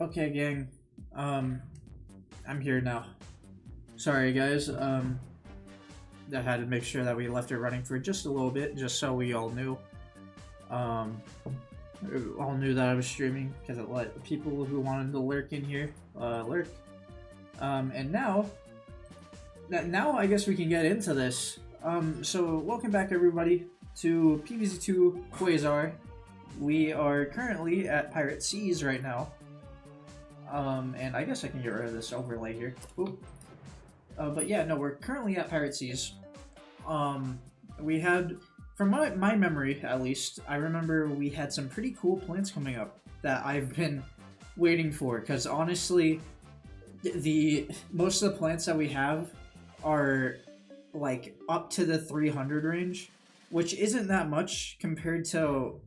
Okay, gang. I'm here now. Sorry, guys. I had to make sure that we left it running for just a little bit, just so we all knew. All knew that I was streaming because it let people who wanted to lurk in here lurk. And now I guess we can get into this. So welcome back, everybody, to PvZ2 Quasar. We are currently at Pirate Seas right now. And I guess I can get rid of this overlay here. Ooh. But yeah, no, we're currently at Pirate Seas. We had, from my memory at least, I remember we had some pretty cool plants coming up that I've been waiting for, because honestly, most of the plants that we have are like up to the 300 range, which isn't that much compared to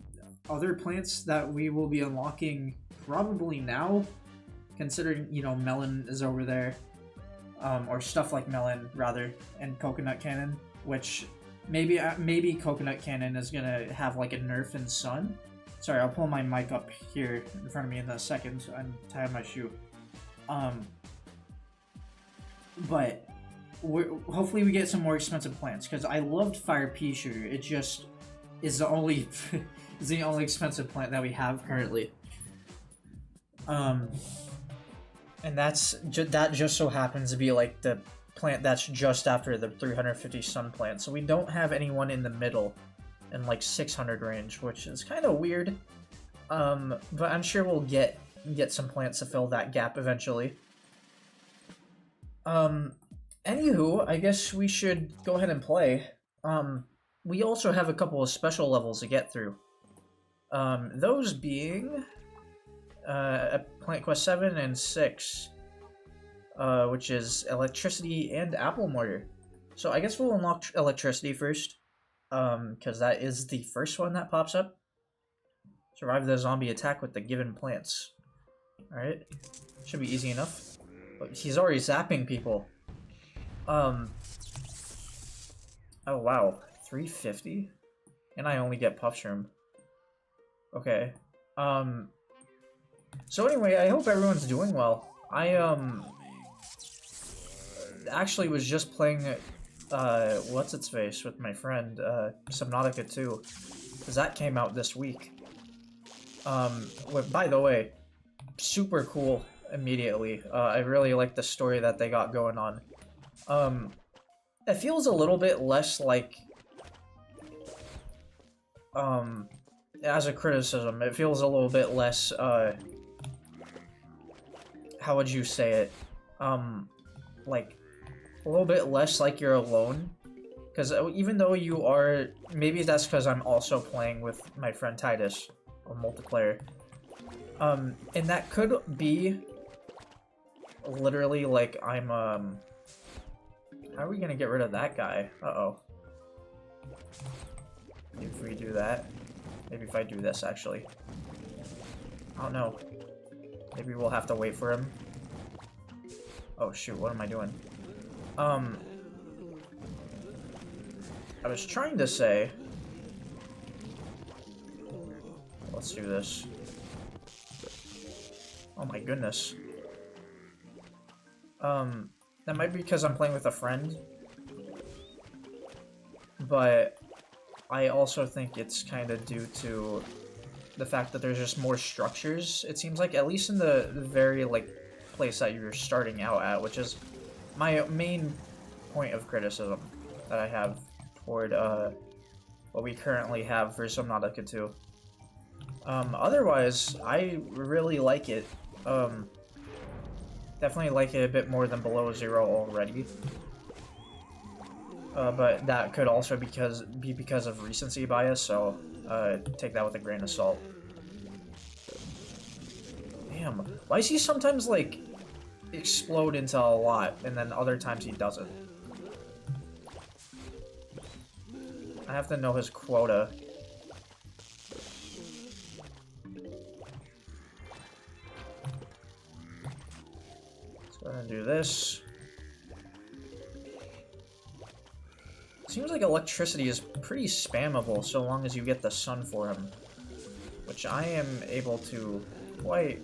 other plants that we will be unlocking probably now, considering, you know, melon is over there, or stuff like melon rather, and coconut cannon, which maybe coconut cannon is gonna have like a nerf in sun. Sorry, I'll pull my mic up here in front of me in a second so I'm tying my shoe. But hopefully we get some more expensive plants, because I loved fire pea shooter. It just is the only is the only expensive plant that we have currently. And that just so happens to be like the plant that's just after the 350 sun plant, so we don't have anyone in the middle in like 600 range, which is kind of weird. But I'm sure we'll get some plants to fill that gap eventually. Anywho, I guess we should go ahead and play. We also have a couple of special levels to get through. Those being Plant Quest 7 and 6, which is electricity and apple mortar. So I guess we'll unlock electricity first, because that is the first one that pops up. Survive the zombie attack with the given plants. Alright, should be easy enough. But he's already zapping people. Oh wow, 350? And I only get puffshroom. Okay. So anyway, I hope everyone's doing well. I actually was just playing what's its face with my friend Subnautica 2, because that came out this week. By the way, super cool immediately. I really like the story that they got going on. It feels a little bit less like as a criticism, it feels a little bit less how would you say it? Like, a little bit less like you're alone. Because even though you are... Maybe that's because I'm also playing with my friend Titus, or multiplayer. And that could be literally like I'm, How are we gonna get rid of that guy? Uh-oh. If we do that. Maybe if I do this, actually. I don't know. Maybe we'll have to wait for him. Oh shoot, what am I doing? I was trying to say... Let's do this. Oh my goodness. That might be because I'm playing with a friend. But I also think it's kind of due to the fact that there's just more structures, it seems like, at least in the very, like, place that you're starting out at, which is my main point of criticism that I have toward, what we currently have for Subnautica 2. Otherwise, I really like it. Definitely like it a bit more than Below Zero already. But that could also be because of recency bias, so take that with a grain of salt. Damn, why does he sometimes, like, explode into a lot, and then other times he doesn't? I have to know his quota. So I'm gonna do this. Seems like electricity is pretty spammable so long as you get the sun for him, which I am able to quite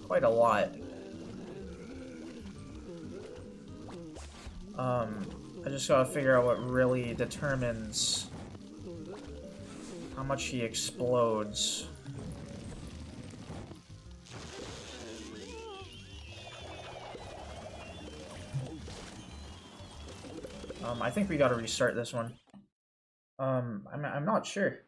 quite a lot. I just gotta figure out what really determines how much he explodes. I think we gotta restart this one. I'm not sure.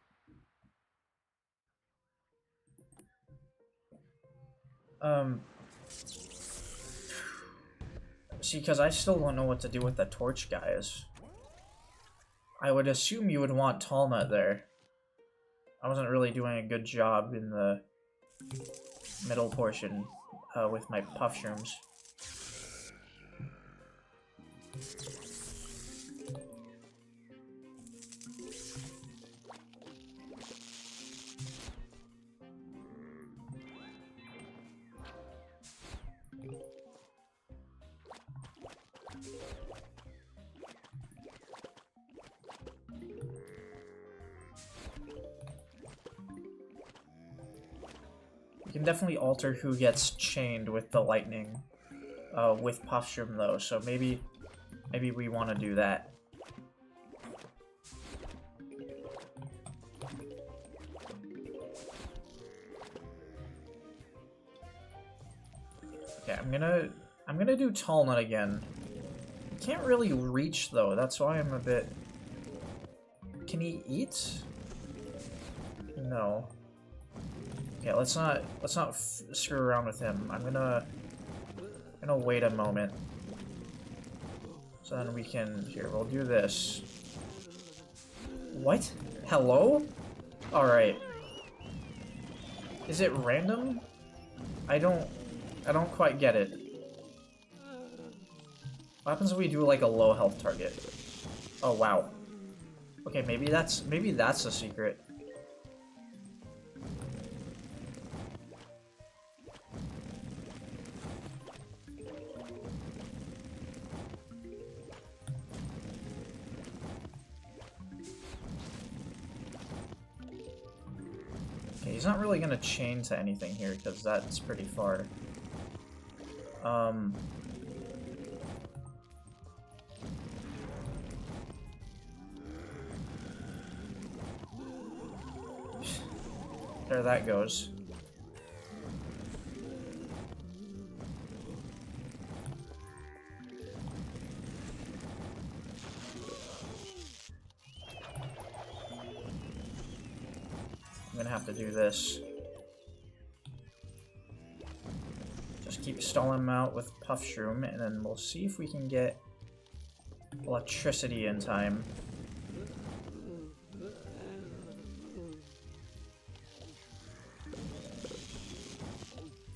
See, because I still don't know what to do with the torch guys. I would assume you would want Talnut there. I wasn't really doing a good job in the middle portion with my puff shrooms. You can definitely alter who gets chained with the lightning, with Puffshroom though, so maybe we want to do that. Okay, I'm gonna do Talnut again. Can't really reach though, that's why I'm a bit... Can he eat? No. Okay, let's not screw around with him. I'm gonna wait a moment. So then we can... Here, we'll do this. What? Hello? Alright. Is it random? I don't quite get it. What happens if we do like a low health target? Oh wow. Okay, maybe that's a secret. Okay, he's not really gonna chain to anything here because that's pretty far. There that goes. I'm gonna have to do this. Just keep stalling him out with Puffshroom, and then we'll see if we can get electricity in time.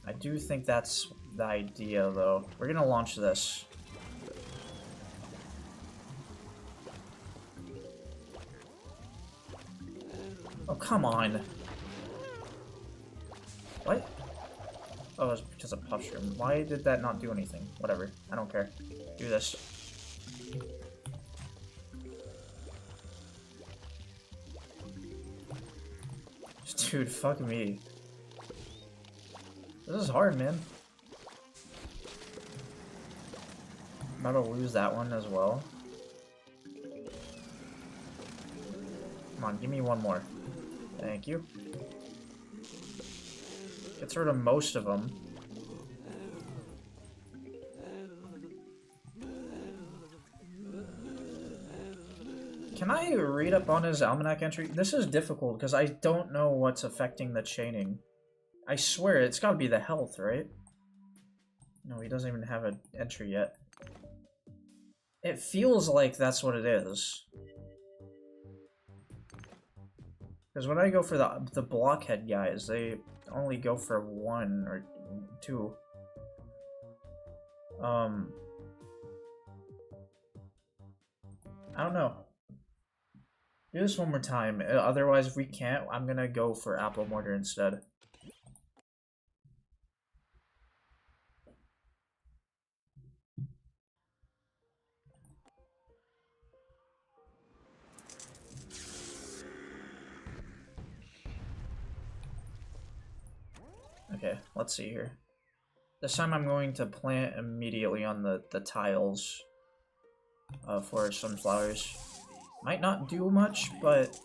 I do think that's the idea, though. We're gonna launch this. Oh, come on. What? Oh, it was because of Puffshroom. Why did that not do anything? Whatever. I don't care. Do this. Dude, fuck me. This is hard, man. I'm about to lose that one as well. Come on, give me one more. Thank you. Gets rid of most of them. Can I read up on his almanac entry? This is difficult because I don't know what's affecting the chaining. I swear, it's gotta be the health, right? No, he doesn't even have an entry yet. It feels like that's what it is. Because when I go for the blockhead guys, they only go for 1 or 2. I don't know. Do this one more time. Otherwise, if we can't, I'm gonna go for Apple Mortar instead. Okay, let's see here. This time I'm going to plant immediately on the tiles for sunflowers. Might not do much, but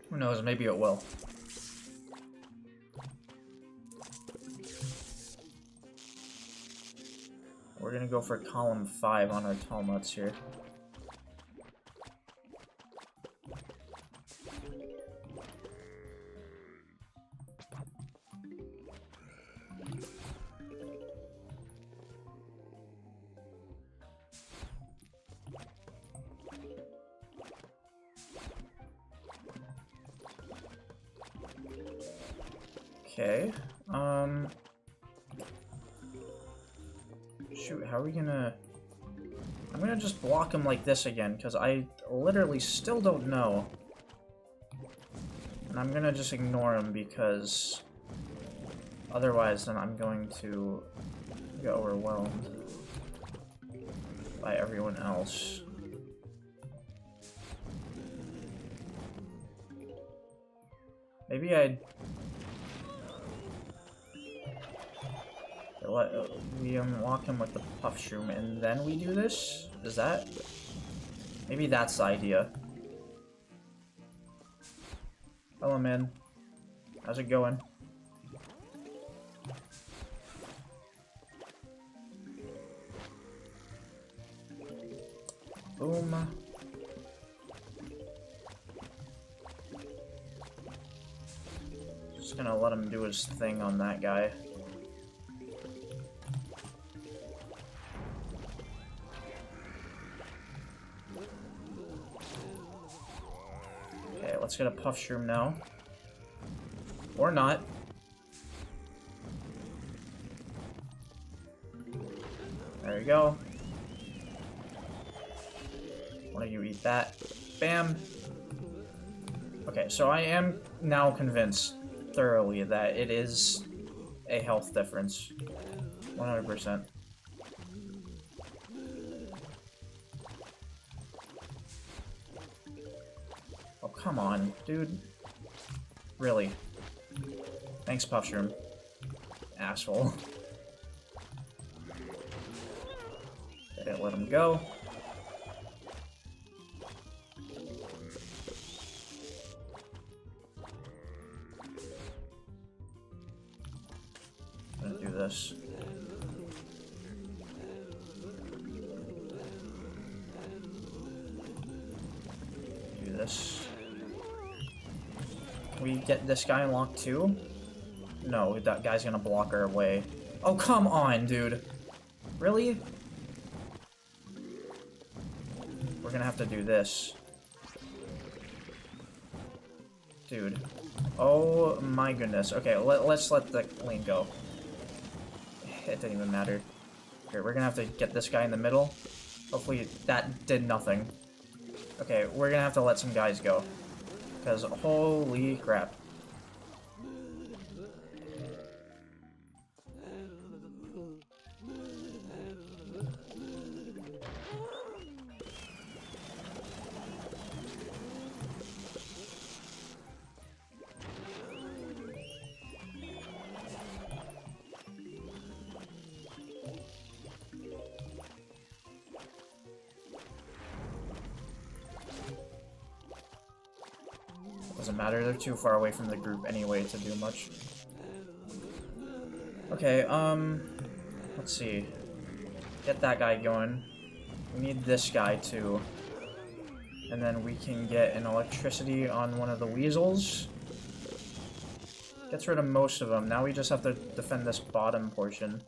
who knows, maybe it will. We're gonna go for column 5 on our tall nuts here. Okay, shoot, how are we gonna... I'm gonna just block him like this again, because I literally still don't know. And I'm gonna just ignore him, because otherwise then I'm going to get overwhelmed by everyone else. Maybe I'd... we unlock him with the puff shroom and then we do this? Is that... Maybe that's the idea. Hello, man. How's it going? Boom. Just gonna let him do his thing on that guy. Let's get a puff shroom now. Or not. There we go. Why don't you eat that? Bam! Okay, so I am now convinced thoroughly that it is a health difference. 100%. Oh, come on, dude. Really? Thanks, Puff Shroom. Asshole. Okay, let him go. I'm gonna do this. Do this. We get this guy unlocked too? No, that guy's gonna block our way. Oh, come on, dude. Really? We're gonna have to do this. Dude. Oh my goodness. Okay, let's let the lane go. It didn't even matter. Here, we're gonna have to get this guy in the middle. Hopefully that did nothing. Okay, we're gonna have to let some guys go. Because holy crap. Doesn't matter, they're too far away from the group anyway to do much. Okay, let's see. Get that guy going. We need this guy too. And then we can get an electricity on one of the weasels. Gets rid of most of them. Now we just have to defend this bottom portion.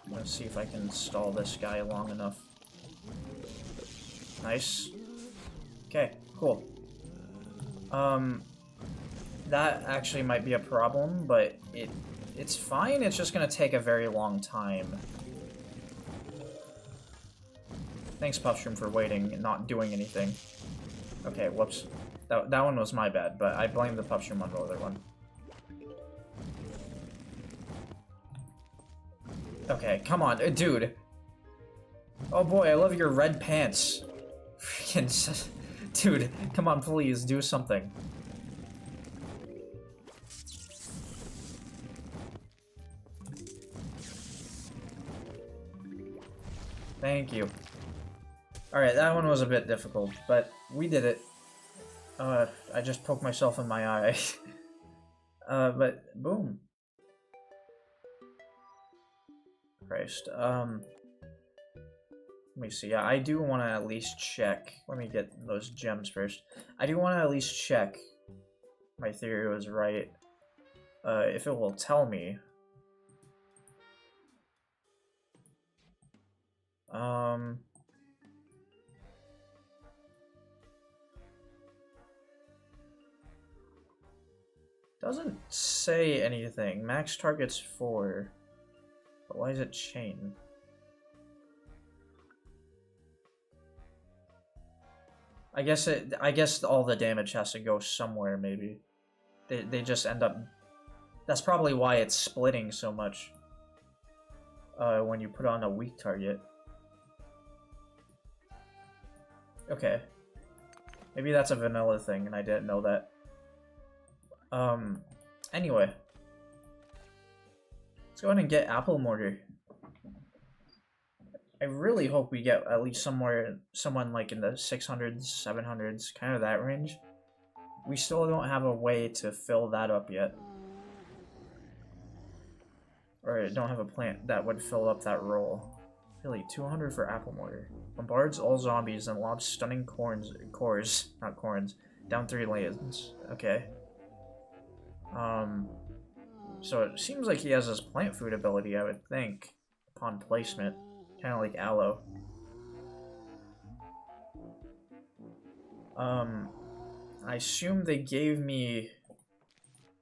I'm gonna see if I can stall this guy long enough. Nice. Okay, cool. That actually might be a problem, but it's fine. It's just gonna take a very long time. Thanks, Puffshroom, for waiting and not doing anything. Okay, whoops. That one was my bad, but I blame the Puffshroom on the other one. Okay, come on, dude. Oh boy, I love your red pants. Freaking Dude, come on, please, do something. Thank you. Alright, that one was a bit difficult, but we did it. I just poked myself in my eye. But boom. Christ. Let me see. Yeah, I do want to at least check. Let me get those gems first. I do want to at least check. My theory was right. If it will tell me. Doesn't say anything. Max target's 4. But why is it chain? I guess all the damage has to go somewhere, maybe. They just end up... That's probably why it's splitting so much. When you put on a weak target. Okay. Maybe that's a vanilla thing and I didn't know that. Anyway. Let's go ahead and get Apple Mortar. I really hope we get at least someone like in the 600s, 700s, kind of that range. We still don't have a way to fill that up yet. Or don't have a plant that would fill up that role. Really, 200 for Apple Mortar. Bombards all zombies and lobs stunning cores, not corns, down 3 lanes. Okay. So it seems like he has his plant food ability, I would think, upon placement. Kind of like aloe. I assume they gave me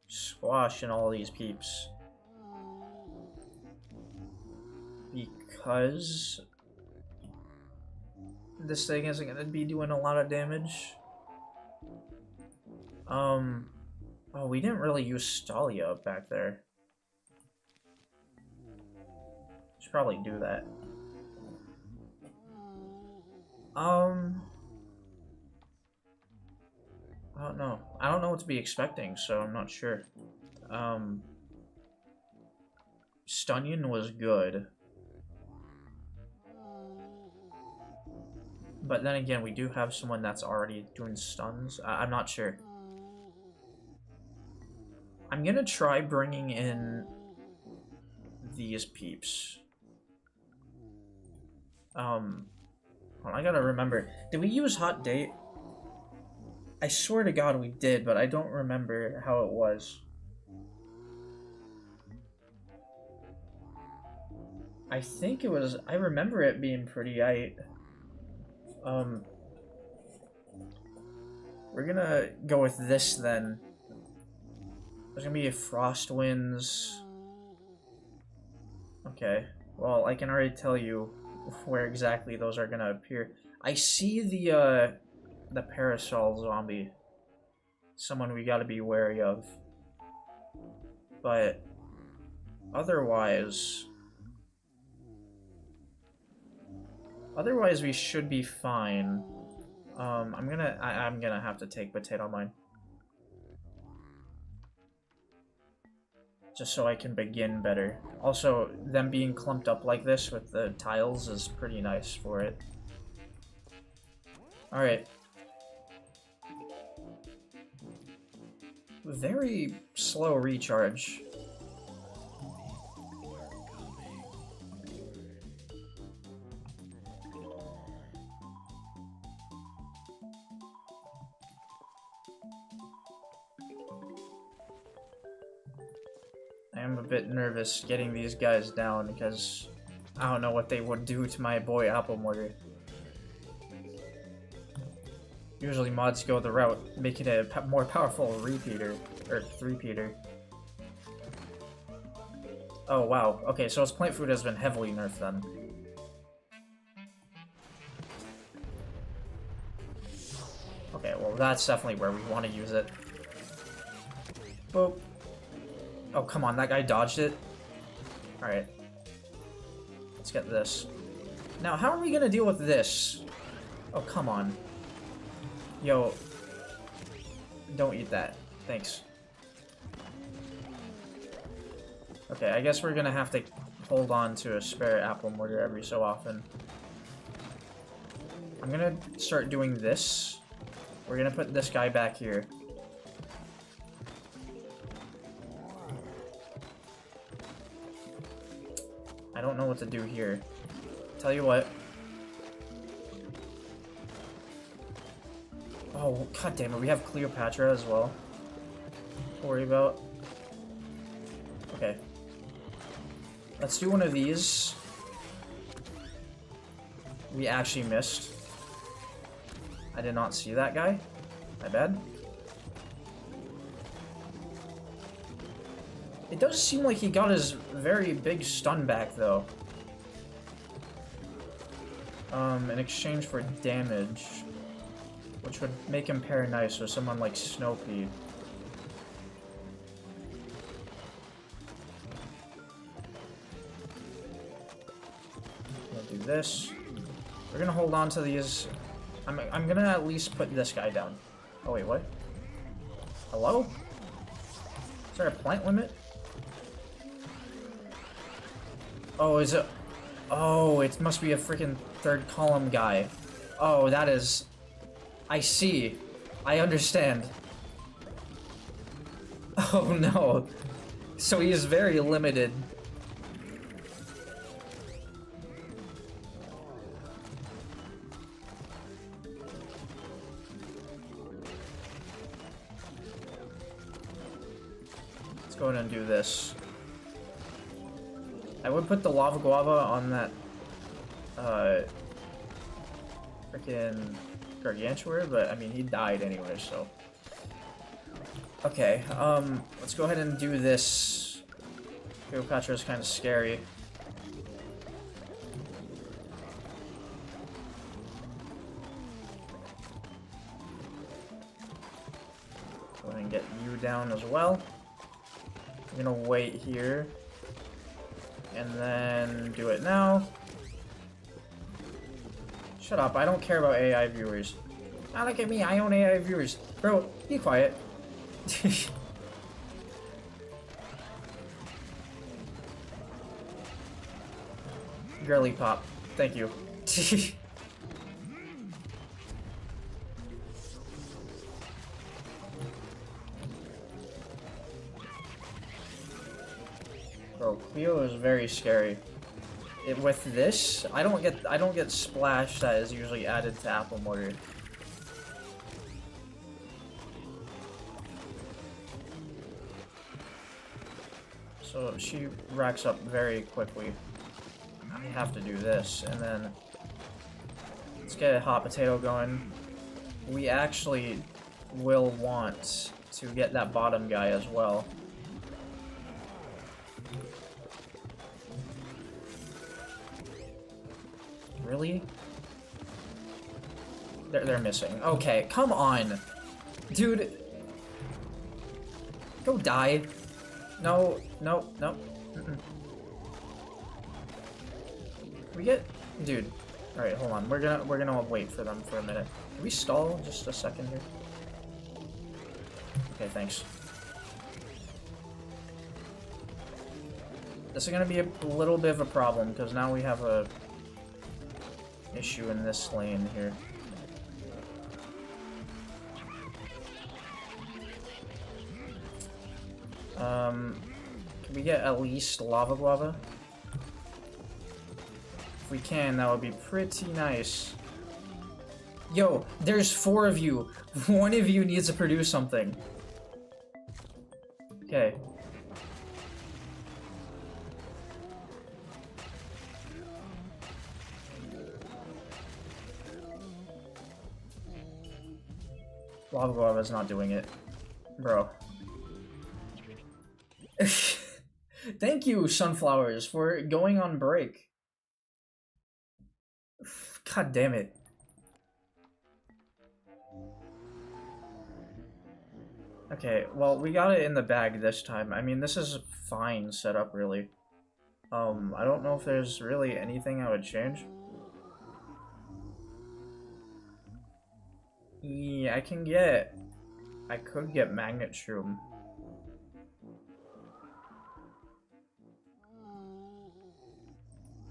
squash and all these peeps. Because this thing isn't going to be doing a lot of damage. Oh, we didn't really use Stalia back there. Should probably do that. I don't know. I don't know what to be expecting, so I'm not sure. Stunyon was good. But then again, we do have someone that's already doing stuns. I'm not sure. I'm gonna try bringing in these peeps. Well, I gotta remember. Did we use Hot Date? I swear to God we did, but I don't remember how it was. I think it was... I remember it being pretty aight. We're gonna go with this then. There's gonna be a Frost Winds. Okay. Well, I can already tell you where exactly those are gonna appear. I see the Parasol zombie. Someone we gotta be wary of. But otherwise we should be fine. I'm gonna have to take Potato Mine. Just so I can begin better. Also, them being clumped up like this with the tiles is pretty nice for it. Alright. Very slow recharge. I'm a bit nervous getting these guys down because I don't know what they would do to my boy Apple Mortar. Usually mods go the route making it a more powerful repeater, or three-peater. Oh wow, okay, so his plant food has been heavily nerfed then. Okay, well that's definitely where we want to use it. Boop. Oh, come on, that guy dodged it? Alright. Let's get this. Now, how are we gonna deal with this? Oh, come on. Yo, don't eat that. Thanks. Okay, I guess we're gonna have to hold on to a spare apple mortar every so often. I'm gonna start doing this. We're gonna put this guy back here. I don't know what to do here. Tell you what. Oh, god damn it, we have Cleopatra as well to worry about. Okay. Let's do one of these. We actually missed. I did not see that guy. My bad. It does seem like he got his very big stun back, though. In exchange for damage. Which would make him pair nice with someone like Snowpea. Do this. We're gonna hold on to these. I'm gonna at least put this guy down. Oh wait, what? Hello? Is there a plant limit? Oh, is it? Oh, it must be a freaking third column guy. Oh, that is. I see. I understand. Oh no. So he is very limited. Let's go ahead and do this. I would put the lava guava on that freaking Gargantuar, but I mean he died anyway, so. Okay, let's go ahead and do this. Cleopatra is kind of scary. Go ahead and get you down as well. I'm gonna wait here. And then do it now. Shut up, I don't care about AI viewers. Ah, look at me, I own AI viewers. Bro, be quiet. Girly pop. Thank you. Bro, Cleo is very scary. With this, I don't get splash that is usually added to apple mortar. So she racks up very quickly. I have to do this, and then let's get a hot potato going. We actually will want to get that bottom guy as well. Really? They're missing. Okay, come on. Dude. Go die. No, no, no. We get, dude. All right, hold on. We're gonna wait for them for a minute. Can we stall just a second here? Okay, thanks. This is gonna be a little bit of a problem because now we have a issue in this lane here. Can we get at least lava guava? If we can, that would be pretty nice. Yo, there's 4 of you. One of you needs to produce something. Okay. Lava guava is not doing it. Bro. Thank you, sunflowers, for going on break. God damn it. Okay, well, we got it in the bag this time. I mean, this is fine setup, really. I don't know if there's really anything I would change. Yeah, I could get magnet shroom.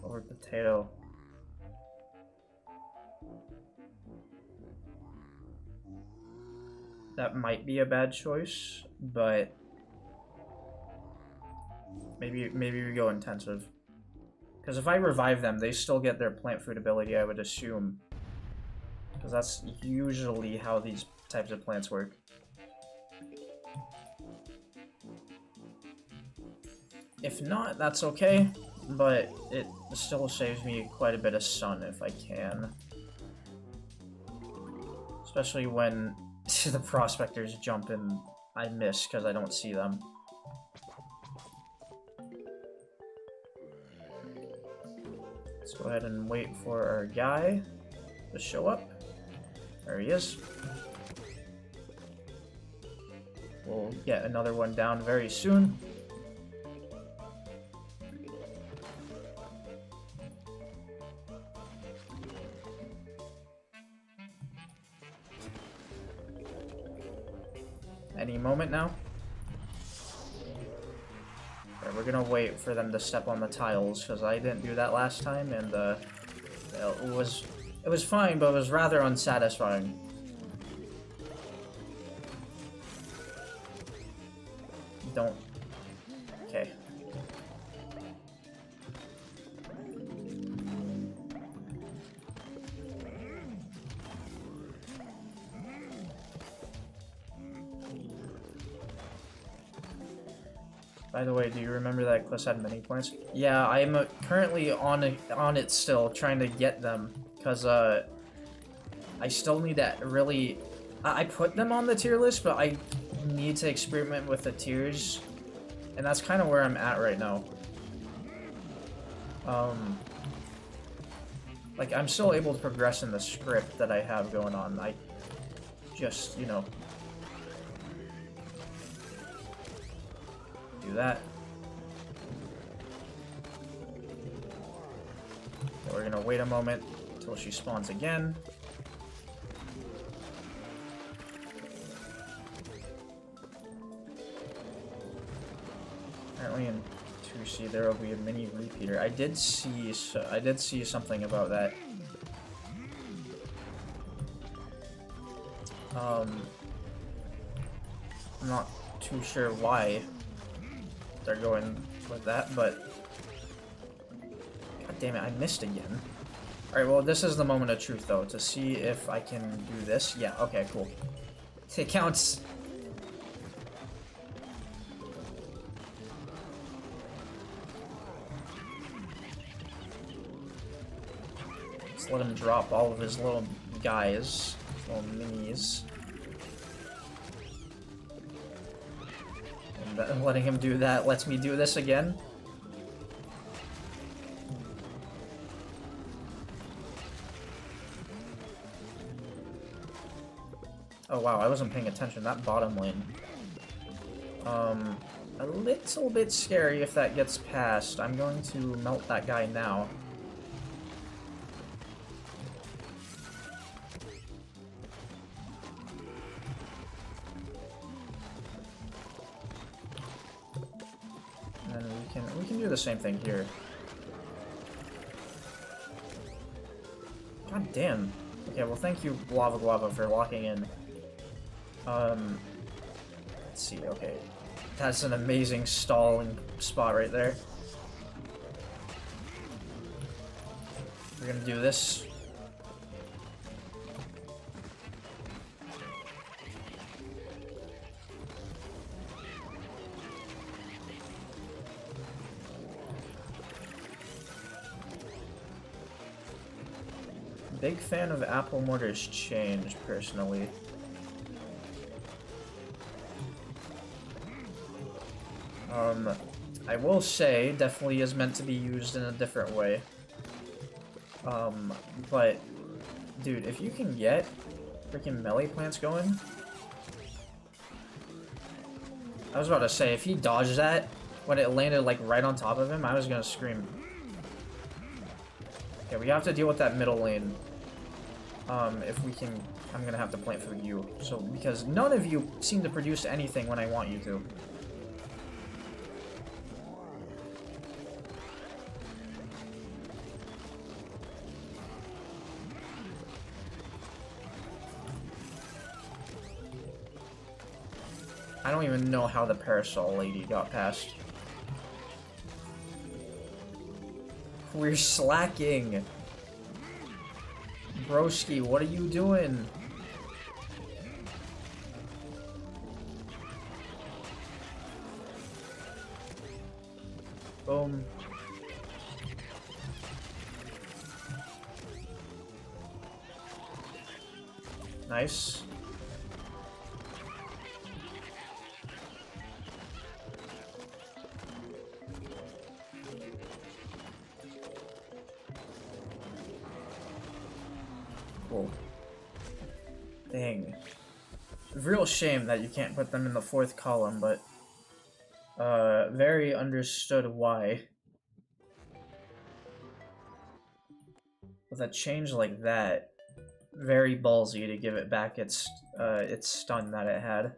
Or potato. That might be a bad choice, but maybe we go intensive. Because if I revive them, they still get their plant food ability, I would assume. Because that's usually how these types of plants work. If not, that's okay, but it still saves me quite a bit of sun if I can. Especially when the prospectors jump and I miss because I don't see them. Let's go ahead and wait for our guy to show up. There he is. We'll get another one down very soon. Any moment now. Right, we're gonna wait for them to step on the tiles because I didn't do that last time, and it was fine, but it was rather unsatisfying. Don't. Okay. By the way, do you remember that Cliss had mini plants? Yeah, I'm currently on it still, trying to get them, because I still need to really... I put them on the tier list, but I need to experiment with the tiers, and that's kind of where I'm at right now. Like, I'm still able to progress in the script that I have going on. I just, you know... do that. So we're gonna wait a moment until she spawns again. Apparently in 2C there will be a mini repeater. I did see something about that. I'm not too sure why they're going with that, but god damn it, I missed again. Alright, well, this is the moment of truth, though, to see if I can do this. Yeah, okay, cool. It counts. Let's let him drop all of his little guys, little minis. And letting him do that lets me do this again. Oh wow, I wasn't paying attention. That bottom lane. A little bit scary if that gets past. I'm going to melt that guy now. We can do the same thing here. God damn. Okay, well thank you, Lava Guava, for locking in. Let's see, okay. That's an amazing stalling spot right there. We're gonna do this. Big fan of Apple Mortar's change, personally. I will say, definitely is meant to be used in a different way. But, dude, if you can get freaking melee plants going... I was about to say, if he dodged that, when it landed, like, right on top of him, I was gonna scream. Okay, we have to deal with that middle lane. If we can, I'm gonna have to plant for you. So, because none of you seem to produce anything when I want you to. I don't even know how the parasol lady got past. We're slacking. Broski, what are you doing? Boom. Nice. Cool. Dang. Real shame that you can't put them in the 4th column, but very understood why. With a change like that, very ballsy to give it back its stun that it had.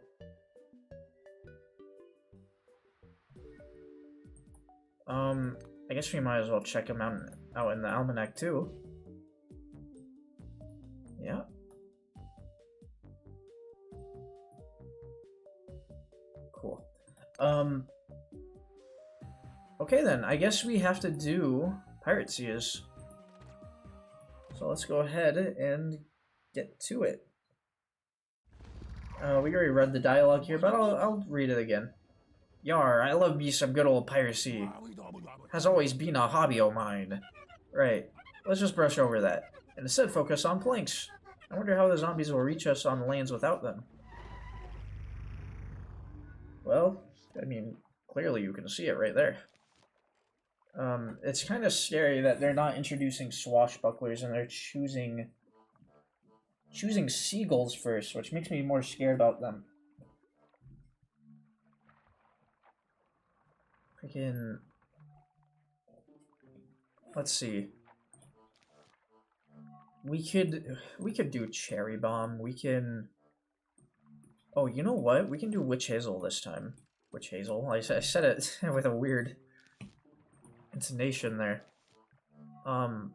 I guess we might as well check him out in the almanac too. Yeah. Cool. Okay then, I guess we have to do Pirate Seas. So let's go ahead and get to it. We already read the dialogue here, but I'll read it again. Yarr, I love me some good old piracy. Has always been a hobby of mine. Right, let's just brush over that, and instead focus on planks. I wonder how the zombies will reach us on the lands without them. Well, I mean, clearly you can see it right there. It's kind of scary that they're not introducing swashbucklers and they're choosing seagulls first, which makes me more scared about them. Freaking... Let's see. We could do cherry bomb. We can... Oh, you know what? We can do witch hazel this time. Witch hazel? I said it with a weird intonation there. Can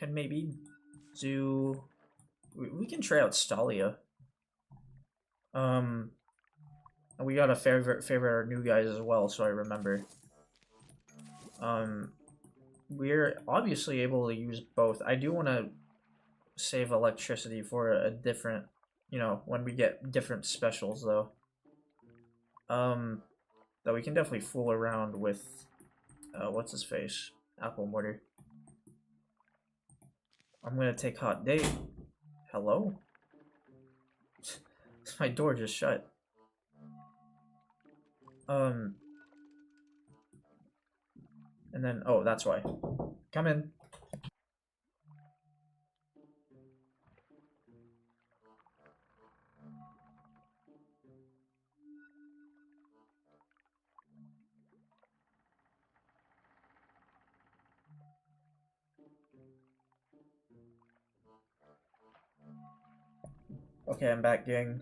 maybe do... We can try out Stalia. And we got a favorite our new guys as well, so I remember. We're obviously able to use both. I do want to save electricity for a different, you know, when we get different specials though. Though we can definitely fool around with, what's his face? Apple Mortar. I'm gonna take Hot Date. Hello? My door just shut. And then, oh, that's why. Come in. Okay, I'm back, gang.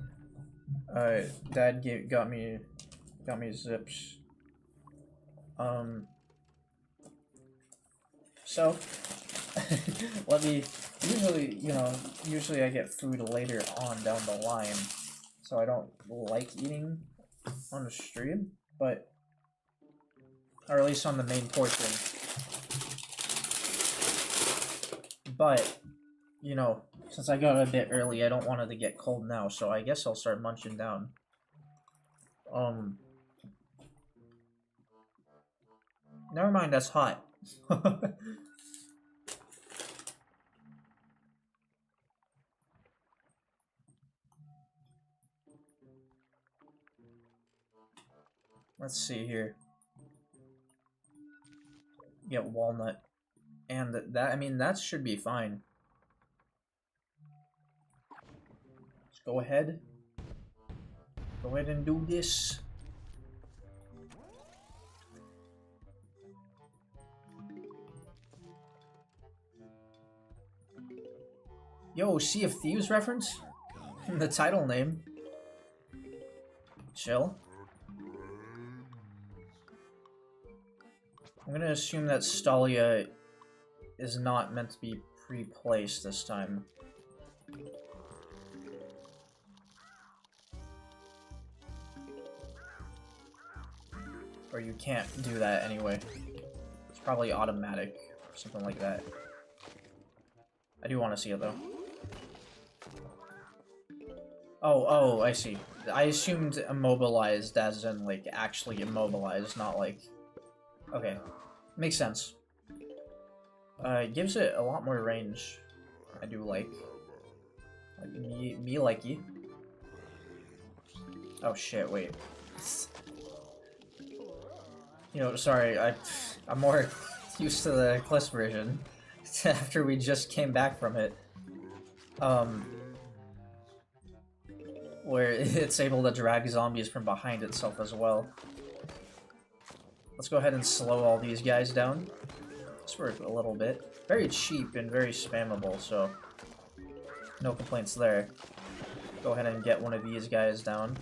Dad got me zips. So let me, usually I get food later on down the line, so I don't like eating on the stream, but, or at least on the main portion. But, you know, since I got a bit early, I don't want it to get cold now, so I guess I'll start munching down. Never mind, that's hot. Let's see here. Get walnut. And that, I mean, that should be fine. Let's go ahead. Go ahead and do this. Yo, Sea of Thieves reference? The title name. Chill. I'm gonna assume that Stalia is not meant to be pre-placed this time. Or you can't do that anyway. It's probably automatic or something like that. I do want to see it though. Oh, I see. I assumed immobilized as in like actually immobilized, not like... Okay. Makes sense. It gives it a lot more range. I do like. Me likey. Oh shit, wait. You know, sorry, I'm more used to the Eclipse version after we just came back from it. Where it's able to drag zombies from behind itself as well. Let's go ahead and slow all these guys down. Just for a little bit. Very cheap and very spammable, so no complaints there. Go ahead and get one of these guys down.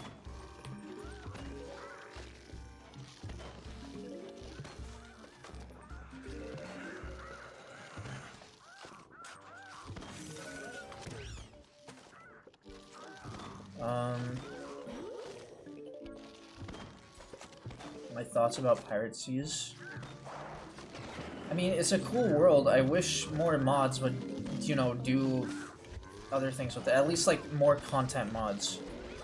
My thoughts about Pirate Seas. I mean, it's a cool world. I wish more mods would, you know, do other things with it. At least like more content mods,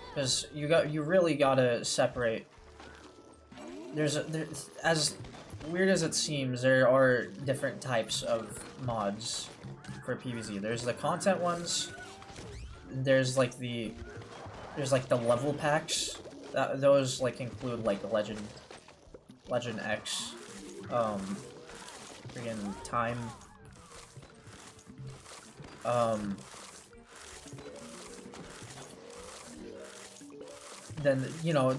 because you really gotta separate. As weird as it seems, there are different types of mods for PvZ. There's the content ones. There's like the level packs. Those like include like Legend X, friggin' Time, then you know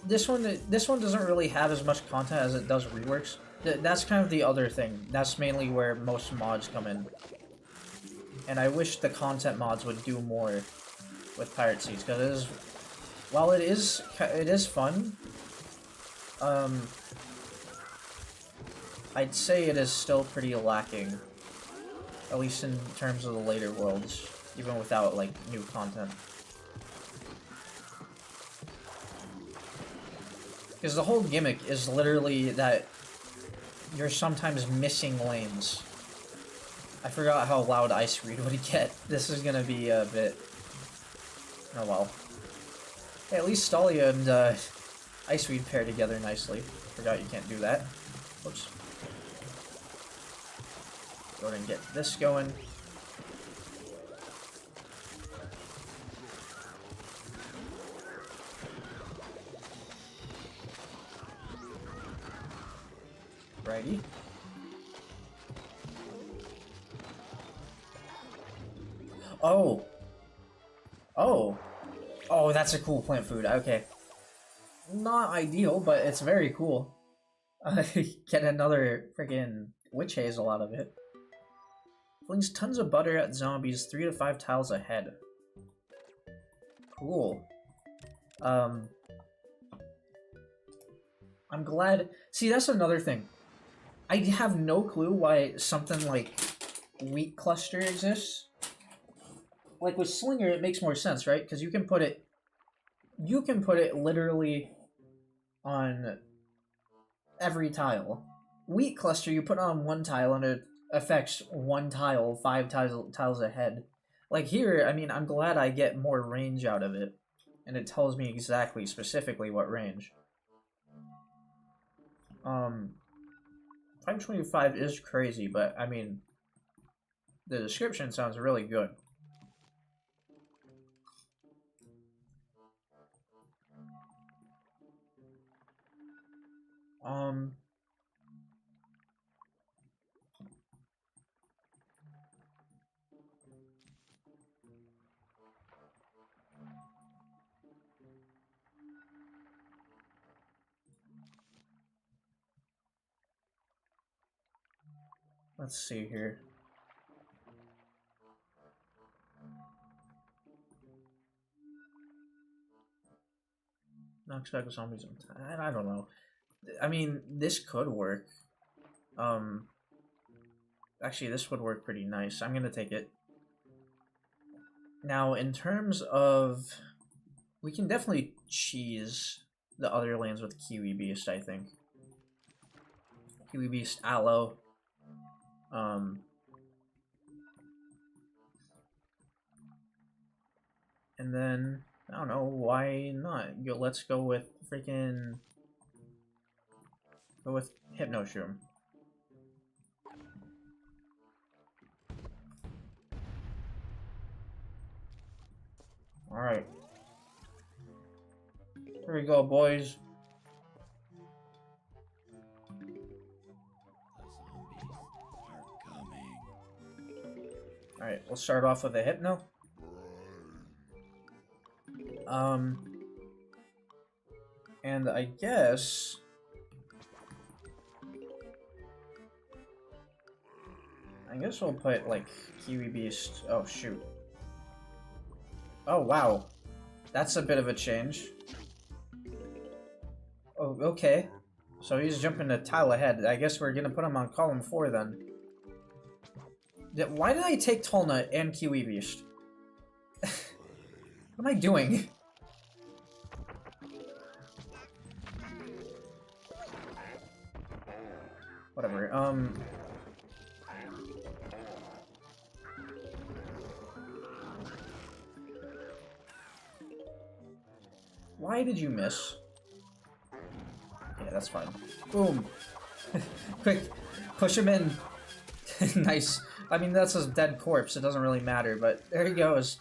this one doesn't really have as much content as it does reworks. That's kind of the other thing. That's mainly where most mods come in, and I wish the content mods would do more with Pirate Seas, because while it is fun, I'd say it is still pretty lacking, at least in terms of the later worlds, even without like new content. Because the whole gimmick is literally that you're sometimes missing lanes. I forgot how loud Ice Reed would get. This is gonna be a bit... Oh well. Hey, at least Stalia and Ice Reed pair together nicely. Forgot you can't do that. Whoops. Go ahead and get this going. Righty. Oh! Oh! Oh, that's a cool plant food. Okay. Not ideal, but it's very cool. Get another freaking witch hazel out of it. Flings tons of butter at zombies 3 to 5 tiles ahead. Cool. I'm glad... See, that's another thing. I have no clue why something like Wheat Cluster exists. Like with Slinger, it makes more sense, right? Because you can put it literally on every tile. Wheat Cluster, you put on one tile and it affects one tile 5 tiles ahead. Like here, I mean, I'm glad I get more range out of it, and it tells me exactly, specifically what range. 525 is crazy, but I mean, the description sounds really good. Let's see here. knocks back zombies. I don't know. I mean, this could work. Actually, this would work pretty nice. I'm gonna take it. Now, in terms of... We can definitely cheese the other lands with Kiwi Beast, I think. Kiwi Beast, Aloe. And then, I don't know, why not? Let's go with freaking... Go with Hypnoshroom. Alright. Here we go, boys. Alright, we'll start off with a Hypno. And I guess... we'll put, like, Kiwi Beast... Oh, shoot. Oh, wow. That's a bit of a change. Oh, okay. So he's jumping a tile ahead. I guess we're gonna put him on column 4 then. Why did I take Tallnut and Kiwi Beast? What am I doing? Whatever, Why did you miss? Yeah, that's fine. Boom! Quick! Push him in! Nice. I mean, that's a dead corpse. It doesn't really matter, but there he goes.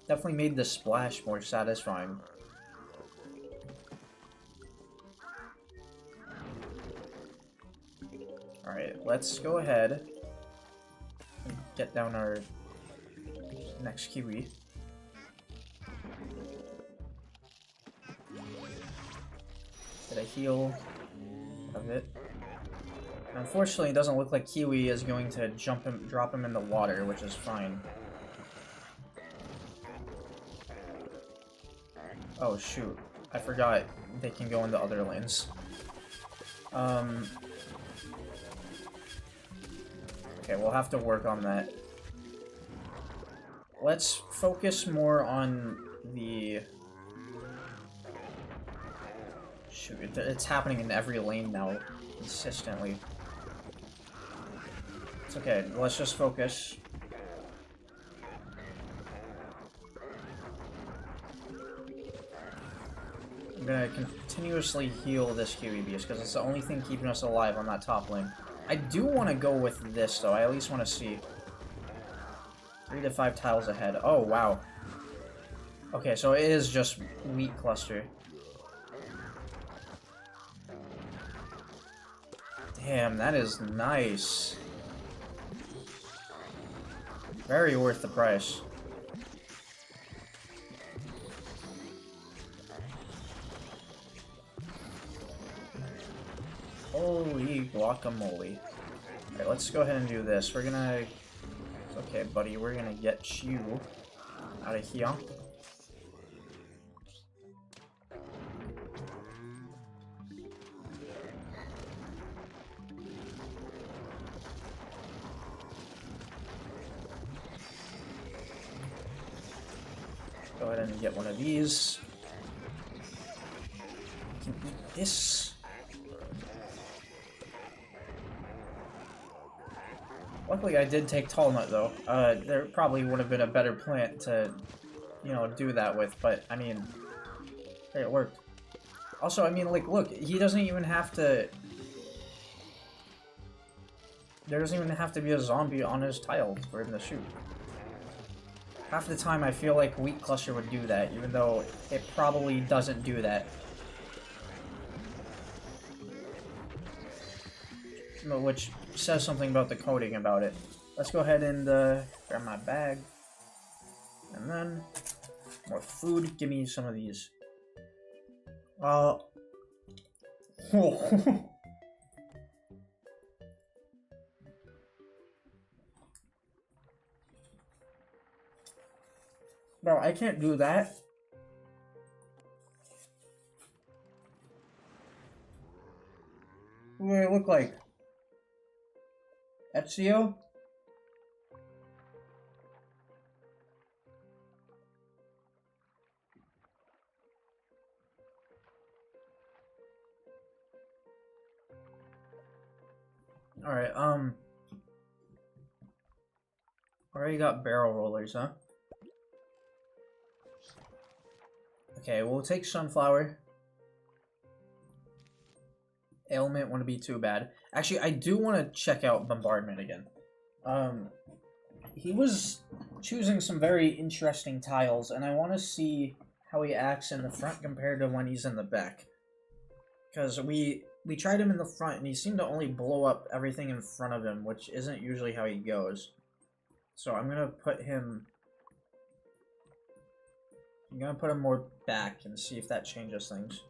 Definitely made the splash more satisfying. Alright, let's go ahead and get down our next Kiwi. Get a heal of it. Unfortunately, it doesn't look like Kiwi is going to drop him in the water, which is fine. Oh shoot, I forgot they can go into other lanes. Okay, we'll have to work on that. Let's focus more on the... Shoot, it's happening in every lane now, consistently. It's okay, let's just focus. I'm gonna continuously heal this Kiwi Beast, because it's the only thing keeping us alive on that top lane. I do want to go with this, though. I at least want to see. 3 to 5 tiles ahead. Oh, wow. Okay, so it is just wheat cluster. Damn, that is nice. Very worth the price. Holy guacamole. Alright, let's go ahead and do this. We're gonna... Okay, buddy, we're gonna get you out of here. Go ahead and get one of these. You can eat this. Luckily, I did take Tallnut, though. There probably would have been a better plant to, you know, do that with, but, I mean, hey, it worked. Also, I mean, like, look, he doesn't even have to... There doesn't even have to be a zombie on his tile for him to shoot. Half the time, I feel like Wheat Cluster would do that, even though it probably doesn't do that. Which says something about the coding about it. Let's go ahead and grab my bag. And then, more food. Give me some of these. Bro, I can't do that. What do I look like? Ezio? Alright, already got barrel rollers, huh? Okay, we'll take Sunflower. Ailment wouldn't be too bad. Actually, I do want to check out Bombardment again. He was choosing some very interesting tiles, and I want to see how he acts in the front compared to when he's in the back. Because we tried him in the front, and he seemed to only blow up everything in front of him, which isn't usually how he goes. So I'm gonna put him... I'm gonna put him more back and see if that changes things.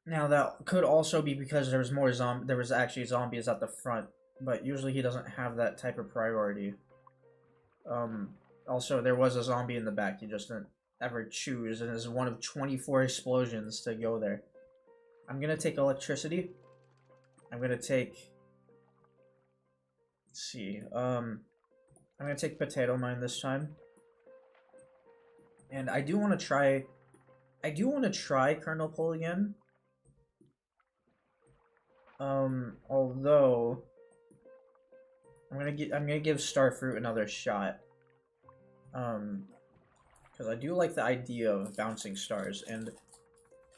Now that could also be because there was actually zombies at the front, but usually he doesn't have that type of priority. Also there was a zombie in the back, he just didn't ever choose, and is one of 24 explosions to go there. I'm gonna take electricity. I'm gonna take... Let's see, I'm gonna take potato mine this time. And I do want to try Kernel Pull again. Although I'm gonna give Starfruit another shot. Because I do like the idea of bouncing stars, and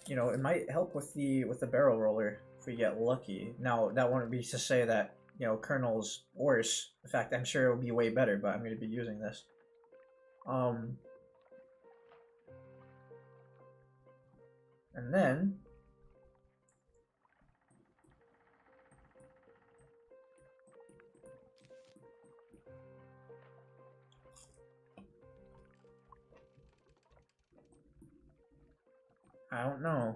you know, it might help with the barrel roller if we get lucky. Now that wouldn't be to say that, you know, Kernel's worse. In fact, I'm sure it will be way better, but I'm gonna be using this. And then I don't know.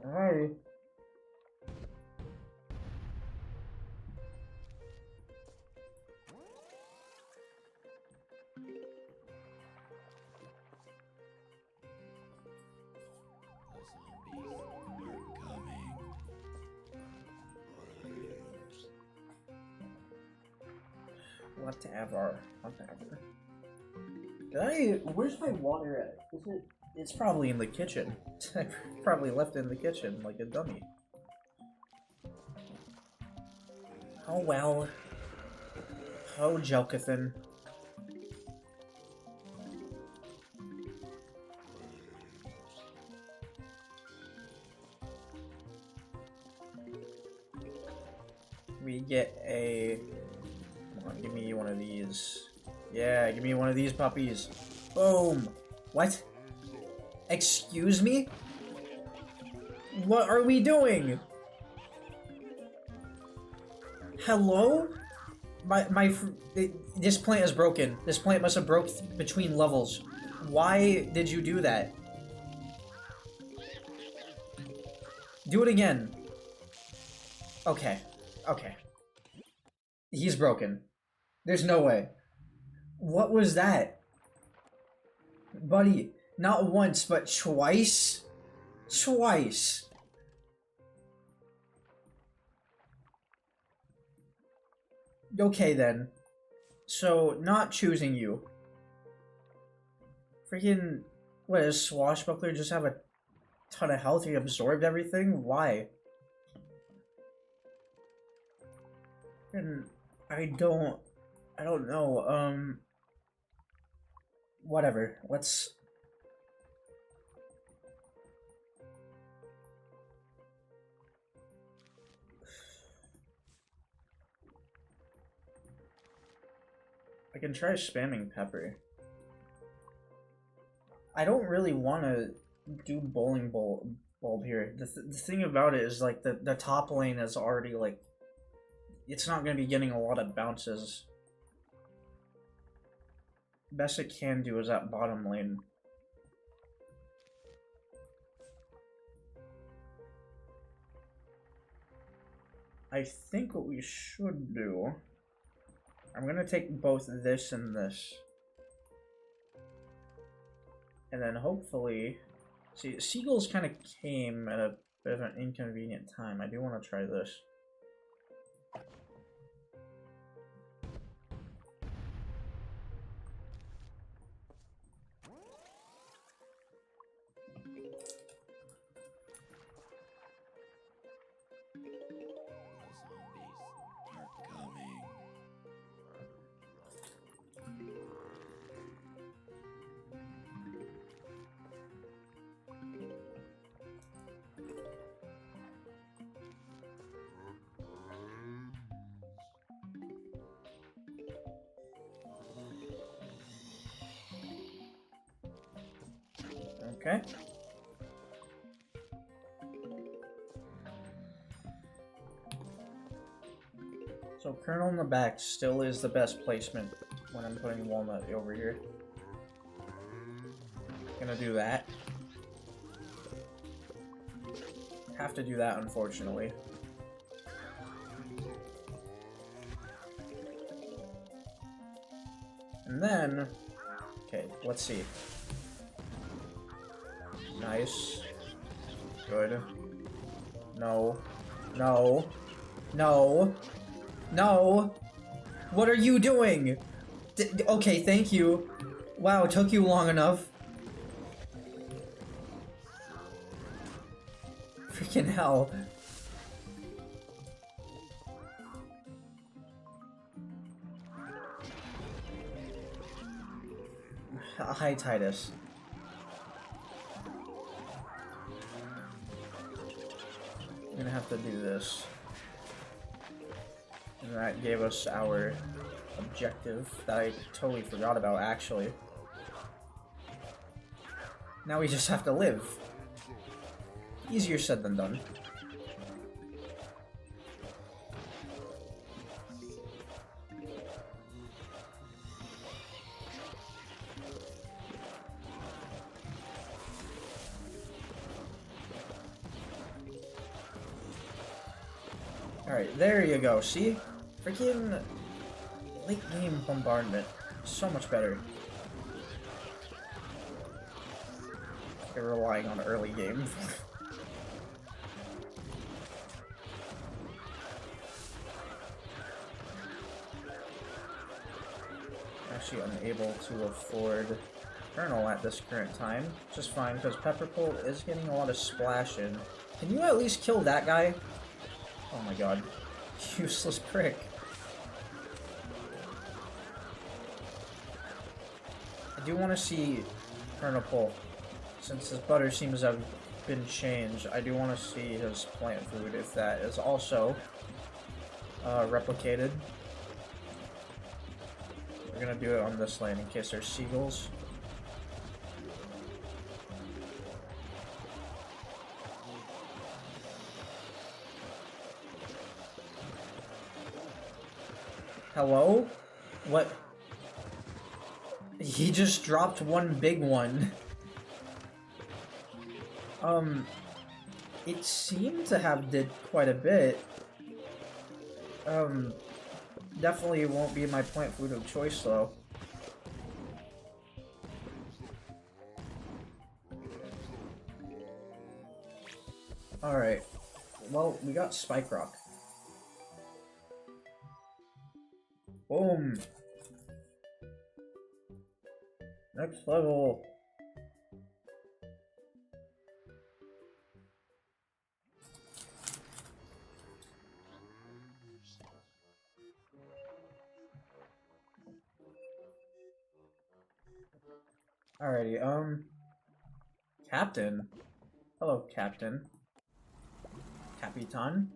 Alright. Whatever. Where's my water at? It's probably in the kitchen. I probably left it in the kitchen like a dummy. Oh well. Oh, Jelkathan. We get a... Come on, give me one of these. Yeah, give me one of these puppies. Boom! What? Excuse me? What are we doing? Hello? This plant is broken. This plant must have broke between levels. Why did you do that? Do it again. Okay. Okay. He's broken. There's no way. What was that? Buddy, not once, but twice? Twice. Okay then. So, not choosing you. Freaking... What, does Swashbuckler just have a ton of health? He absorbed everything? Why? And I don't know, whatever, let's... I can try spamming Pepper. I don't really want to do Bowling Bulb here. The thing about it is, like, the top lane is already, like, it's not going to be getting a lot of bounces. Best it can do is that bottom lane. I think what we should do... I'm gonna take both this and this. And then hopefully... See, seagulls kind of came at a bit of an inconvenient time. I do want to try this. Okay. So kernel in the back still is the best placement when I'm putting walnut over here. Gonna do that. Have to do that, unfortunately. And then, okay, let's see. Nice. Good. No. No. No. No! What are you doing? Okay, thank you. Wow, it took you long enough. Freaking hell. Hi, Titus. I'm gonna have to do this. And that gave us our objective that I totally forgot about, actually. Now we just have to live. Easier said than done. Alright, there you go, see? Freaking late game bombardment. So much better. You're relying on early game. Actually unable to afford Kernel at this current time. Just fine, because Pepperpolt is getting a lot of splash in. Can you at least kill that guy? Oh my god. Useless prick. I do want to see Kernel, since his butter seems to have been changed. I do want to see his plant food, if that is also replicated. We're gonna do it on this lane in case there's seagulls. Hello? What? He just dropped one big one. It seemed to have did quite a bit. Definitely won't be my plant food of choice though. Alright. Well, we got Spike Rock. Boom! Next level! Alrighty, Captain. Hello, Captain. Capitan.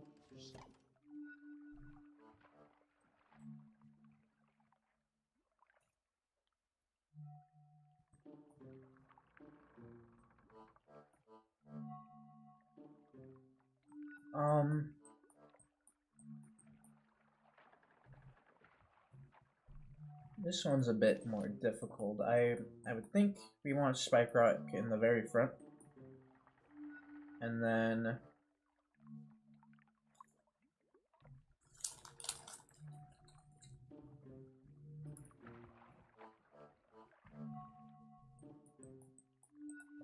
This one's a bit more difficult. I would think we want Spike Rock in the very front. And then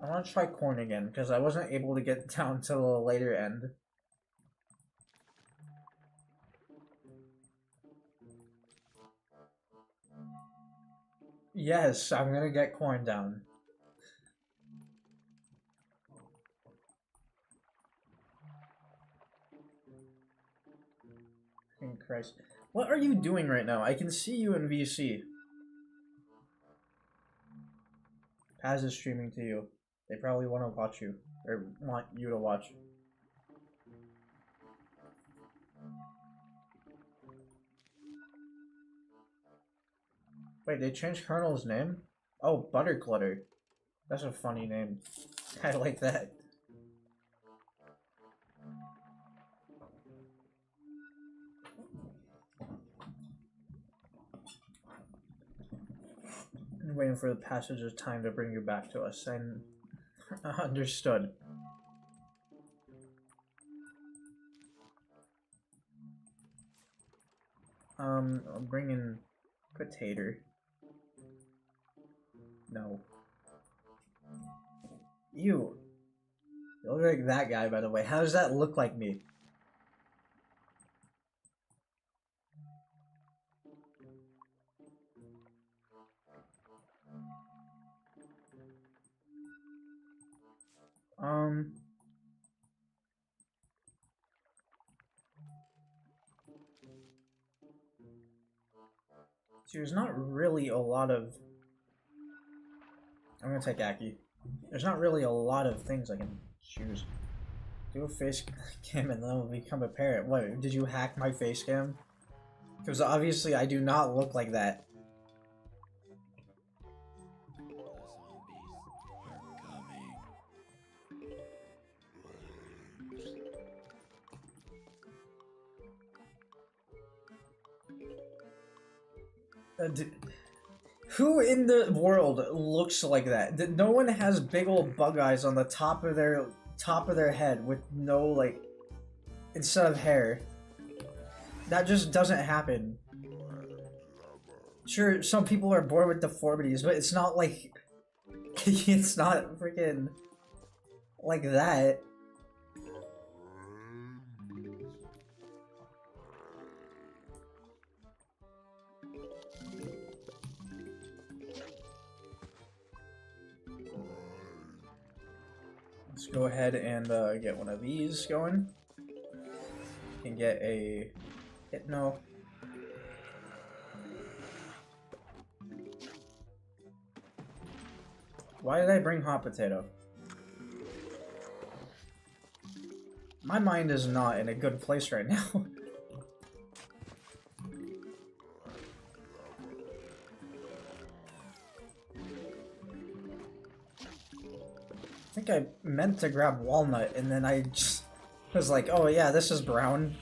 I want to try corn again, because I wasn't able to get down to the later end. Yes, I'm gonna get corn down. Fucking Christ. What are you doing right now? I can see you in VC. Paz is streaming to you. They probably want to watch you. Or want you to watch. Wait, they changed Colonel's name? Oh, Butterclutter. That's a funny name. I like that. I'm waiting for the passage of time to bring you back to us. And understood. I'm bringing potato. No. You look like that guy, by the way. How does that look like me? See, there's not really a lot of... I'm gonna take Aki. There's not really a lot of things I can choose. Do a face cam and then we'll become a parrot. What, did you hack my face cam? Because obviously I do not look like that. Who in the world looks like that? No one has big old bug eyes on the top of their head with no, like, instead of hair. That just doesn't happen. Sure, some people are born with deformities, but it's not like it's not freaking like that. Let's go ahead and get one of these going. And get a hypno. Why did I bring hot potato? My mind is not in a good place right now. I think I meant to grab walnut, and then I just was like, oh yeah, this is brown.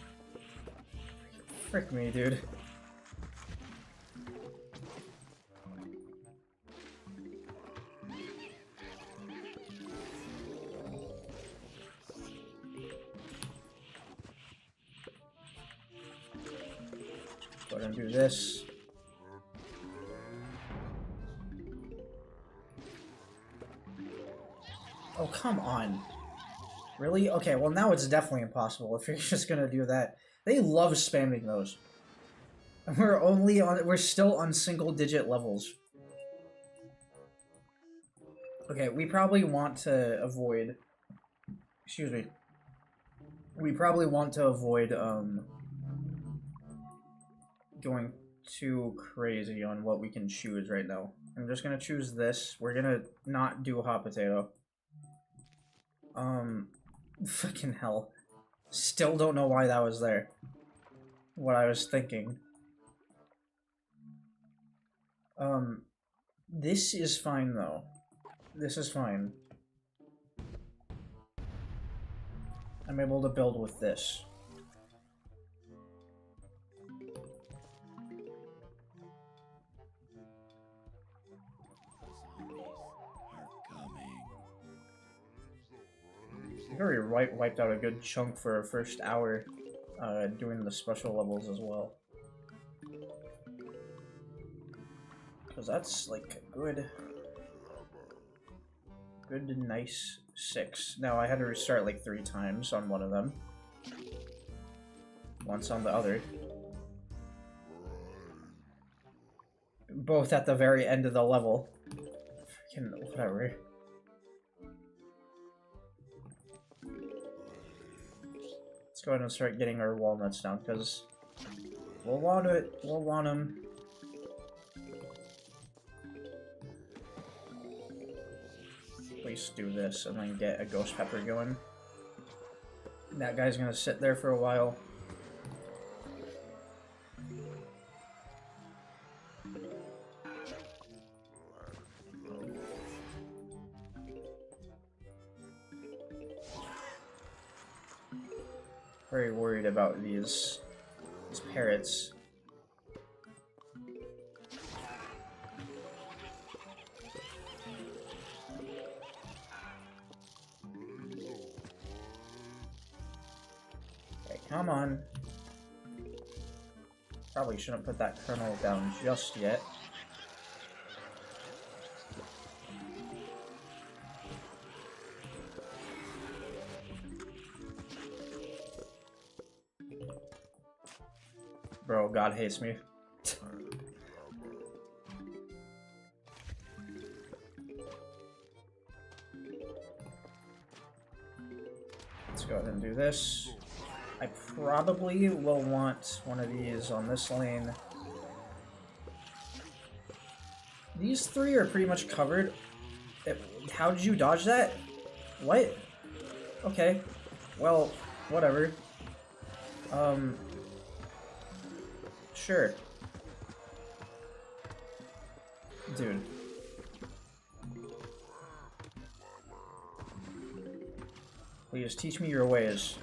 Frick me, dude. Go ahead and do this. Oh, come on. Really? Okay, well now it's definitely impossible if you're just gonna do that. They love spamming those. And we're still on single digit levels. Okay, we probably want to avoid, excuse me. We probably want to avoid, going too crazy on what we can choose right now. I'm just gonna choose this. We're gonna not do hot potato. Fucking hell. Still don't know why that was there. What I was thinking. This is fine though. This is fine. I'm able to build with this. I already wiped out a good chunk for our first hour doing the special levels as well. Because that's like good. Good, nice 6. Now I had to restart like 3 times on one of them. Once on the other. Both at the very end of the level. Freaking whatever. Let's go ahead and start getting our walnuts down, because we'll want it. We'll want them. At least do this and then get a ghost pepper going. That guy's gonna sit there for a while. Very worried about these parrots. Okay, come on. Probably shouldn't put that kernel down just yet. Bro, God hates me. Let's go ahead and do this. I probably will want one of these on this lane. These 3 are pretty much covered. How did you dodge that? What? Okay. Well, whatever. Sure. Dude. Please teach me your ways.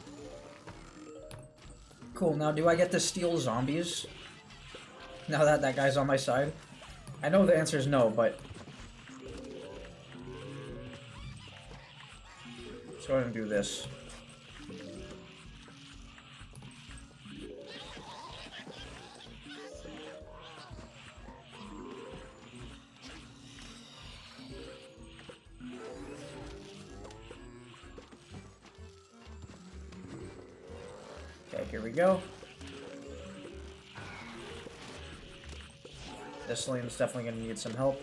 Cool, now do I get to steal zombies? Now that that guy's on my side? I know the answer is no, but... let's go ahead and do this. Here we go. This lane is definitely going to need some help.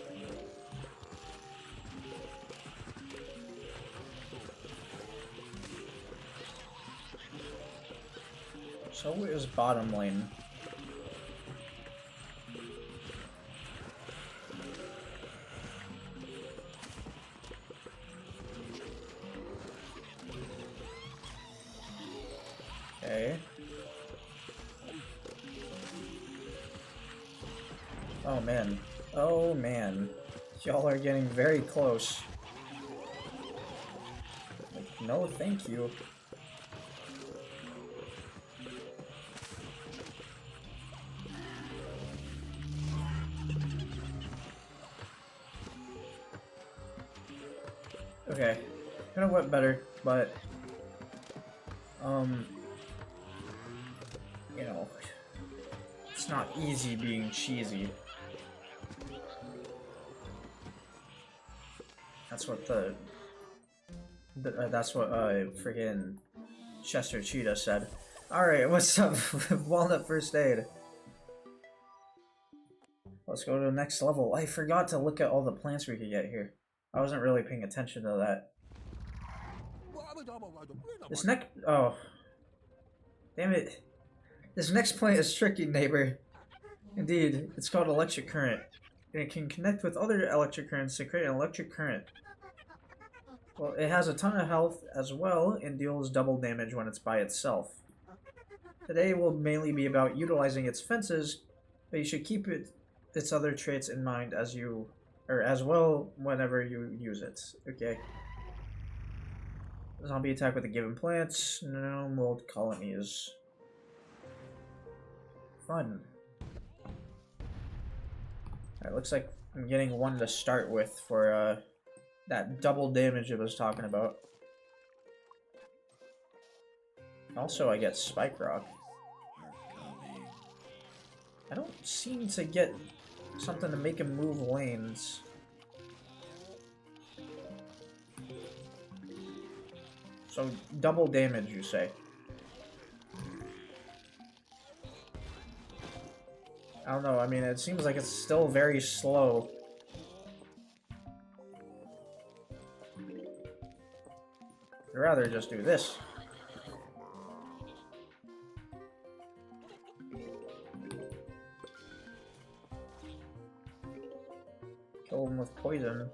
So is bottom lane. Okay. Oh man. Oh man. Y'all are getting very close. Like, no, thank you. Okay. Could have went better, but you know, it's not easy being cheesy. That's what that's what friggin' Chester Cheetah said. Alright, what's up? Walnut first aid. Let's go to the next level. I forgot to look at all the plants we could get here. I wasn't really paying attention to that. This next... oh. Damn it. This next plant is tricky, neighbor. Indeed, it's called electric current. And it can connect with other electric currents to create an electric current. Well, it has a ton of health as well, and deals double damage when it's by itself. Today will mainly be about utilizing its fences, but you should keep its other traits in mind as well whenever you use it. Okay. Zombie attack with a given plants. No mold colonies. Fun. Alright, looks like I'm getting one to start with for that double damage I was talking about. Also, I get Spike Rock. I don't seem to get something to make him move lanes. So double damage, you say? I don't know, I mean, it seems like it's still very slow. I'd rather just do this. Kill him with poison.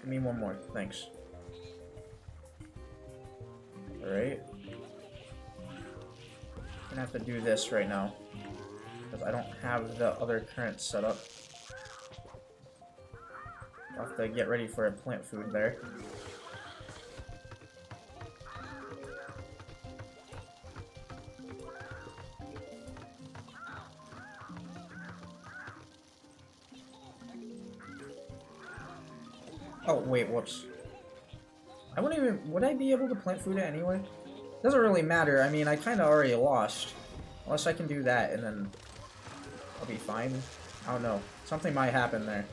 Give me one more, thanks. Alright. I'm gonna have to do this right now, because I don't have the other current set up. I'll have to get ready for a plant food there. Oh, wait, whoops. I wouldn't even... Would I be able to plant food anyway? Doesn't really matter. I mean, I kind of already lost. Unless I can do that, and then I'll be fine. I don't know. Something might happen there.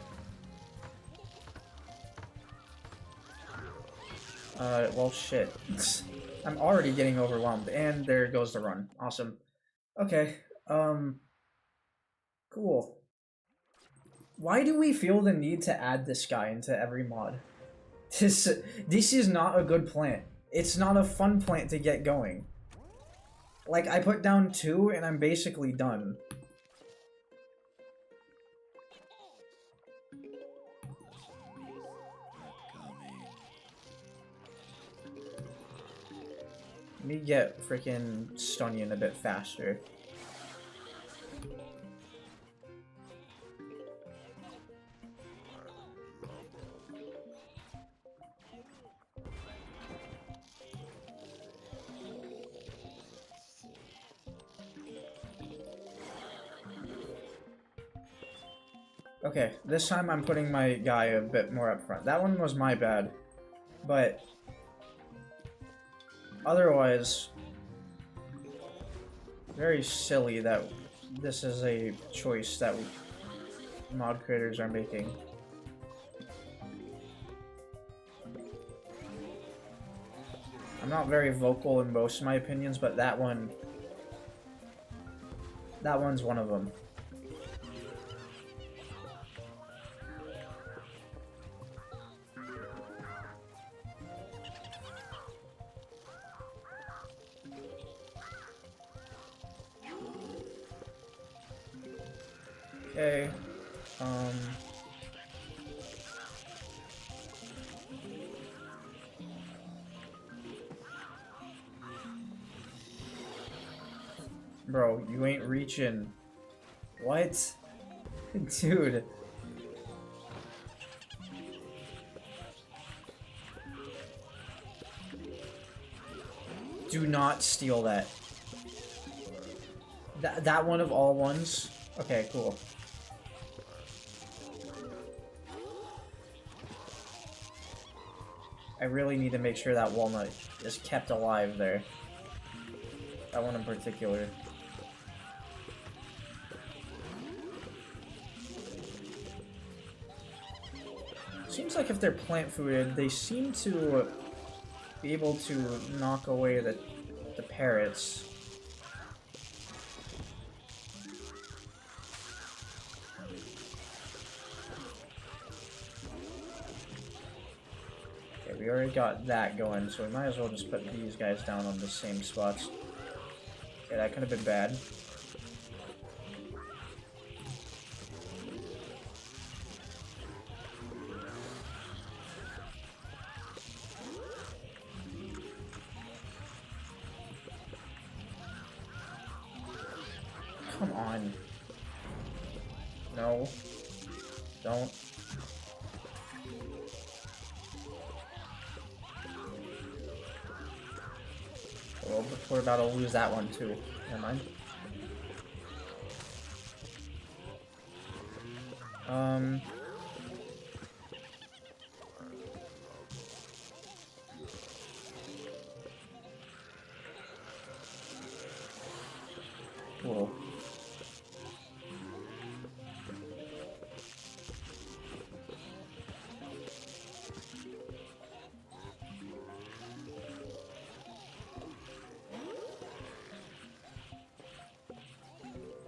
Well, shit. I'm already getting overwhelmed, and there goes the run. Awesome. Okay, cool. Why do we feel the need to add this guy into every mod? This is not a good plant. It's not a fun plant to get going. Like, I put down 2 and I'm basically done. Let me get freaking Stunnion a bit faster. Okay, this time I'm putting my guy a bit more up front. That one was my bad, but otherwise, very silly that this is a choice that mod creators are making. I'm not very vocal in most of my opinions, but that one's one of them. Okay, bro, you ain't reaching. What? Dude. Do not steal that. That one of all ones? Okay, cool. I really need to make sure that walnut is kept alive there. That one in particular. Seems like if they're plant fooded, they seem to be able to knock away the parrots. We already got that going, so we might as well just put these guys down on the same spots. Okay, that could have been bad. Come on. No. Don't. Well, we're about to lose that one too. Never mind. Cool.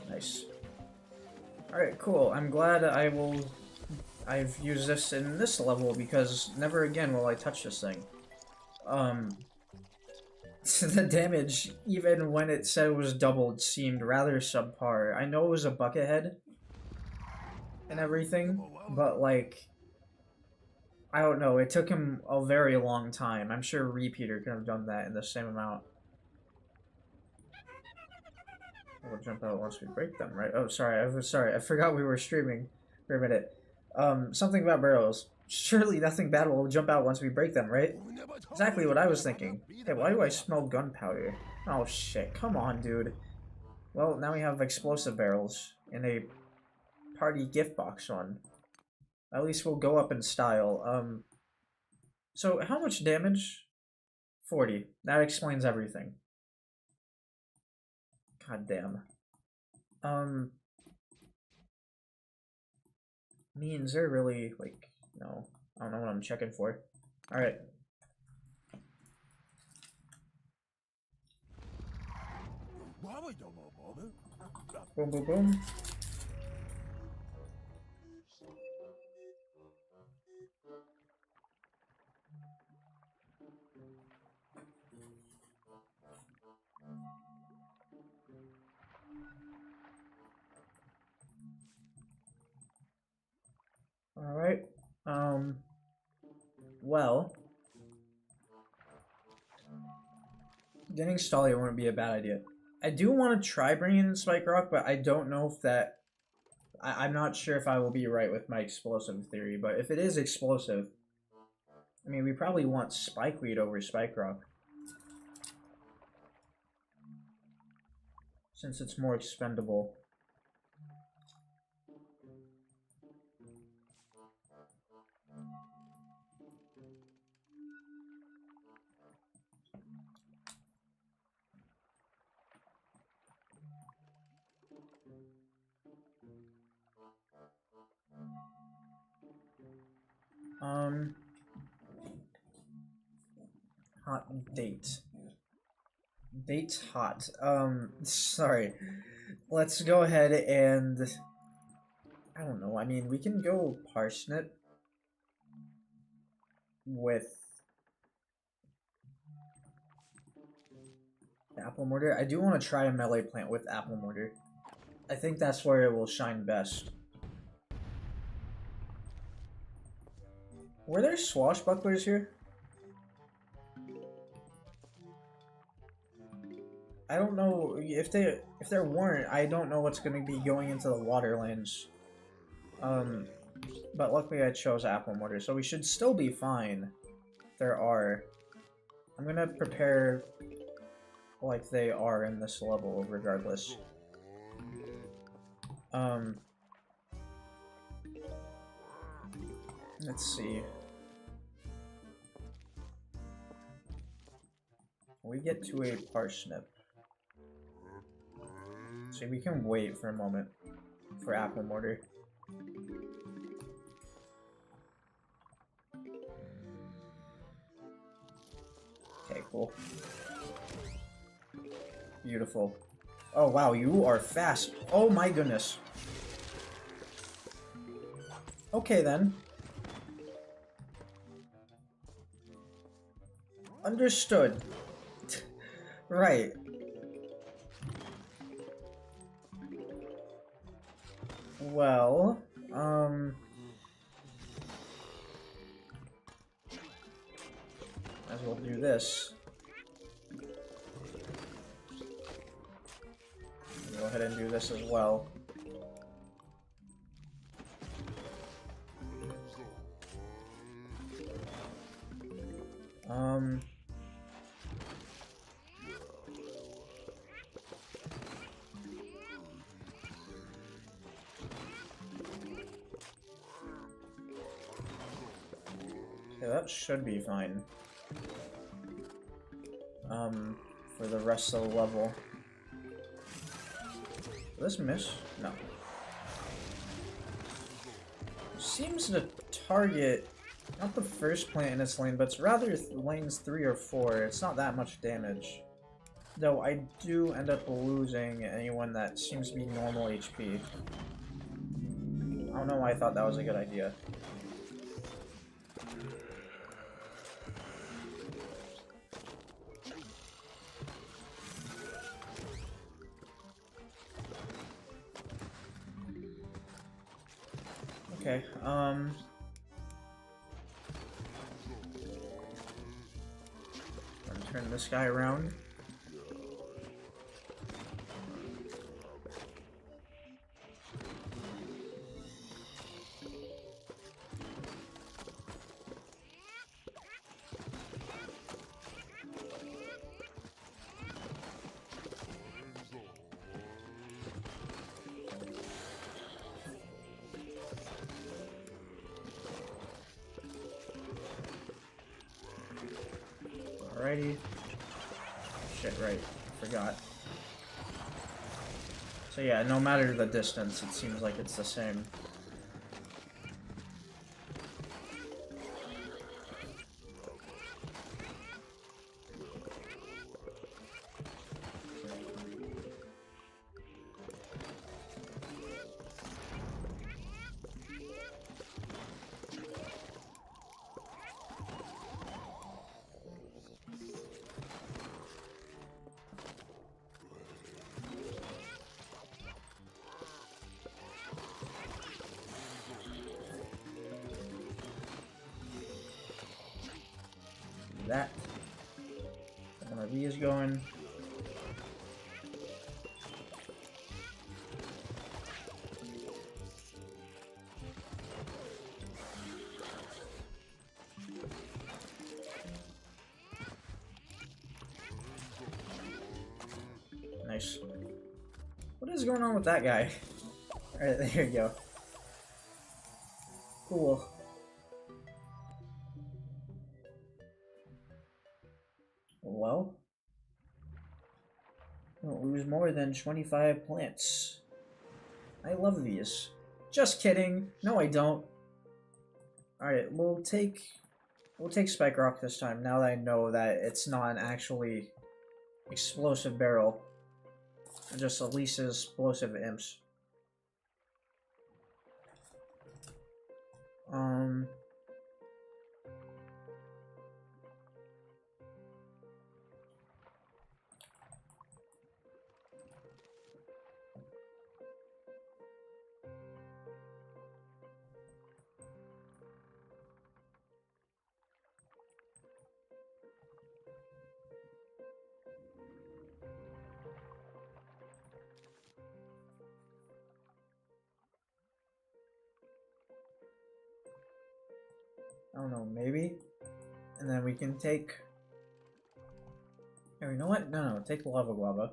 Nice. Alright, cool. I'm glad I've used this in this level because never again will I touch this thing. The damage, even when it said it was doubled, seemed rather subpar. I know it was a bucket head and everything, but like, I don't know, it took him a very long time. I'm sure Repeater could have done that in the same amount. We'll jump out once we break them, right? Oh, sorry, I forgot we were streaming for a minute. Something about barrels. Surely nothing bad will jump out once we break them, right? Exactly what I was thinking. Hey, why do I smell gunpowder? Oh shit, come on, dude. Well, now we have explosive barrels in a party gift box one. At least we'll go up in style. So how much damage? 40. That explains everything. God damn. Means they're really, like, no. I don't know what I'm checking for. Alright. Boom, boom, boom. Alright. Well. Getting Stolly wouldn't be a bad idea. I do want to try bringing in Spike Rock, but I don't know if that... I'm not sure if I will be right with my explosive theory, but if it is explosive... I mean, we probably want Spikeweed over Spike Rock. Since it's more expendable. Hot date. Date's hot. Sorry. Let's go ahead and... I don't know, I mean, we can go Parsnip with Apple Mortar. I do want to try a melee plant with Apple Mortar. I think that's where it will shine best. Were there swashbucklers here? I don't know if there weren't. I don't know what's going to be going into the Waterlands. But luckily I chose Apple Mortar, so we should still be fine. There are. I'm gonna prepare like they are in this level, regardless. Let's see. We get to a parsnip. See, we can wait for a moment for Apple Mortar. Okay, cool. Beautiful. Oh wow, you are fast. Oh my goodness. Okay then. Understood. Right. Well, as well do this. Go ahead and do this as well. Okay, that should be fine. For the rest of the level. Did this miss? No. Seems to target not the first plant in its lane, but it's rather lanes 3 or 4. It's not that much damage. Though I do end up losing anyone that seems to be normal HP. I don't know why I thought that was a good idea. Okay, turn this guy around. Alrighty. Shit, right. Forgot. So yeah, no matter the distance, it seems like it's the same. That. MRV is going. Nice. What is going on with that guy? Alright, there you go. Cool. Well, don't lose more than 25 plants. I love these. Just kidding. No, I don't. Alright, we'll take Spike Rock this time, now that I know that it's not an actually explosive barrel. Just Elisa's explosive imps. I don't know, maybe? And then we can take... Oh, you know what? No, take the Lava Guava.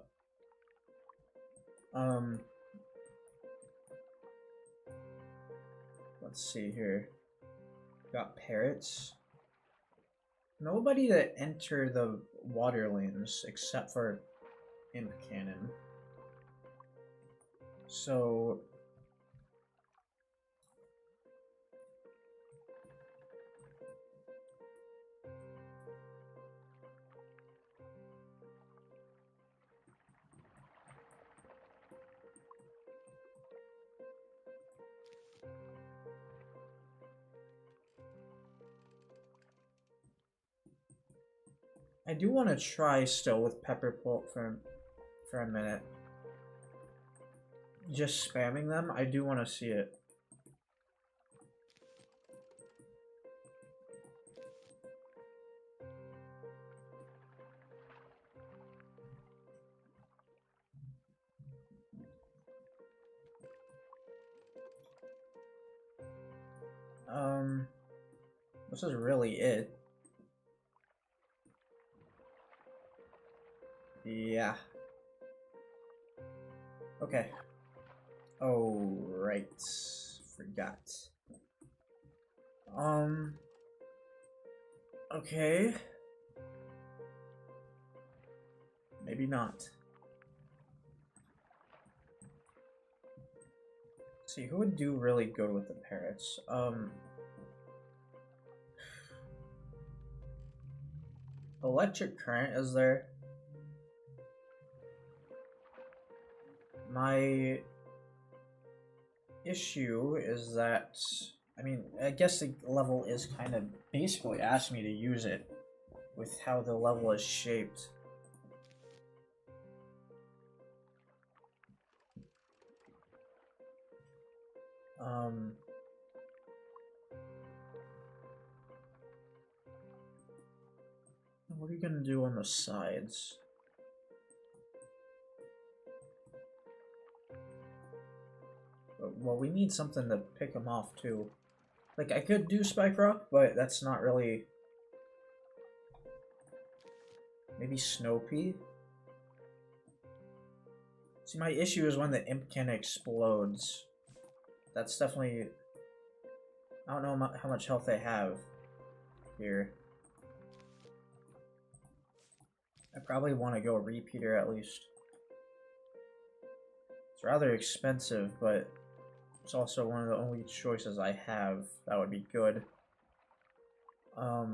Let's see here. Got parrots. Nobody to enter the water lanes except for Imp Cannon. So... I do want to try still with Pepper Pult for a minute. Just spamming them, I do want to see it. This is really it. Yeah. Okay. Oh, right. Forgot. Okay. Maybe not. Let's see, who would do really good with the parrots? Electric current is there. My issue is that, I mean, I guess the level is kind of basically asked me to use it with how the level is shaped. What are you gonna do on the sides? Well, we need something to pick them off too. Like, I could do Spike Rock, but that's not really... Maybe Snow Pea? See, my issue is when the Impkin explodes. That's definitely... I don't know how much health they have here. I probably want to go Repeater at least. It's rather expensive, but it's also one of the only choices I have that would be good. I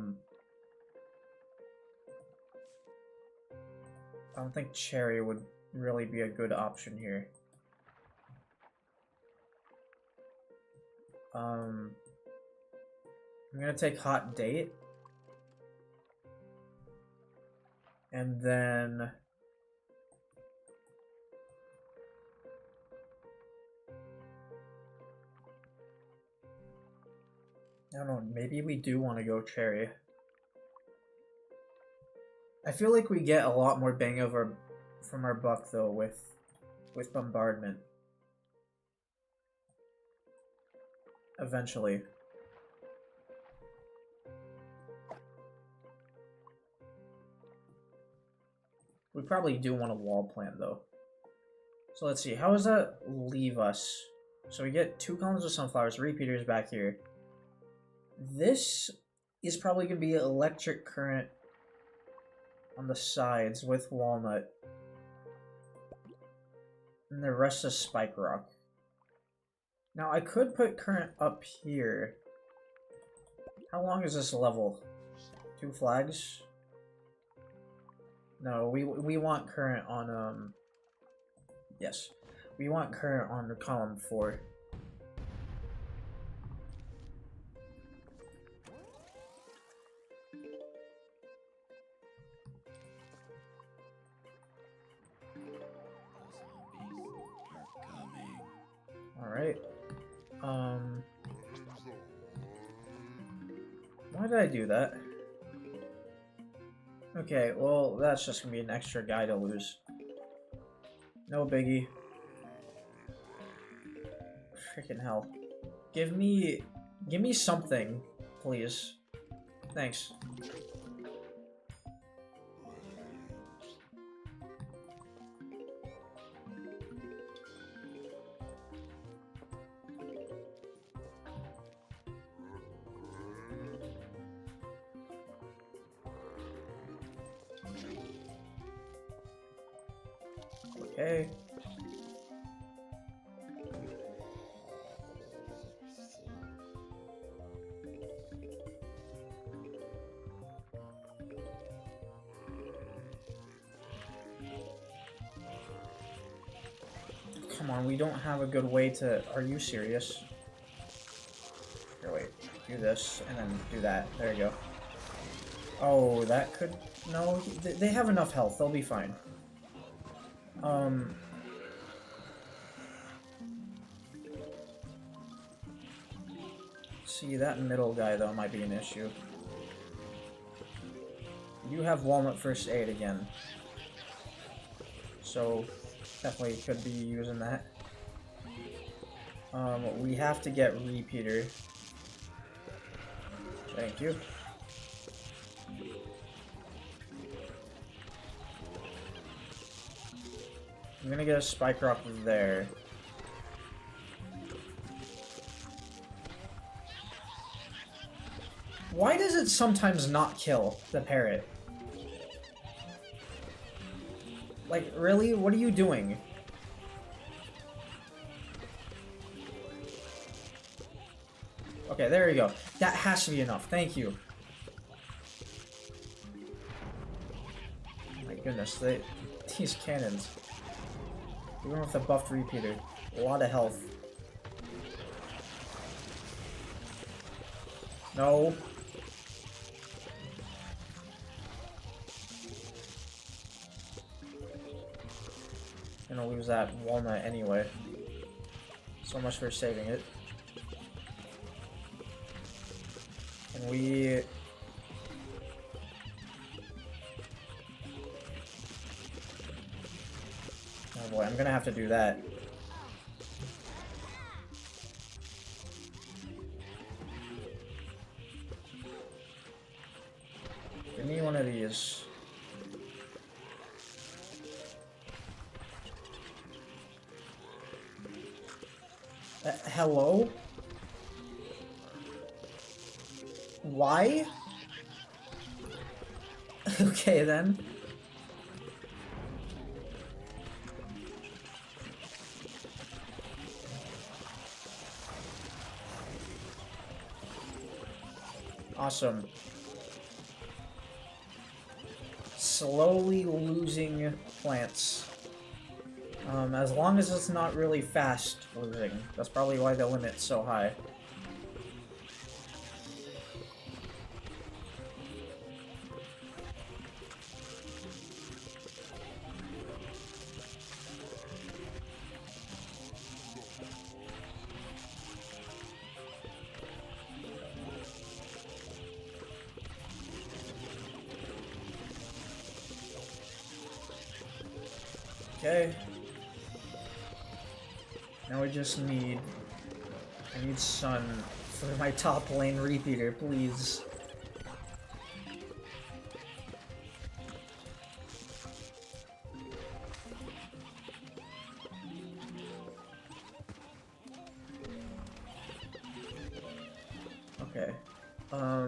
don't think Cherry would really be a good option here. I'm gonna take Hot Date. And then... I don't know, maybe we do want to go Cherry. I feel like we get a lot more bang from our buck though with Bombardment. Eventually. We probably do want a wall plant though. So let's see, how does that leave us? So we get 2 columns of sunflowers, repeaters back here. This is probably going to be electric current on the sides with walnut. And the rest is spike rock. Now I could put current up here. How long is this level? 2 flags? No, we want current on yes. We want current on the column 4. Alright. Why did I do that? Okay, well, that's just gonna be an extra guy to lose. No biggie. Freaking hell. Give me something, please. Thanks. Okay. Come on, we don't have a good way to... Are you serious? Here, wait. Do this, and then do that. There you go. Oh, that could... No, they have enough health. They'll be fine. See, that middle guy, though, might be an issue. You have Walnut First Aid again. So, definitely could be using that. We have to get Repeater. Thank you. I'm gonna get a Spike Rock there. Why does it sometimes not kill the parrot? Like, really? What are you doing? Okay, there we go. That has to be enough. Thank you. My goodness, these cannons. Even with the buffed repeater, a lot of health. No. Gonna lose that walnut anyway. So much for saving it. And we... Oh boy, I'm gonna have to do that. Give me one of these. Hello? Why? Okay then. Awesome. Slowly losing plants. As long as it's not really fast losing. That's probably why the limit's so high. Okay. Now we just need... I need sun for my top lane repeater, please. Okay. Huh.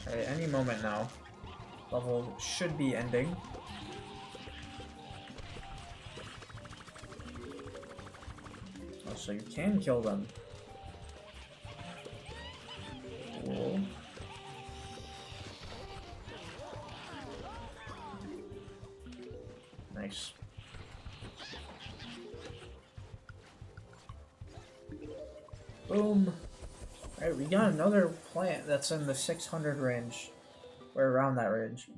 Alright, any moment now. Level should be ending. Oh, so you can kill them. Cool. Nice. Boom. Alright, we got another plant that's in the 600 range. Or around that range.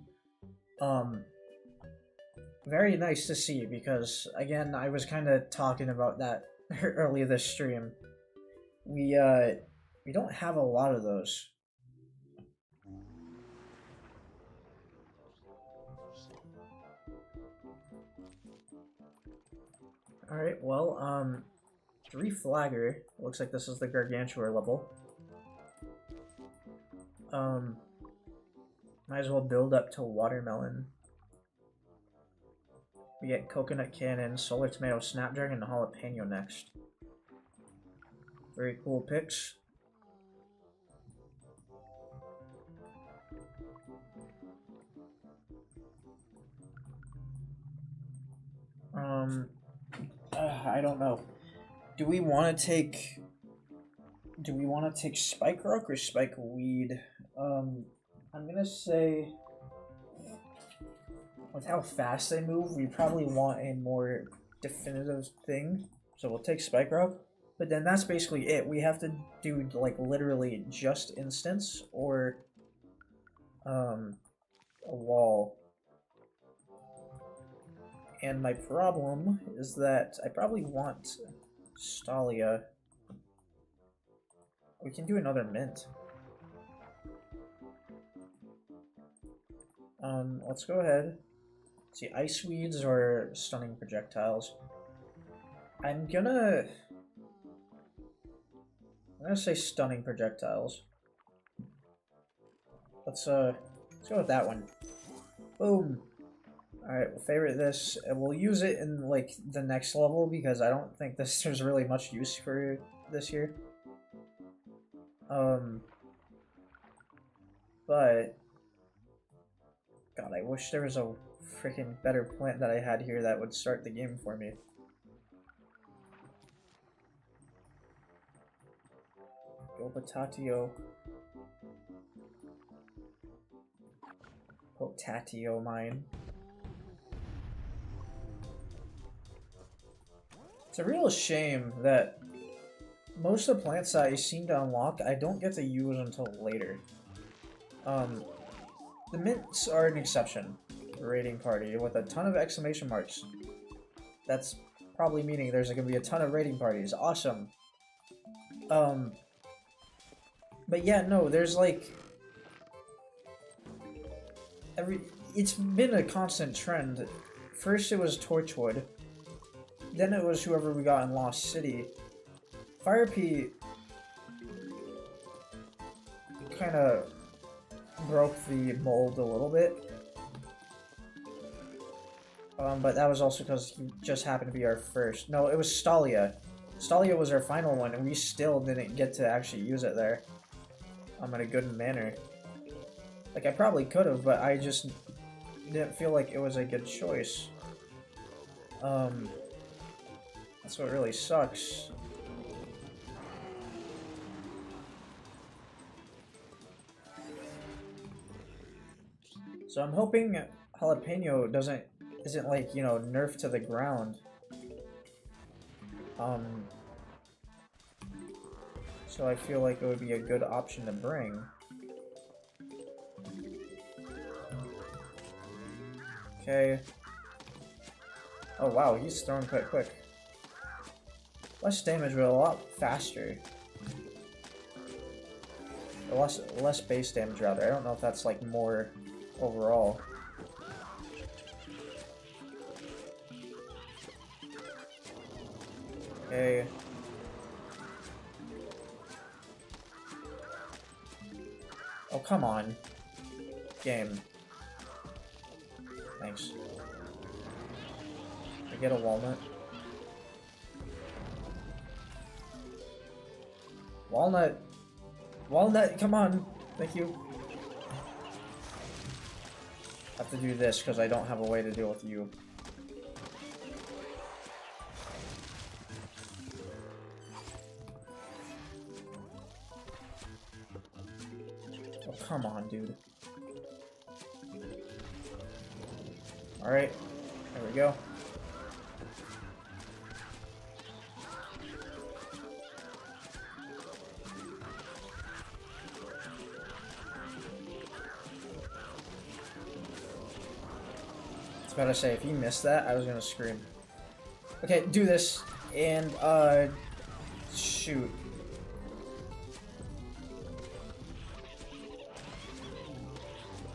Very nice to see because, again, I was kind of talking about that earlier this stream. We don't have a lot of those. Alright, well, 3 flagger. Looks like this is the Gargantua level. Might as well build up to watermelon. We get coconut cannon, solar tomato, snapdragon, and jalapeno next. Very cool picks. I don't know. Do we want to take spike rock or spike weed? I'm gonna say, with how fast they move, we probably want a more definitive thing. So we'll take spike rock, but then that's basically it. We have to do like literally just instance or a wall. And my problem is that I probably want Stalia. We can do another mint. Let's go ahead. See, ice weeds or stunning projectiles. I'm gonna say stunning projectiles. Let's go with that one. Boom. Alright, we'll favorite this, and we'll use it in, like, the next level, because I don't think there's really much use for this here. But... God, I wish there was a freaking better plant that I had here that would start the game for me. Go Potatio. Potatio mine. It's a real shame that most of the plants that I seem to unlock, I don't get to use until later. The mints are an exception. Raiding party with a ton of exclamation marks. That's probably meaning there's gonna be a ton of raiding parties. Awesome. But yeah, no, there's like... It's been a constant trend. First it was Torchwood. Then it was whoever we got in Lost City. Fire Pea kind of broke the mold a little bit. But that was also because he just happened to be our first. No, it was Stalia. Stalia was our final one, and we still didn't get to actually use it there. In a good manner. Like, I probably could have, but I just didn't feel like it was a good choice. That's what really sucks. So I'm hoping Jalapeno isn't like, you know, nerfed to the ground. So I feel like it would be a good option to bring. Okay. Oh wow, he's throwing quite quick. Less damage, but a lot faster. Or less base damage, rather. I don't know if that's like more overall. Okay. Oh, come on. Game. Thanks. I get a walnut. Walnut! Walnut, come on! Thank you. I have to do this because I don't have a way to deal with you. Oh, come on, dude. Alright, there we go. I was about to say, if you missed that, I was gonna scream. Okay, do this, and, shoot.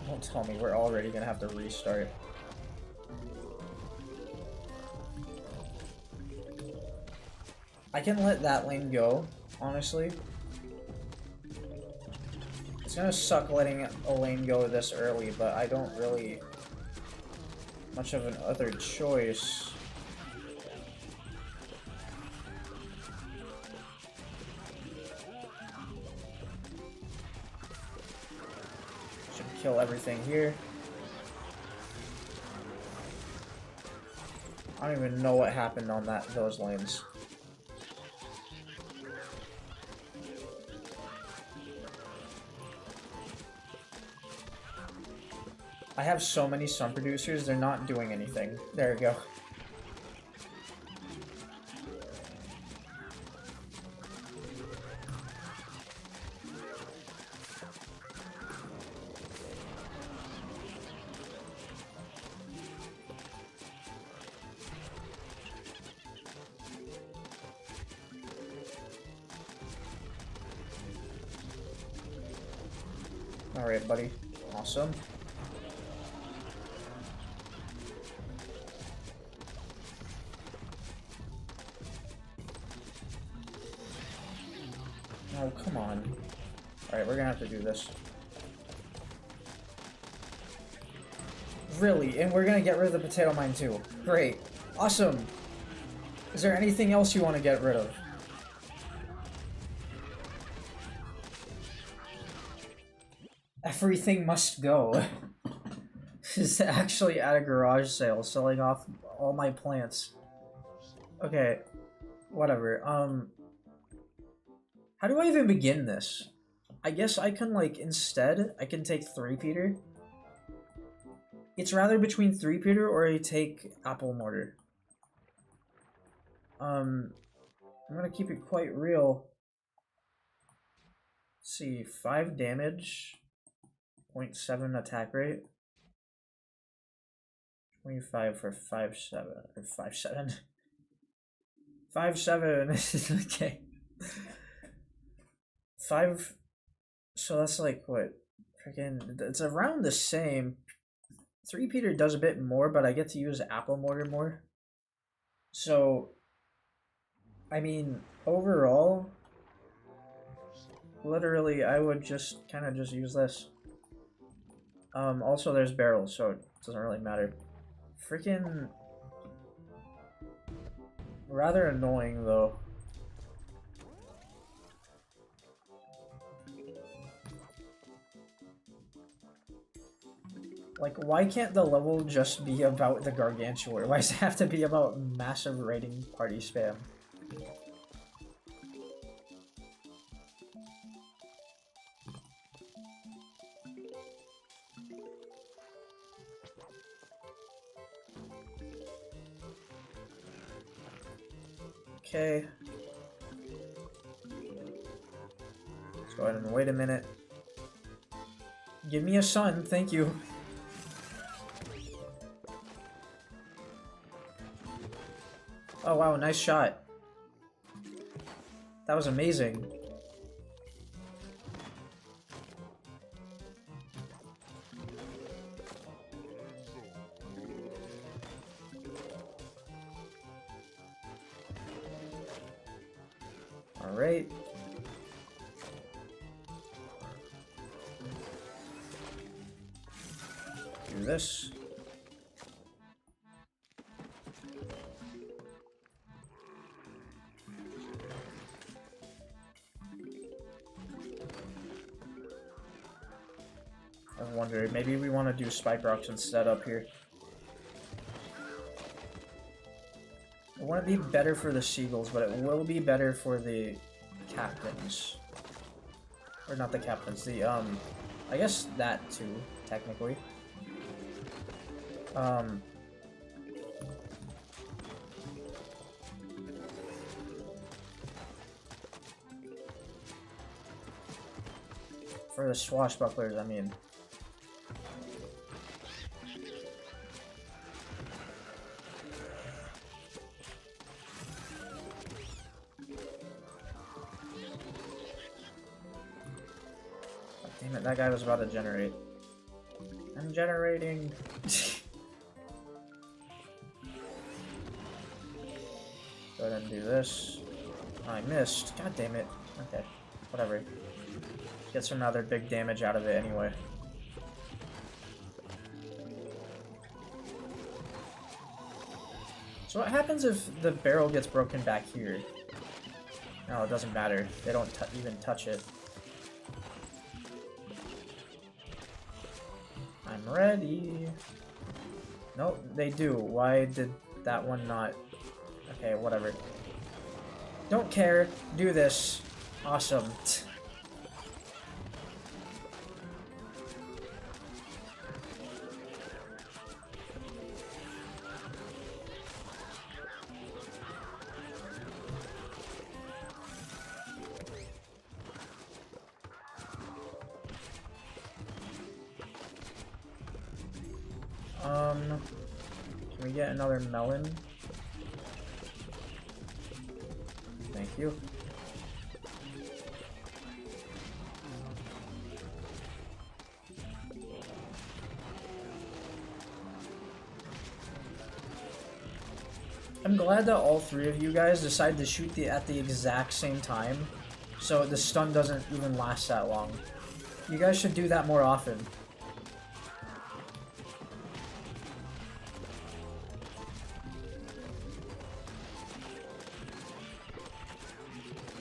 Don't tell me we're already gonna have to restart. I can let that lane go, honestly. It's gonna suck letting a lane go this early, but I don't really much of an other choice. Should kill everything here. I don't even know what happened on those lanes. I have so many sun producers, they're not doing anything. There we go. Alright, buddy. Awesome. Oh, come on. Alright, we're gonna have to do this. Really? And we're gonna get rid of the potato mine too. Great. Awesome. Is there anything else you want to get rid of? Everything must go. This is actually at a garage sale, selling off all my plants. Okay. Whatever. How do I even begin this? I guess I can, like, instead, I can take 3-peter. It's rather between 3-peter or I take apple mortar. I'm gonna keep it quite real. Let's see, 5 damage, 0.7 attack rate. 25 for 5-7, or 5-7. 5-7, okay. 5, so that's like, what, freaking, it's around the same. 3-peter does a bit more, but I get to use apple mortar more. So, I mean, overall, literally, I would just kind of just use this. Also, there's barrels, so it doesn't really matter. Freaking rather annoying, though. Like, why can't the level just be about the Gargantuar? Why does it have to be about massive raiding party spam? Okay. Let's go ahead and wait a minute. Give me a sun, thank you. Oh wow, nice shot. That was amazing. All right. Do this. I wonder, maybe we want to do spike rocks instead up here. It wouldn't be better for the seagulls, but it will be better for the captains. Or not the captains, the, I guess that too, technically. For the swashbucklers, I mean. Damn it, that guy was about to generate. I'm generating. Go ahead and do this. Oh, I missed. God damn it. Okay, whatever. Get some rather big damage out of it anyway. So what happens if the barrel gets broken back here? No, it doesn't matter. They don't even touch it. I'm ready. Nope, they do. Why did that one not? Okay, whatever. Don't care. Do this. Awesome. Can we get another melon? Thank you. I'm glad that all 3 of you guys decided to shoot at the exact same time, so the stun doesn't even last that long. You guys should do that more often.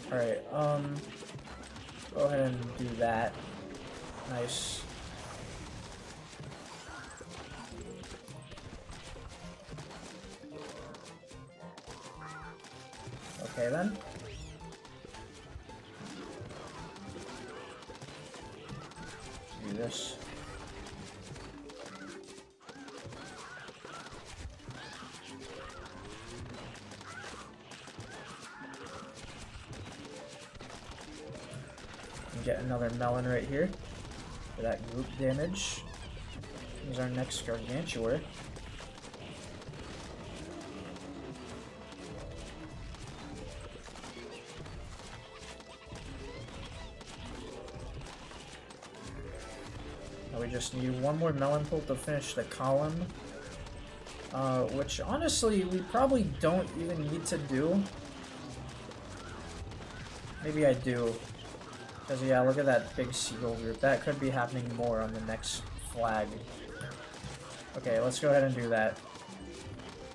Alright, go ahead and do that. Nice. Okay then. Do this. Get another melon right here for that group damage. Here's our next gargantuar. Now we just need one more melon pull to finish the column. Which honestly we probably don't even need to do. Maybe I do. Because, yeah, look at that big seagull group. That could be happening more on the next flag. Okay, let's go ahead and do that.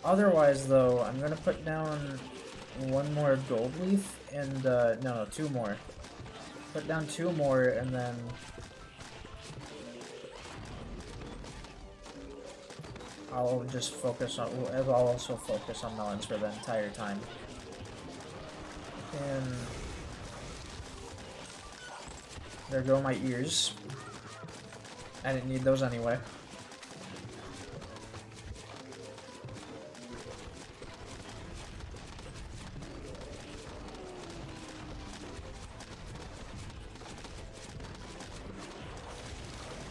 Otherwise, though, I'm going to put down one more gold leaf and, no, two more. Put down two more and then... I'll just focus on... I'll also focus on melons for the entire time. And... there go my ears. I didn't need those anyway.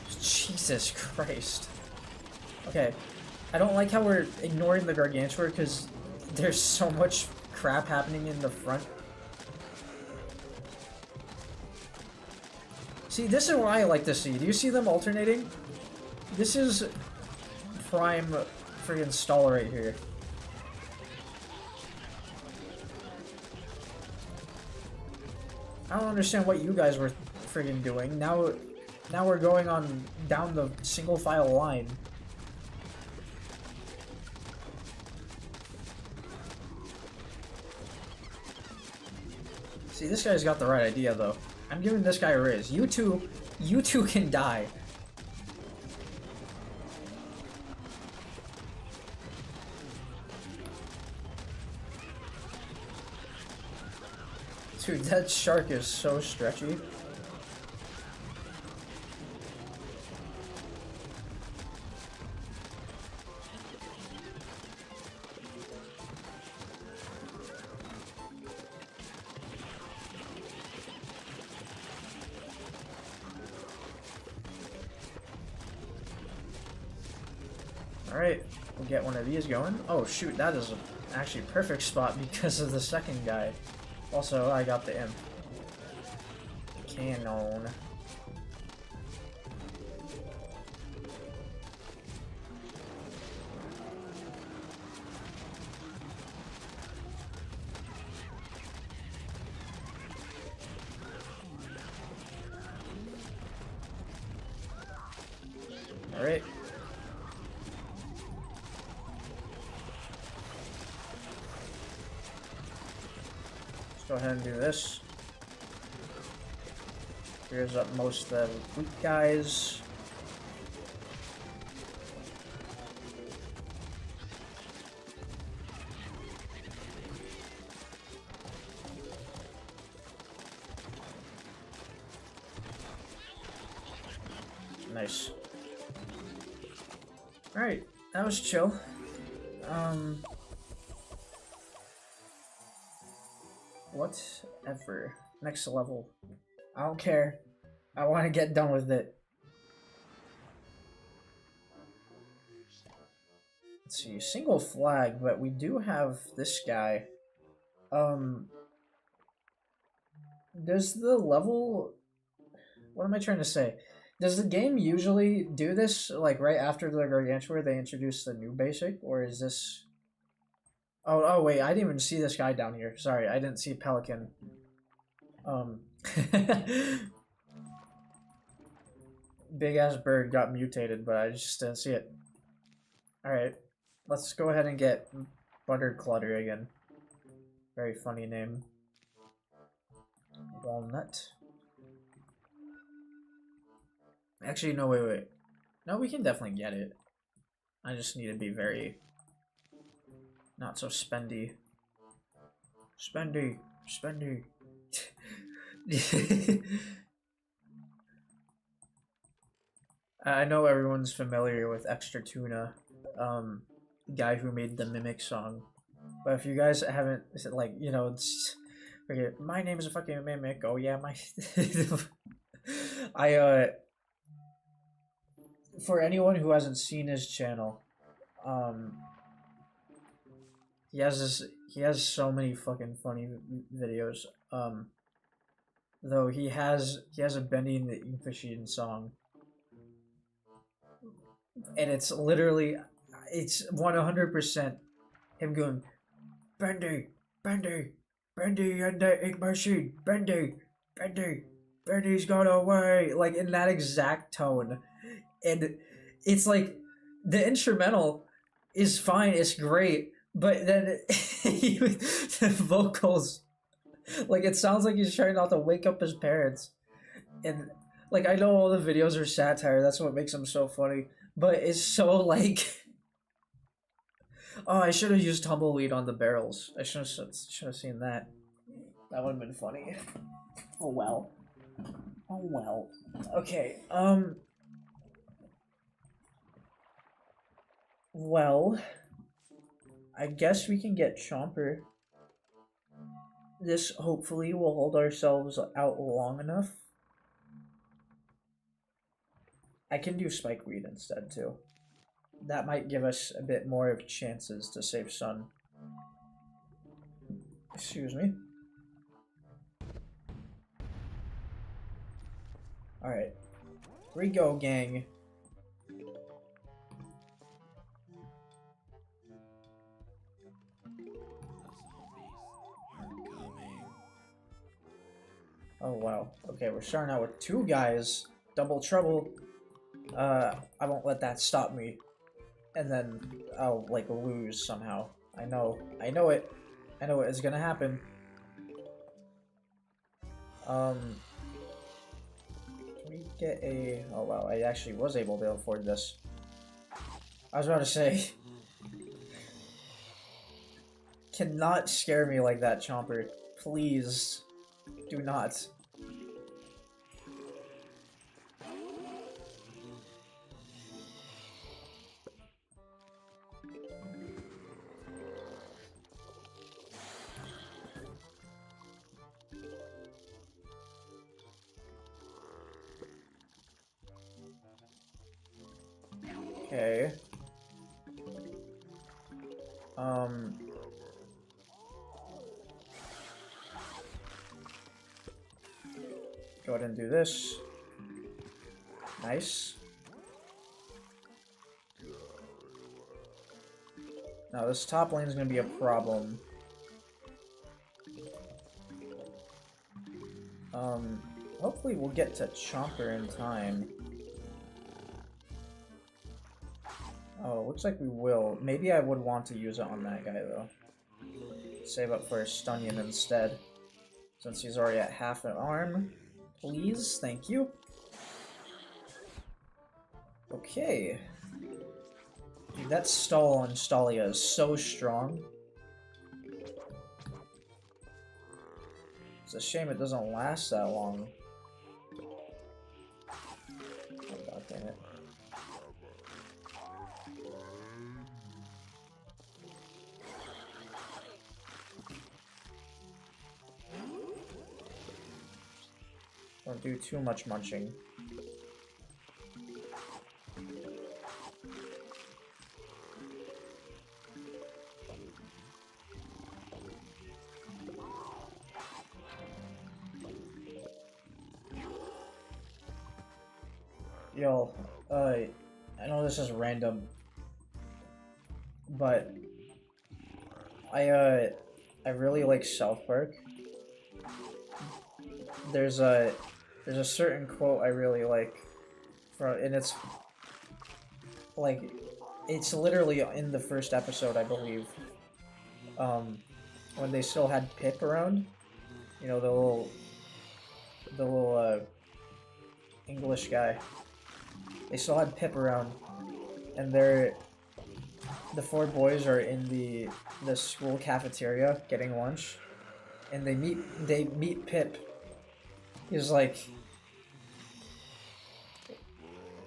Jesus Christ. Okay. I don't like how we're ignoring the Gargantuar because there's so much crap happening in the front. See, this is what I like to see. Do you see them alternating? This is prime friggin' stall right here. I don't understand what you guys were friggin' doing. Now we're going on down the single file line. See, this guy's got the right idea though. I'm giving this guy a raise. You two can die. Dude, that shark is so stretchy. Alright, we'll get one of these going. Oh shoot, that is actually a perfect spot because of the second guy. Also, I got the imp. Cannon. Alright. Go ahead and do this. Clears up most of the weak guys. Nice. Alright, that was chill. Whatever. Next level. I don't care. I want to get done with it. Let's see. Single flag, but we do have this guy. Does the level... What am I trying to say? Does the game usually do this, like, right after the Gargantuar they introduce the new basic? Or is this... Oh, wait, I didn't even see this guy down here. Sorry, I didn't see Pelican. Big-ass bird got mutated, but I just didn't see it. Alright, let's go ahead and get Butter Clutter again. Very funny name. walnut. Actually, no, wait. No, we can definitely get it. I just need to be very... not so spendy. Spendy. I know everyone's familiar with Extra Tuna, guy who made the Mimic song. But if you guys haven't, like, you know, it's... my name is a fucking Mimic. Oh yeah, my... for anyone who hasn't seen his channel, he has so many fucking funny videos. Though he has a Bendy and the Ink Machine song, and it's literally, it's 100% him going, Bendy and the Ink Machine, Bendy's gone away, like in that exact tone. And it's like, the instrumental is fine, it's great, but then the vocals, like, it sounds like he's trying not to wake up his parents. And, like, I know all the videos are satire, that's what makes them so funny, but it's so, like... oh, I should have used tumbleweed on the barrels. I should have seen that. That would have been funny. Oh well. Okay, well, I guess we can get Chomper. This hopefully will hold ourselves out long enough. I can do Spikeweed instead too. That might give us a bit more of chances to save Sun. Excuse me. Alright. Here we go, gang. Oh wow. Okay, we're starting out with 2 guys. Double trouble. I won't let that stop me. And then I'll, like, lose somehow. I know it. I know it is gonna happen. Can we get a... oh wow, I actually was able to afford this. I was about to say... cannot scare me like that, Chomper. Please. Do not. Okay. Go ahead and do this. Nice. Now this top lane is going to be a problem. Hopefully we'll get to Chomper in time. Oh, looks like we will. Maybe I would want to use it on that guy, though. Save up for a Stunyon instead. Since he's already at half an arm. Please, thank you. Okay. Dude, that stall on Stalia is so strong. It's a shame it doesn't last that long. Oh, god damn it. Don't do too much munching. Yo, I know this is random, but I really like South Park. There's a certain quote I really like, and it's like, it's literally in the first episode, I believe, when they still had Pip around, you know, the little the little English guy. They still had Pip around, and the four boys are in the school cafeteria getting lunch, and they meet Pip. He's like,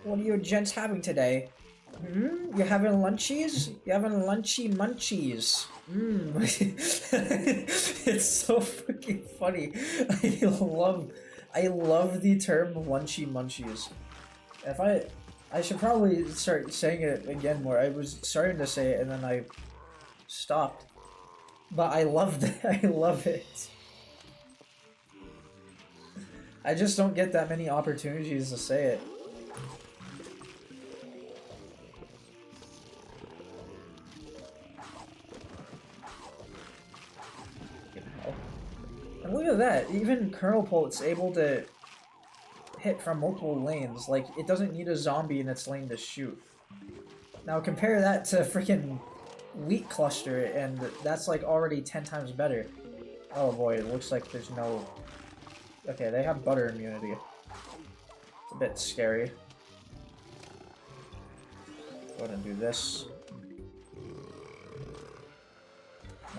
"What are you gents having today? Hmm? You having lunchies? You having lunchy munchies?" It's so freaking funny. I love the term lunchy munchies. I should probably start saying it again more. I was starting to say it and then I stopped. But I love that. I love it. I just don't get that many opportunities to say it. And look at that, even Colonel Polt's able to hit from multiple lanes. Like, it doesn't need a zombie in its lane to shoot. Now compare that to freaking Wheat Cluster, and that's like already 10 times better. Oh boy, it looks like there's no... Okay, they have butter immunity. It's a bit scary. Go ahead and do this.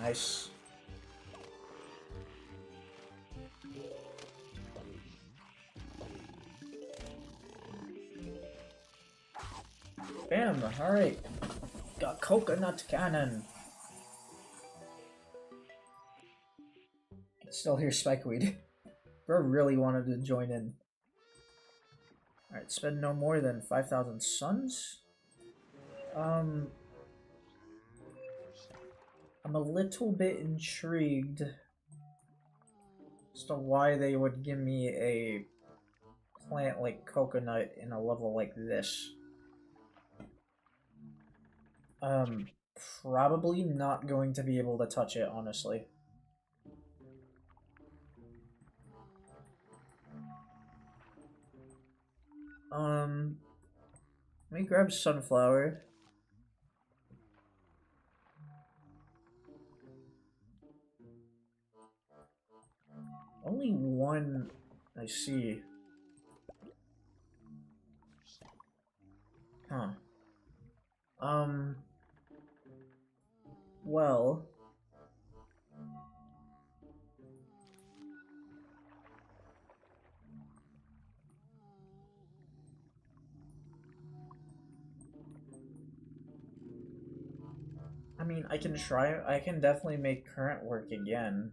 Nice. Bam! Alright. Got coconut cannon. Still hear Spikeweed. Bro really wanted to join in. Alright, spend no more than 5,000 suns? I'm a little bit intrigued as to why they would give me a plant like coconut in a level like this. Probably not going to be able to touch it, honestly. Let me grab sunflower. Only one, I see. Huh. Well... I mean, I can try, I can definitely make current work again.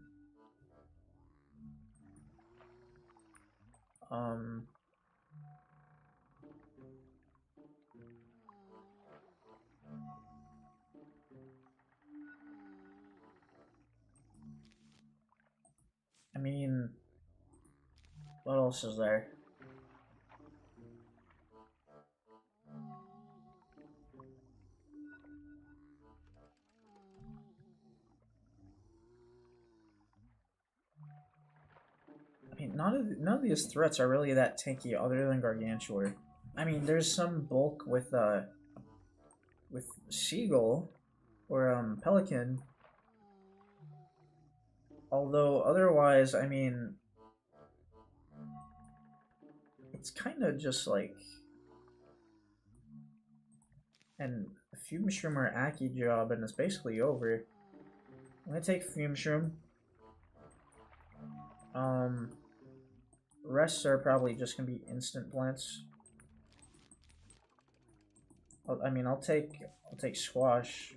I mean, what else is there? I mean, none of these threats are really that tanky other than Gargantuar. I mean, there's some bulk with Seagull or Pelican. Although otherwise, I mean, it's kind of just like and Fume Shroom or Aki job, and it's basically over. I'm gonna take Fume Shroom. Rests are probably just gonna be instant plants. I mean, I'll take Squash.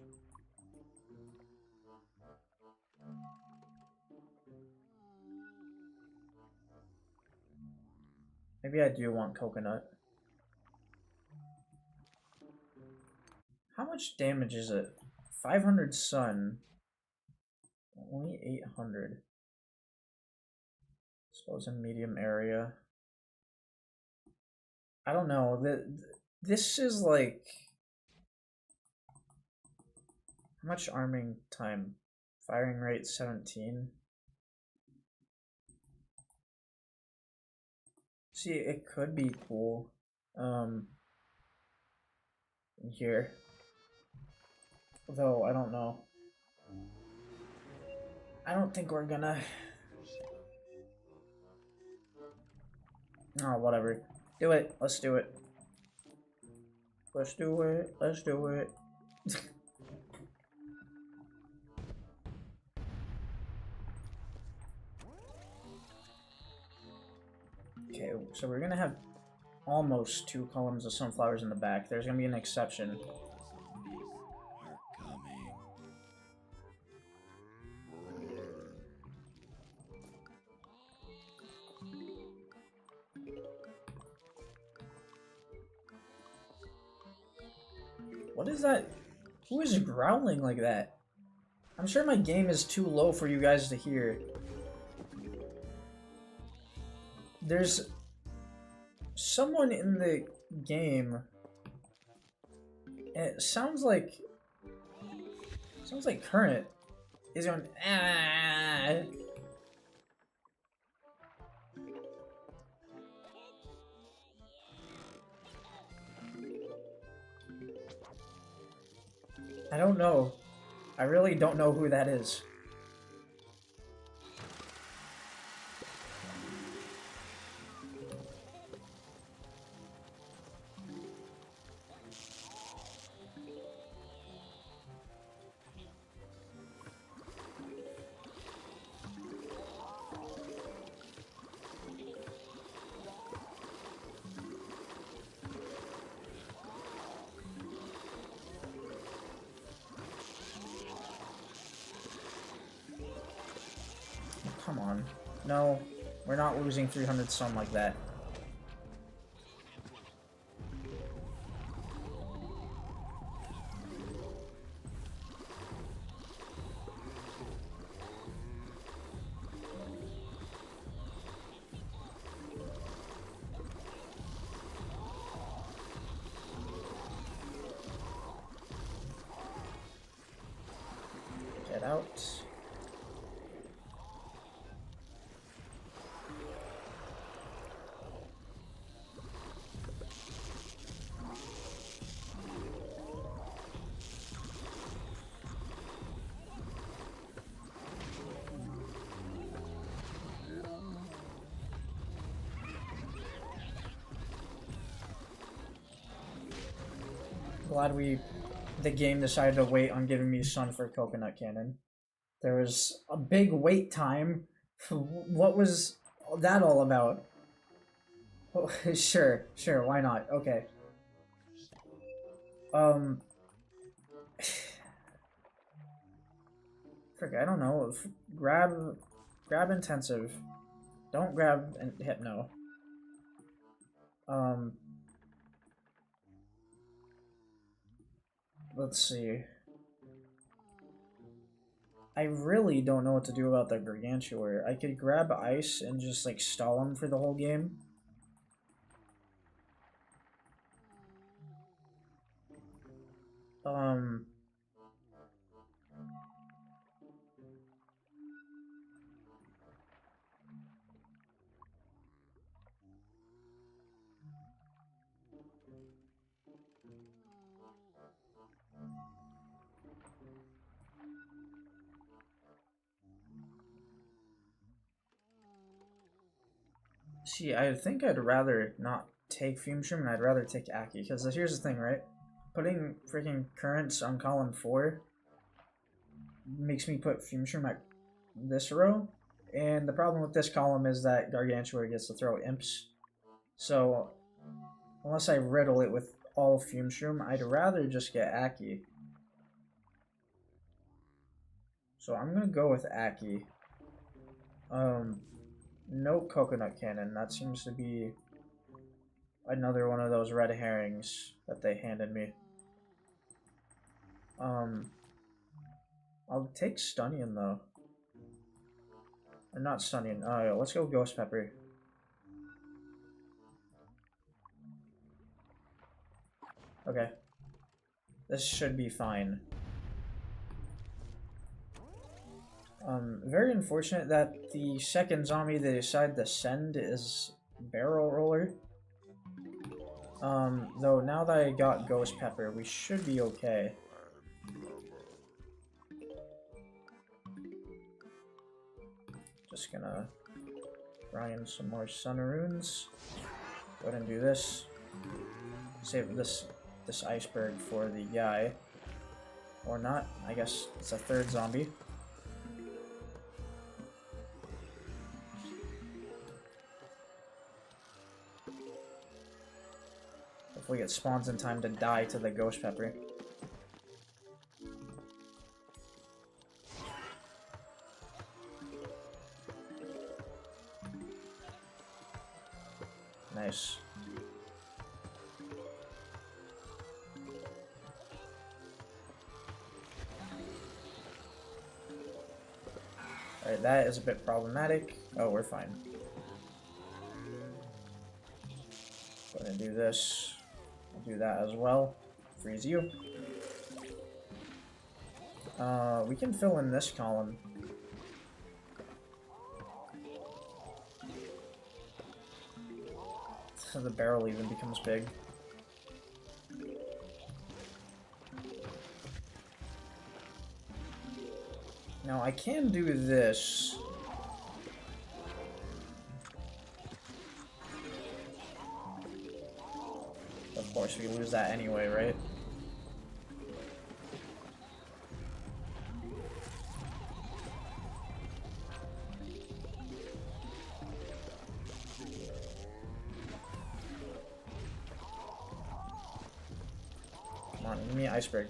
Maybe I do want Coconut. How much damage is it? 500 sun. Only 800. Suppose in medium area. I don't know. This is like... How much arming time? Firing rate 17. See, it could be cool. Here. Though, I don't know. I don't think we're gonna... Oh, whatever. Do it. Let's do it. Let's do it. Let's do it. Okay, so we're gonna have almost 2 columns of sunflowers in the back. There's gonna be an exception. What is that? Who is growling like that? I'm sure my game is too low for you guys to hear. There's someone in the game. It sounds like Current is going ah. I don't know. I really don't know who that is. Come on. No, we're not losing 300 sun like that. Get out. Glad the game decided to wait on giving me sun for coconut cannon. There was a big wait time. What was that all about? Oh, sure, why not? Okay. Frick, I don't know. Grab intensive. Don't grab and hypno. Let's see. I really don't know what to do about the Gargantuar. I could grab ice and just like stall him for the whole game. See, I think I'd rather not take Fume Shroom and I'd rather take Aki, because here's the thing, right? Putting freaking Currents on column 4 makes me put Fume Shroom at this row, and the problem with this column is that Gargantuar gets to throw Imps. So, unless I riddle it with all Fume Shroom, I'd rather just get Aki. So I'm gonna go with Aki. No coconut cannon. That seems to be another one of those red herrings that they handed me. I'll take Stunnion though. Or not Stunnion. Oh, yeah, let's go Ghost Pepper. Okay. This should be fine. Very unfortunate that the second zombie they decided to send is Barrel Roller. Though now that I got Ghost Pepper, we should be okay. Just gonna grind some more sun runes. Go ahead and do this. Save this iceberg for the guy. Or not. I guess it's a third zombie. Hopefully it spawns in time to die to the ghost pepper. Nice. Alright, that is a bit problematic. Oh, we're fine. Go ahead and do this. I'll do that as well. Freeze you. We can fill in this column. So the barrel even becomes big. Now I can do this. Of course, we lose that anyway, right? Come on, give me an iceberg.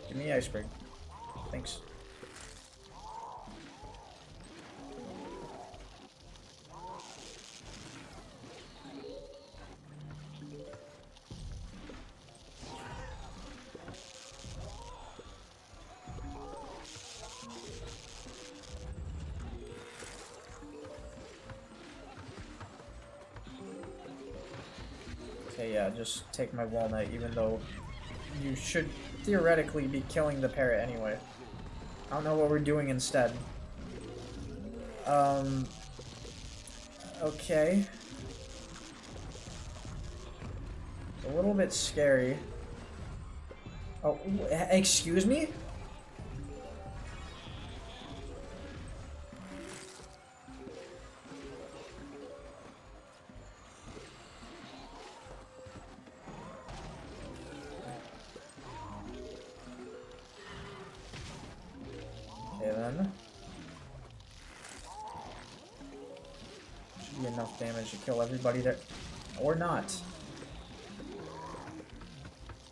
Give me an iceberg. Thanks. Okay, yeah, just take my walnut, even though you should theoretically be killing the parrot anyway. I don't know what we're doing instead. Okay. A little bit scary. Oh, excuse me? Okay then. Should be enough damage to kill everybody there. Or not.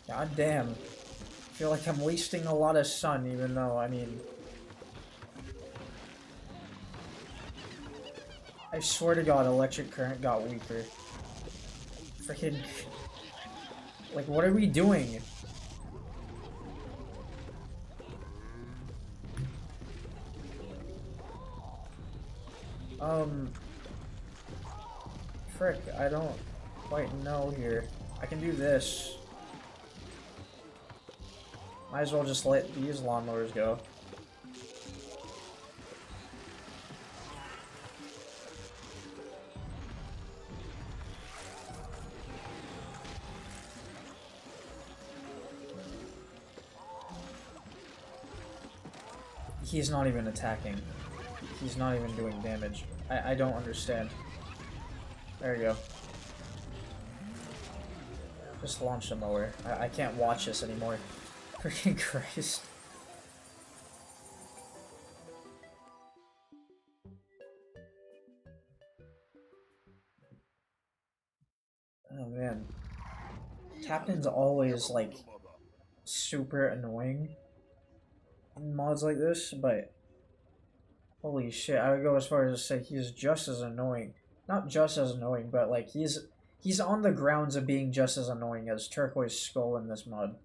God damn. I feel like I'm wasting a lot of sun, even though, I mean... I swear to God, electric current got weaker. Freaking... Like, what are we doing? Frick, I don't quite know here. I can do this. Might as well just let these lawnmowers go. He's not even attacking. He's not even doing damage. I don't understand. There you go. Just launch the mower. I can't watch this anymore. Freaking Christ. Oh man. Captain's always like super annoying in mods like this, but holy shit, I would go as far as to say he's just as annoying. Not just as annoying, but like he's on the grounds of being just as annoying as Turquoise Skull in this mod.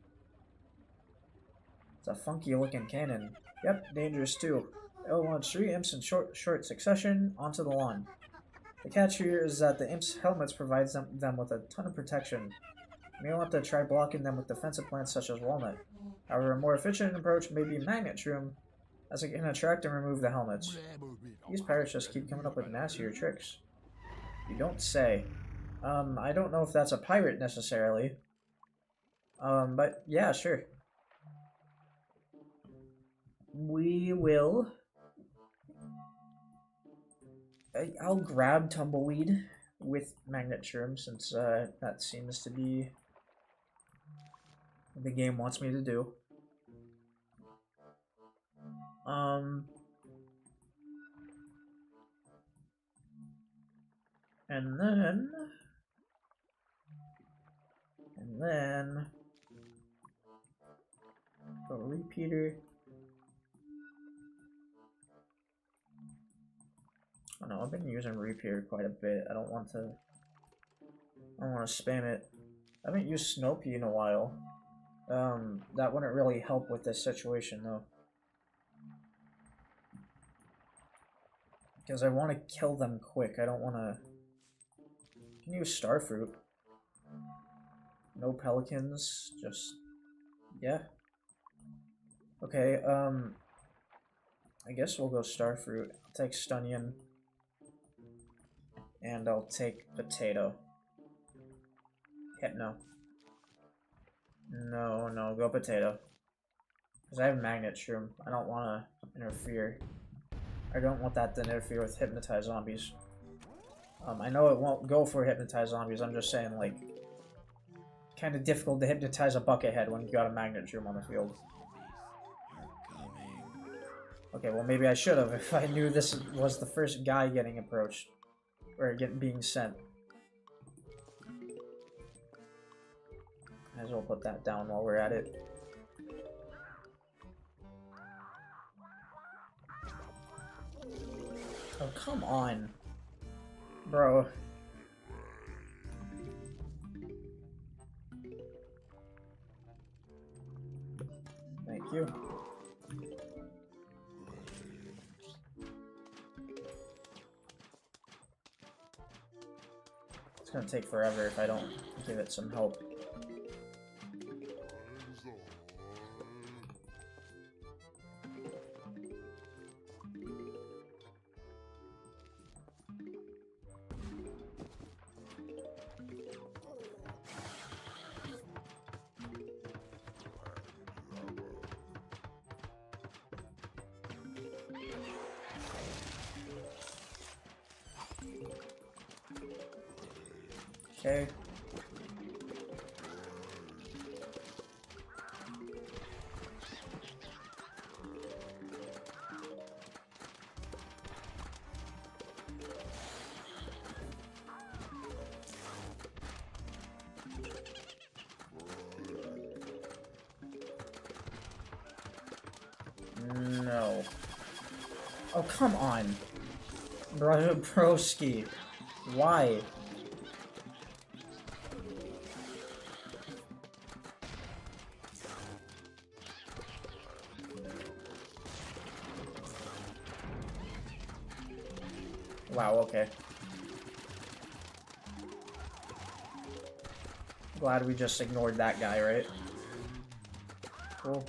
It's a funky looking cannon. Yep, dangerous too. It'll launch 3 imps in short succession onto the lawn. The catch here is that the imps' helmets provides them with a ton of protection. You may want to try blocking them with defensive plants such as walnut. However, a more efficient approach may be magnet shroom, as it can attract and remove the helmets. These pirates just keep coming up with nastier tricks. You don't say. I don't know if that's a pirate necessarily. But yeah, sure. We will I'll grab Tumbleweed with Magnet Shroom since that seems to be what the game wants me to do. And then a repeater. Oh no, I've been using repeater quite a bit. I don't want to spam it. I haven't used Snowpea in a while. That wouldn't really help with this situation though. Because I want to kill them quick. I don't want to... I can use Starfruit. No pelicans, just... yeah. Okay, I guess we'll go Starfruit. I'll take Stunnion. And I'll take Potato. Hypno. No, go Potato. Because I have Magnet Shroom. I don't want to interfere. I don't want that to interfere with Hypnotize Zombies. I know it won't go for Hypnotize Zombies, I'm just saying, like, kind of difficult to hypnotize a Buckethead when you got a Magnet Shroom on the field. Okay, well maybe I should have if I knew this was the first guy getting approached. Or being sent. Might as well put that down while we're at it. Oh, come on. Bro. Thank you. It's gonna take forever if I don't give it some help. Okay. No. Oh, come on. Broski. Why? Wow, okay. Glad we just ignored that guy, right? Cool.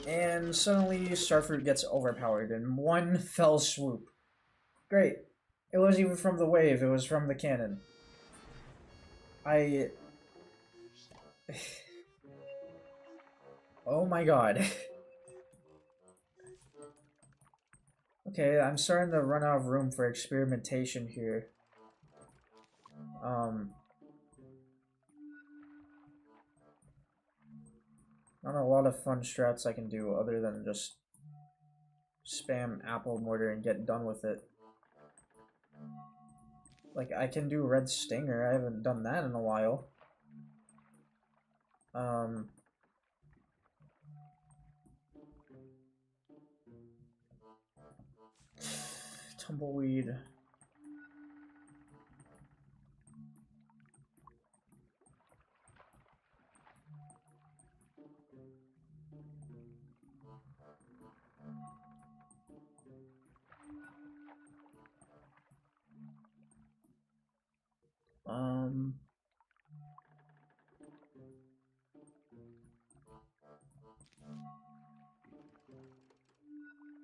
And suddenly Starfruit gets overpowered in one fell swoop. Great. It wasn't even from the wave, it was from the cannon. Oh my god. Okay, I'm starting to run out of room for experimentation here. Not a lot of fun strats I can do other than just spam Apple Mortar and get done with it. Like, I can do Red Stinger, I haven't done that in a while. Tumbleweed.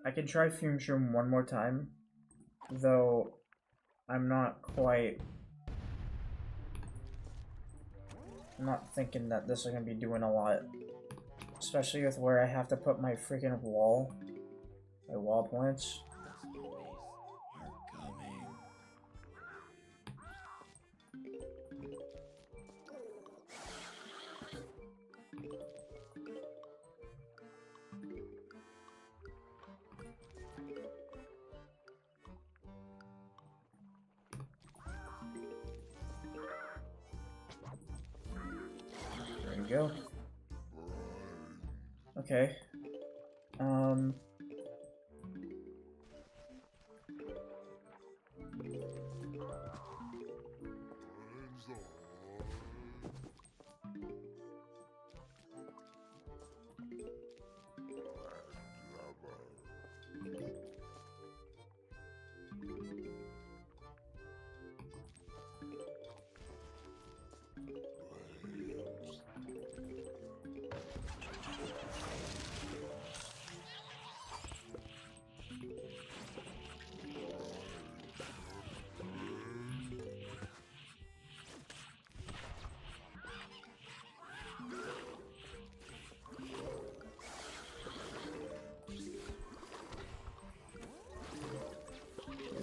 I can try Fume Shroom one more time, though I'm not quite I'm not thinking that this is gonna be doing a lot. Especially with where I have to put my freaking wall. My wall points. There we go. Okay.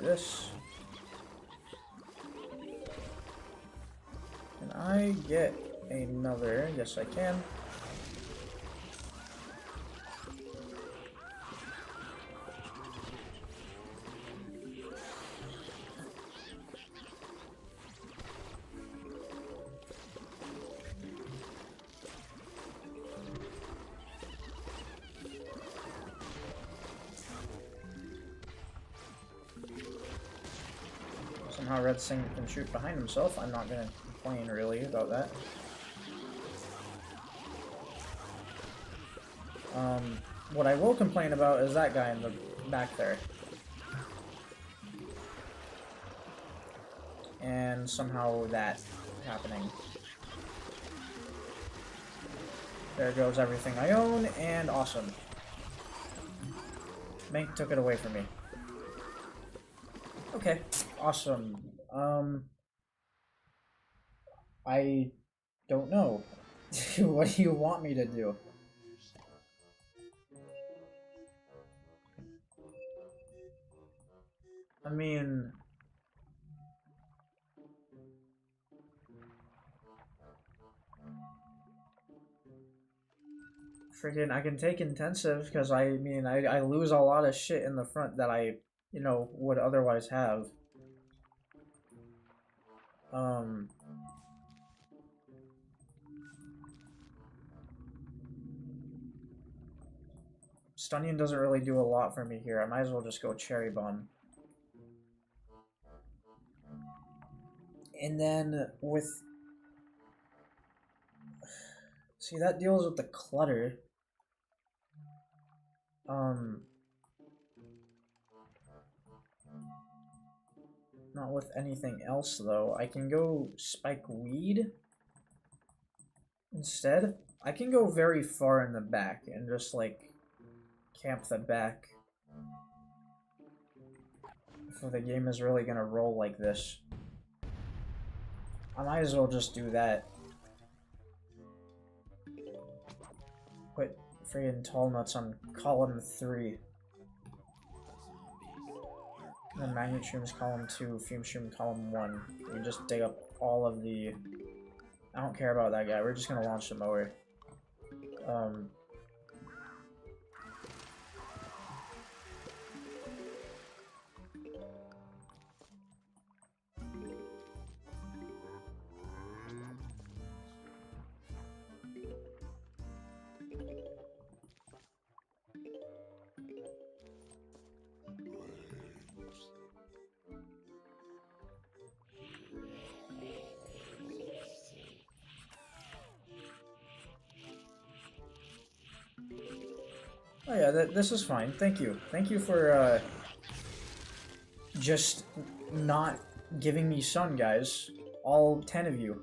This. Can I get another? Yes, I can. Somehow Red Sing can shoot behind himself. I'm not gonna complain really about that. What I will complain about is that guy in the back there. And somehow that happening. There goes everything I own, and awesome. Mank took it away from me. Okay, awesome. I don't know. What do you want me to do? I mean... Freaking, I can take intensive, because I mean, I lose a lot of shit in the front that I, you know, would otherwise have. Stunning doesn't really do a lot for me here. I might as well just go Cherry Bomb. And then with... See, that deals with the clutter. Not with anything else, though. I can go Spike Weed instead. I can go very far in the back and just, like, camp the back. If the game is really gonna roll like this. I might as well just do that. Put friggin' Tall Nuts on column 3. And then Magnet Shrooms column 2, Fume Shroom column 1. We just dig up all of the... I don't care about that guy, we're just gonna launch the mower. Oh yeah, this is fine. Thank you. Thank you for just not giving me sun, guys. All 10 of you.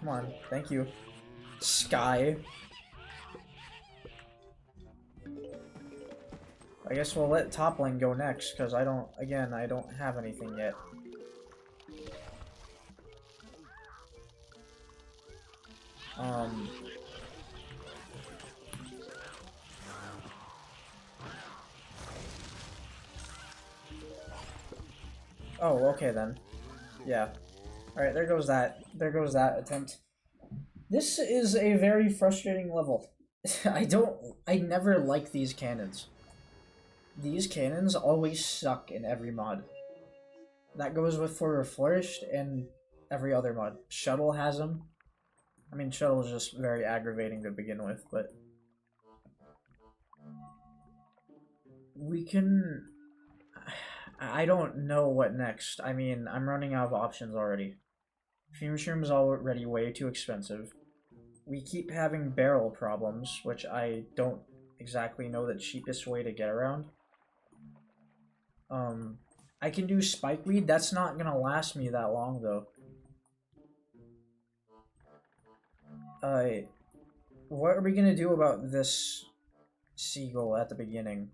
Come on. Thank you. Sky. I guess we'll let top lane go next, because I don't have anything yet. Oh, okay then. Yeah. Alright, there goes that. There goes that attempt. This is a very frustrating level. I never like these cannons. These cannons always suck in every mod. That goes with for Flourished and every other mod. Shuttle has them. I mean, Shuttle is just very aggravating to begin with, but... We can... I don't know what next. I mean, I'm running out of options already. Fume Shroom's already way too expensive. We keep having barrel problems, which I don't exactly know the cheapest way to get around. I can do Spike Weed. That's not gonna last me that long, though. What are we gonna do about this seagull at the beginning?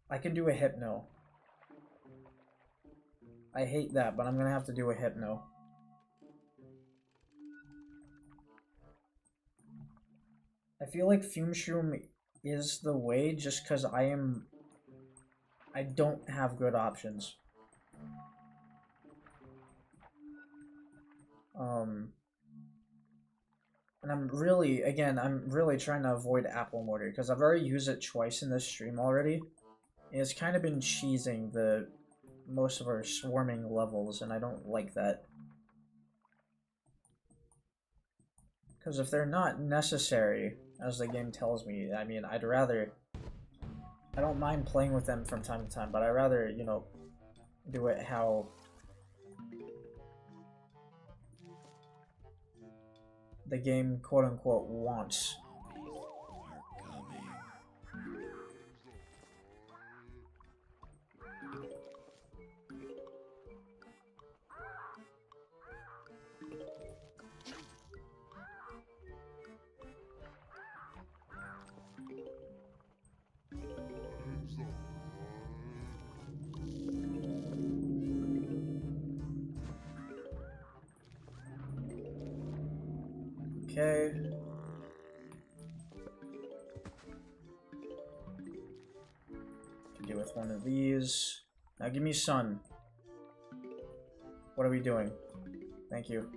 I can do a Hypno. I hate that, but I'm gonna have to do a Hypno. I feel like Fume Shroom is the way just because I don't have good options. And I'm really trying to avoid Apple Mortar because I've already used it twice in this stream already. And it's kind of been cheesing most of our swarming levels, and I don't like that. Because if they're not necessary, as the game tells me, I mean, I don't mind playing with them from time to time, but I'd rather, you know, do it how the game quote-unquote wants. Okay. Can deal with one of these. Now give me sun. What are we doing? Thank you.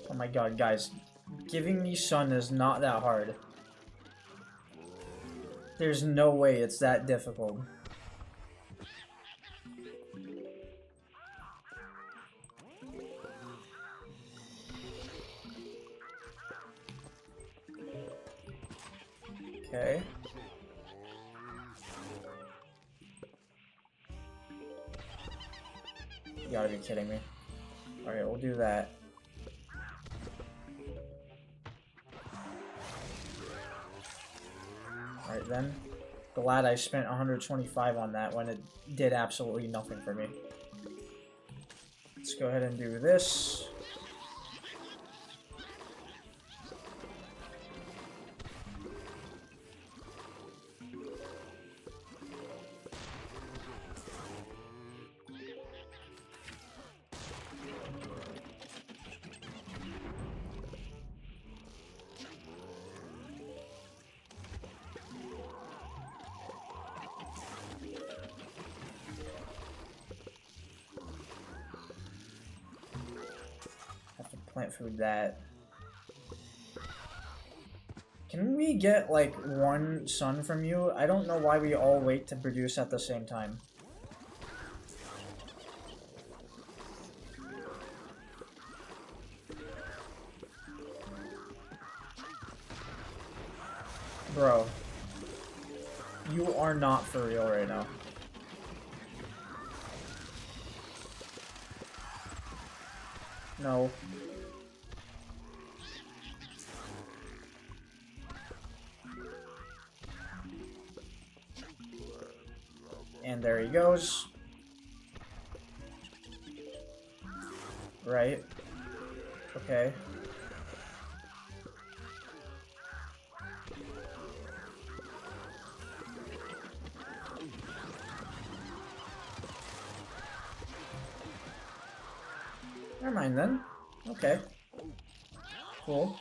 Oh my god, guys. Giving me sun is not that hard. There's no way it's that difficult. Okay. You gotta be kidding me. Alright, we'll do that. Alright then. Glad I spent 125 on that when it did absolutely nothing for me. Let's go ahead and do this. Plant food that. Can we get like one sun from you? I don't know why we all wait to produce at the same time. Bro, you are not for real right now. No. And there he goes. Right. Okay. Never mind then. Okay. Cool.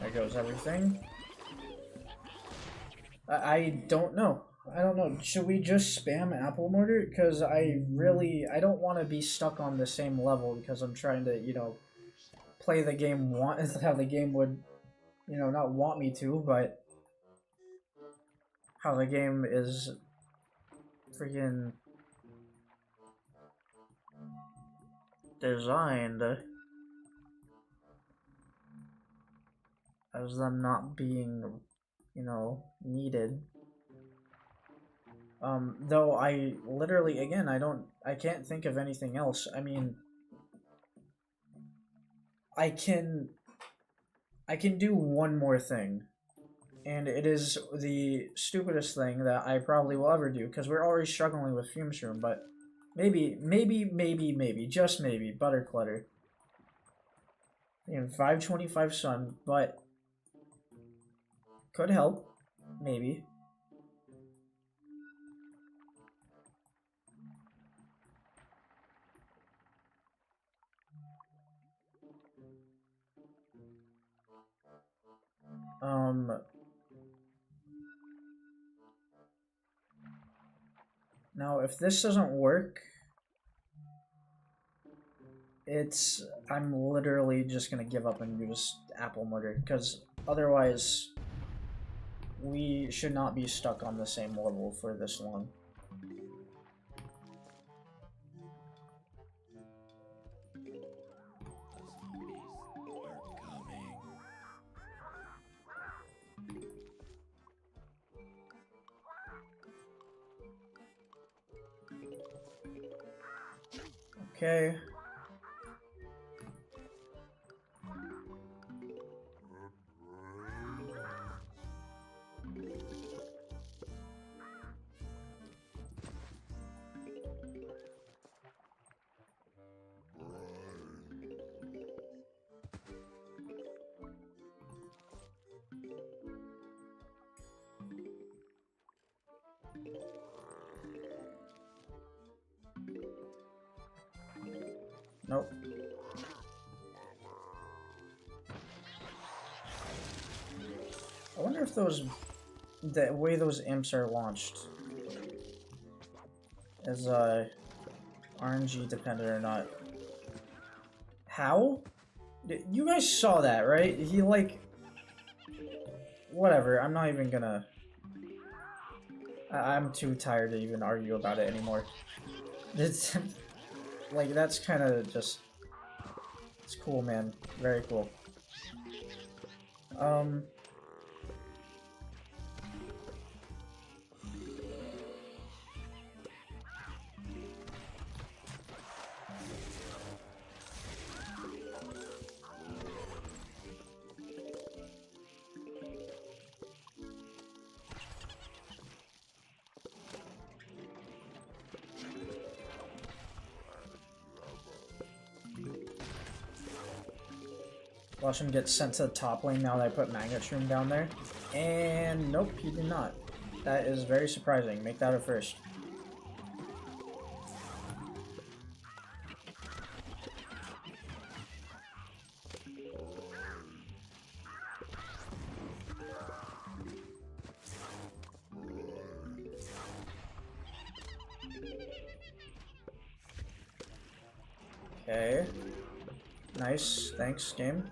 There goes everything. I don't know. I don't know. Should we just spam apple mortar? Because I don't want to be stuck on the same level because I'm trying to, you know, play the game how the game would, you know, not want me to, but how the game is freaking designed as them not being, you know, needed. Though I literally, again, I can't think of anything else. I mean, I can do one more thing, and it is the stupidest thing that I probably will ever do, because we're already struggling with fume shroom, but maybe, just maybe, butter clutter. And 525 sun, but could help, maybe. Now if this doesn't work, I'm literally just gonna give up and use apple mortar, because otherwise we should not be stuck on the same level for this long. Okay. Nope. I wonder if the way those imps are launched is RNG dependent or not. How? You guys saw that, right? He like... Whatever, I'm not even gonna... I'm too tired to even argue about it anymore. It's... Like, that's kind of just... It's cool, man. Very cool. Watch him get sent to the top lane now that I put Magnet Shroom down there. And nope, he did not. That is very surprising. Make that a first. Okay. Nice. Thanks, game.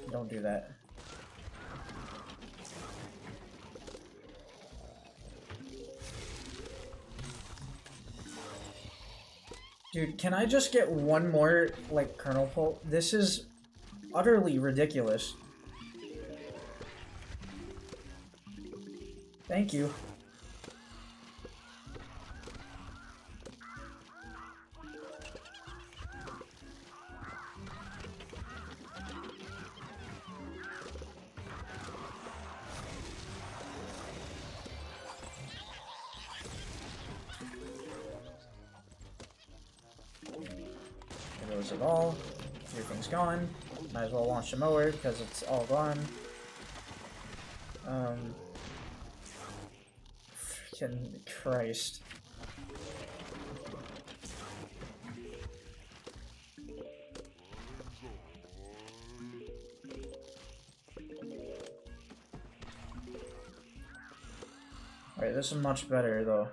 Don't do that. Dude, can I just get one more, like, kernel pull? This is utterly ridiculous. Thank you. Those it all. Everything's gone. Might as well launch the mower because it's all gone. Freaking Christ. Alright, this is much better though.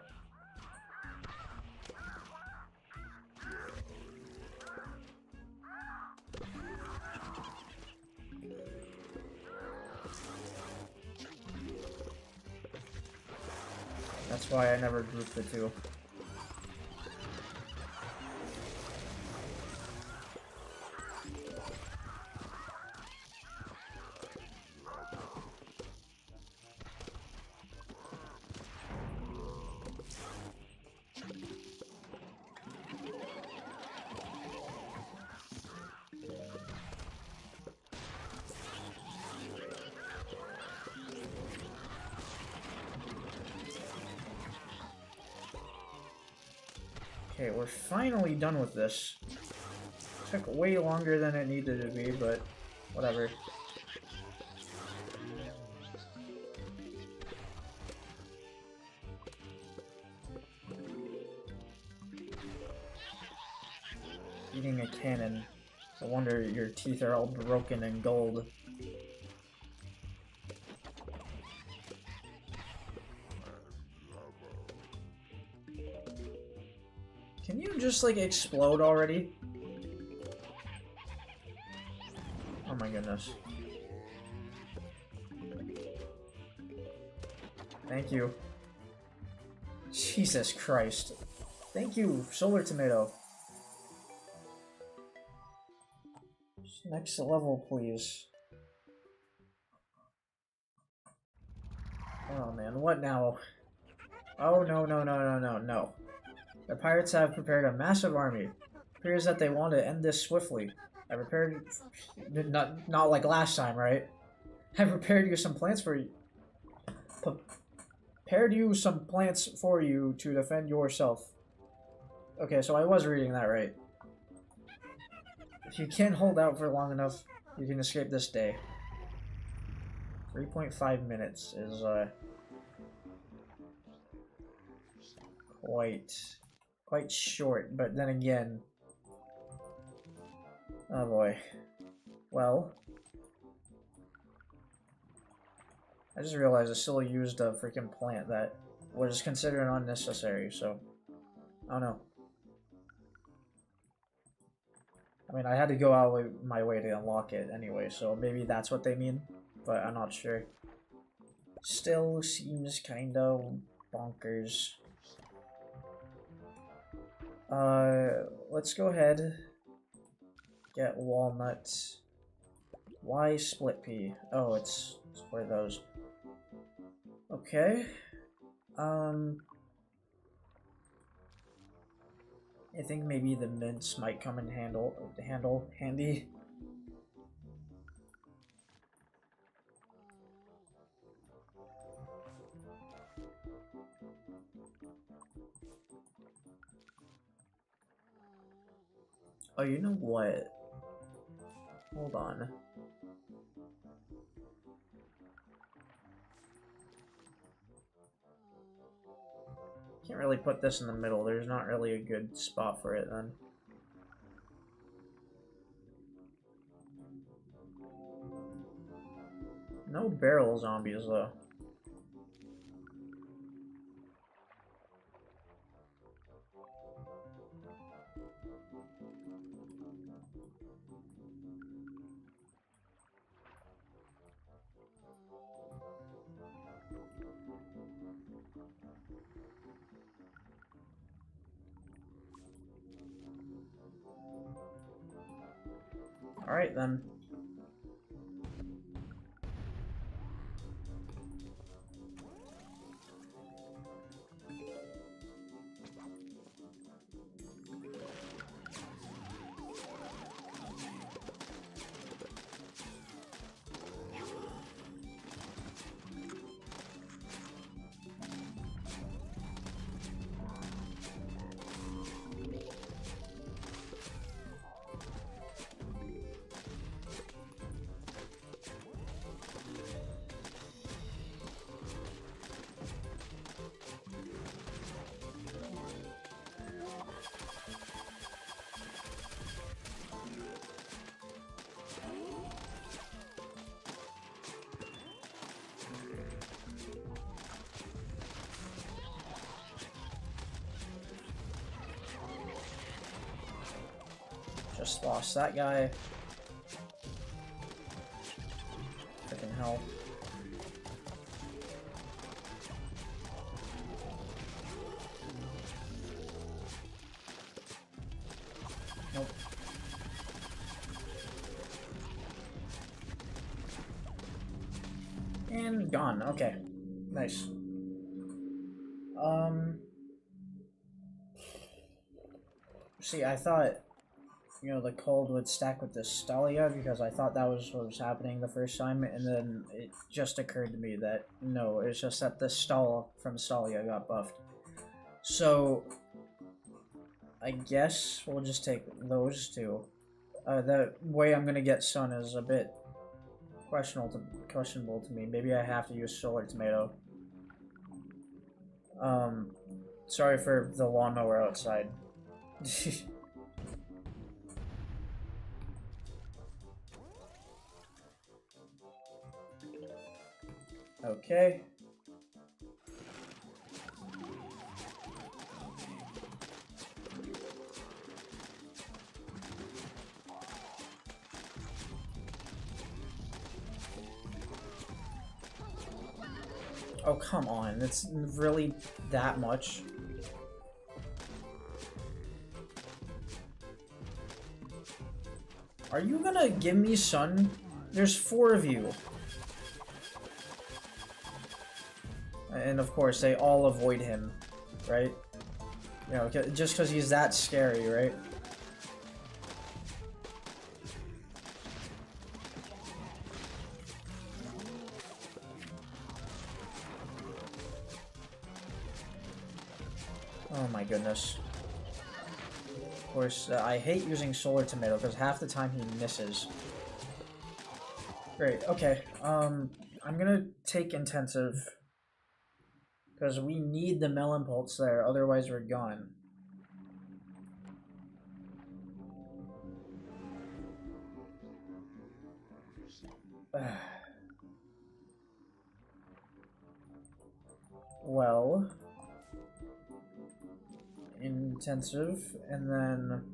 That's why I never grouped the two. Okay, we're finally done with this. Took way longer than it needed to be, but whatever. Eating a cannon. No wonder your teeth are all broken and gold. Can you just, like, explode already? Oh my goodness. Thank you. Jesus Christ. Thank you, Solar Tomato. Next level, please. Oh man, what now? Oh no, no, no, no, no, no. The pirates have prepared a massive army. It appears that they want to end this swiftly. I prepared... Not like last time, right? I prepared you some plants for you... Prepared you some plants for you to defend yourself. Okay, so I was reading that right. If you can't hold out for long enough, you can escape this day. 3.5 minutes is, quite short, but then again... Oh boy. Well... I just realized I still used a freaking plant that was considered unnecessary, so... I don't know. I mean, I had to go out of my way to unlock it anyway, so maybe that's what they mean, but I'm not sure. Still seems kind of bonkers. Let's go ahead. Get walnuts. Why split pea? Oh, it's for those. Okay. I think maybe the mints might come in handy. Oh, you know what? Hold on. Can't really put this in the middle. There's not really a good spot for it then. No barrel zombies though. Alright then. Just lost that guy. Freaking hell. Nope. And gone. Okay. Nice. See, I thought, you know, the cold would stack with the Stalia because I thought that was what was happening the first time, and then it just occurred to me that no, it's just that the stall from Stalia got buffed. So, I guess we'll just take those two. The way I'm gonna get Sun is a bit questionable to me. Maybe I have to use Solar Tomato. Sorry for the lawnmower outside. Okay. Oh, come on. It's really that much? Are you gonna give me Sun? There's 4 of you. And of course, they all avoid him, right? You know, just because he's that scary, right? Oh my goodness. Of course, I hate using Solar Tomato because half the time he misses. Great, okay. I'm gonna take Intensive because we need the Melon Pulse there, otherwise we're gone. Well, Intensive, and then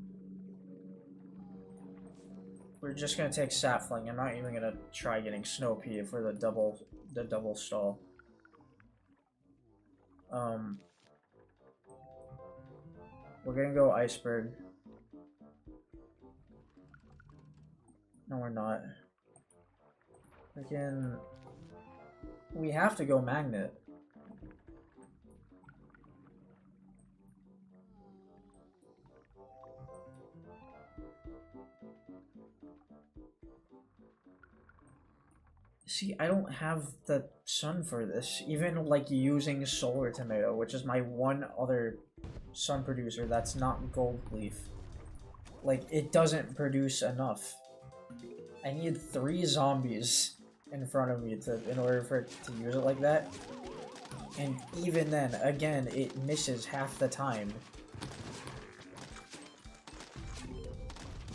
we're just gonna take Sapling. I'm not even gonna try getting Snow Pea for the double stall. We're gonna go Iceberg. No, we're not. Again, we have to go Magnet. See, I don't have the Sun for this. Even, like, using Solar Tomato, which is my one other Sun producer that's not Gold Leaf. Like, it doesn't produce enough. I need 3 zombies in front of me in order for it to use it like that. And even then, again, it misses half the time.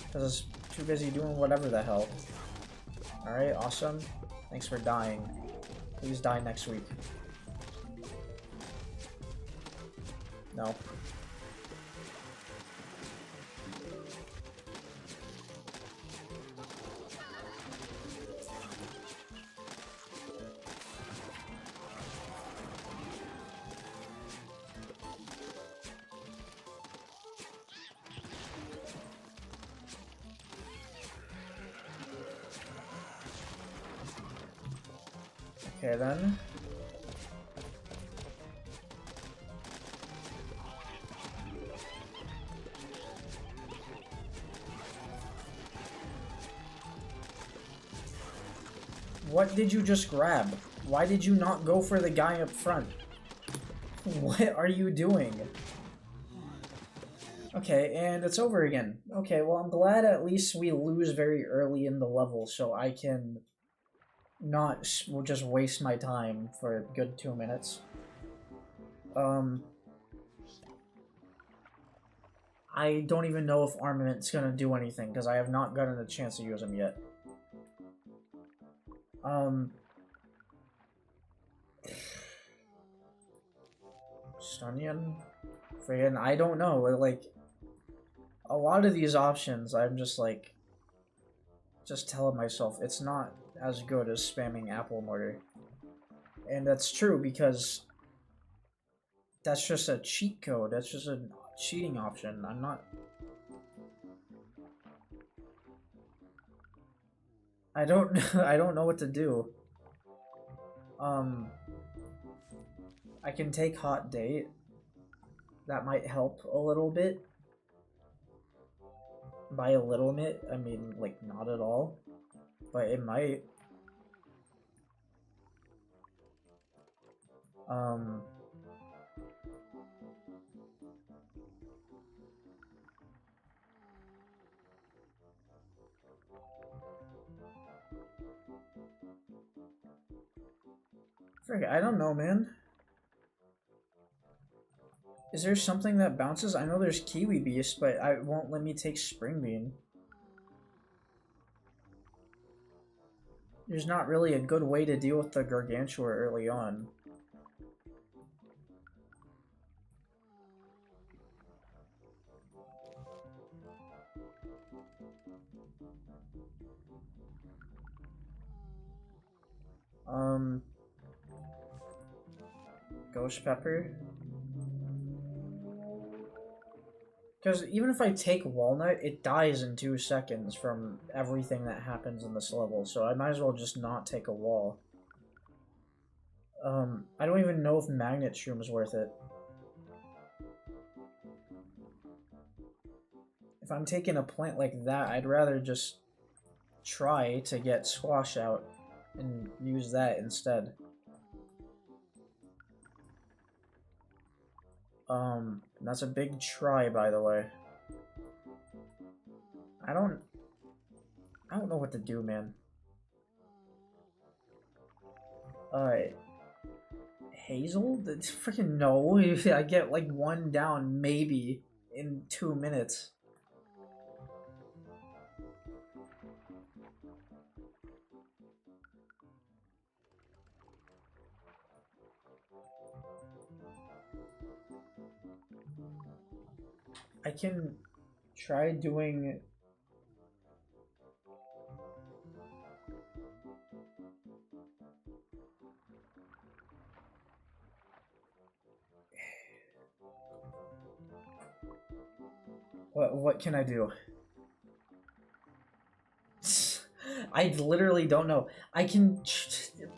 Because it's too busy doing whatever the hell. Alright, awesome. Thanks for dying. Please die next week. No. Okay then. What did you just grab? Why did you not go for the guy up front? What are you doing? Okay, and it's over again. Okay, well, I'm glad at least we lose very early in the level so I can not just waste my time for a good 2 minutes. I don't even know if Armament's gonna do anything because I have not gotten a chance to use him yet. Stunion? Friggin', I don't know, like... a lot of these options, I'm just like, just telling myself it's not as good as spamming apple mortar. And that's true because that's just a cheat code. That's just a cheating option. I'm not... I don't I don't know what to do. I can take hot date. That might help a little bit. By a little bit, I mean like not at all. But it might. Frick, I don't know, man. Is there something that bounces? I know there's Kiwi Beast, but it won't let me take Spring Bean. There's not really a good way to deal with the Gargantua early on. Ghost Pepper. Because even if I take Walnut, it dies in 2 seconds from everything that happens in this level, so I might as well just not take a wall. I don't even know if Magnet Shroom is worth it. If I'm taking a plant like that, I'd rather just try to get Squash out and use that instead. That's a big try, by the way. I don't know what to do, man. Hazel? Freaking no. I get like 1 down, maybe, in 2 minutes. I can try doing... What can I do? I literally don't know. I can...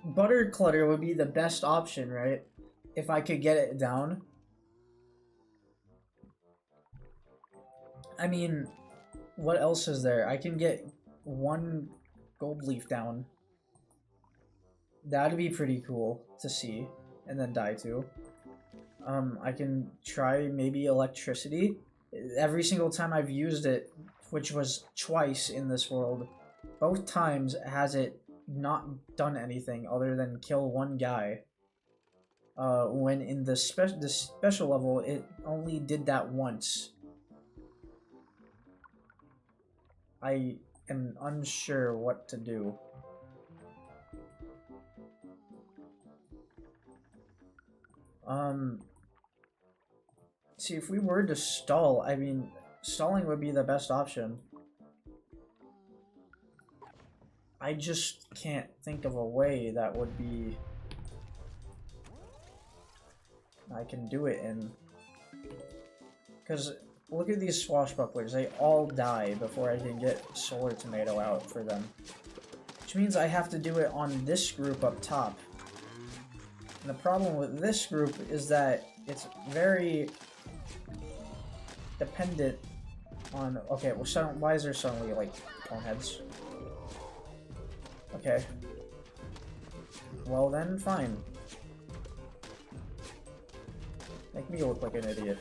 Butter Clutter would be the best option, right? If I could get it down. I mean, what else is there? I can get 1 gold leaf down. That'd be pretty cool to see, and then die to. I can try maybe electricity. Every single time I've used it, which was twice in this world, both times has it not done anything other than kill 1 guy. When in the special level, it only did that once. I am unsure what to do. See, if we were to stall, I mean, stalling would be the best option. I just can't think of a way that would be... I can do it in. Because... look at these swashbucklers, they all die before I can get Solar Tomato out for them. Which means I have to do it on this group up top. And the problem with this group is that it's very dependent on... okay, well, why is there suddenly, like, coneheads? Okay. Well then, fine. Make me look like an idiot.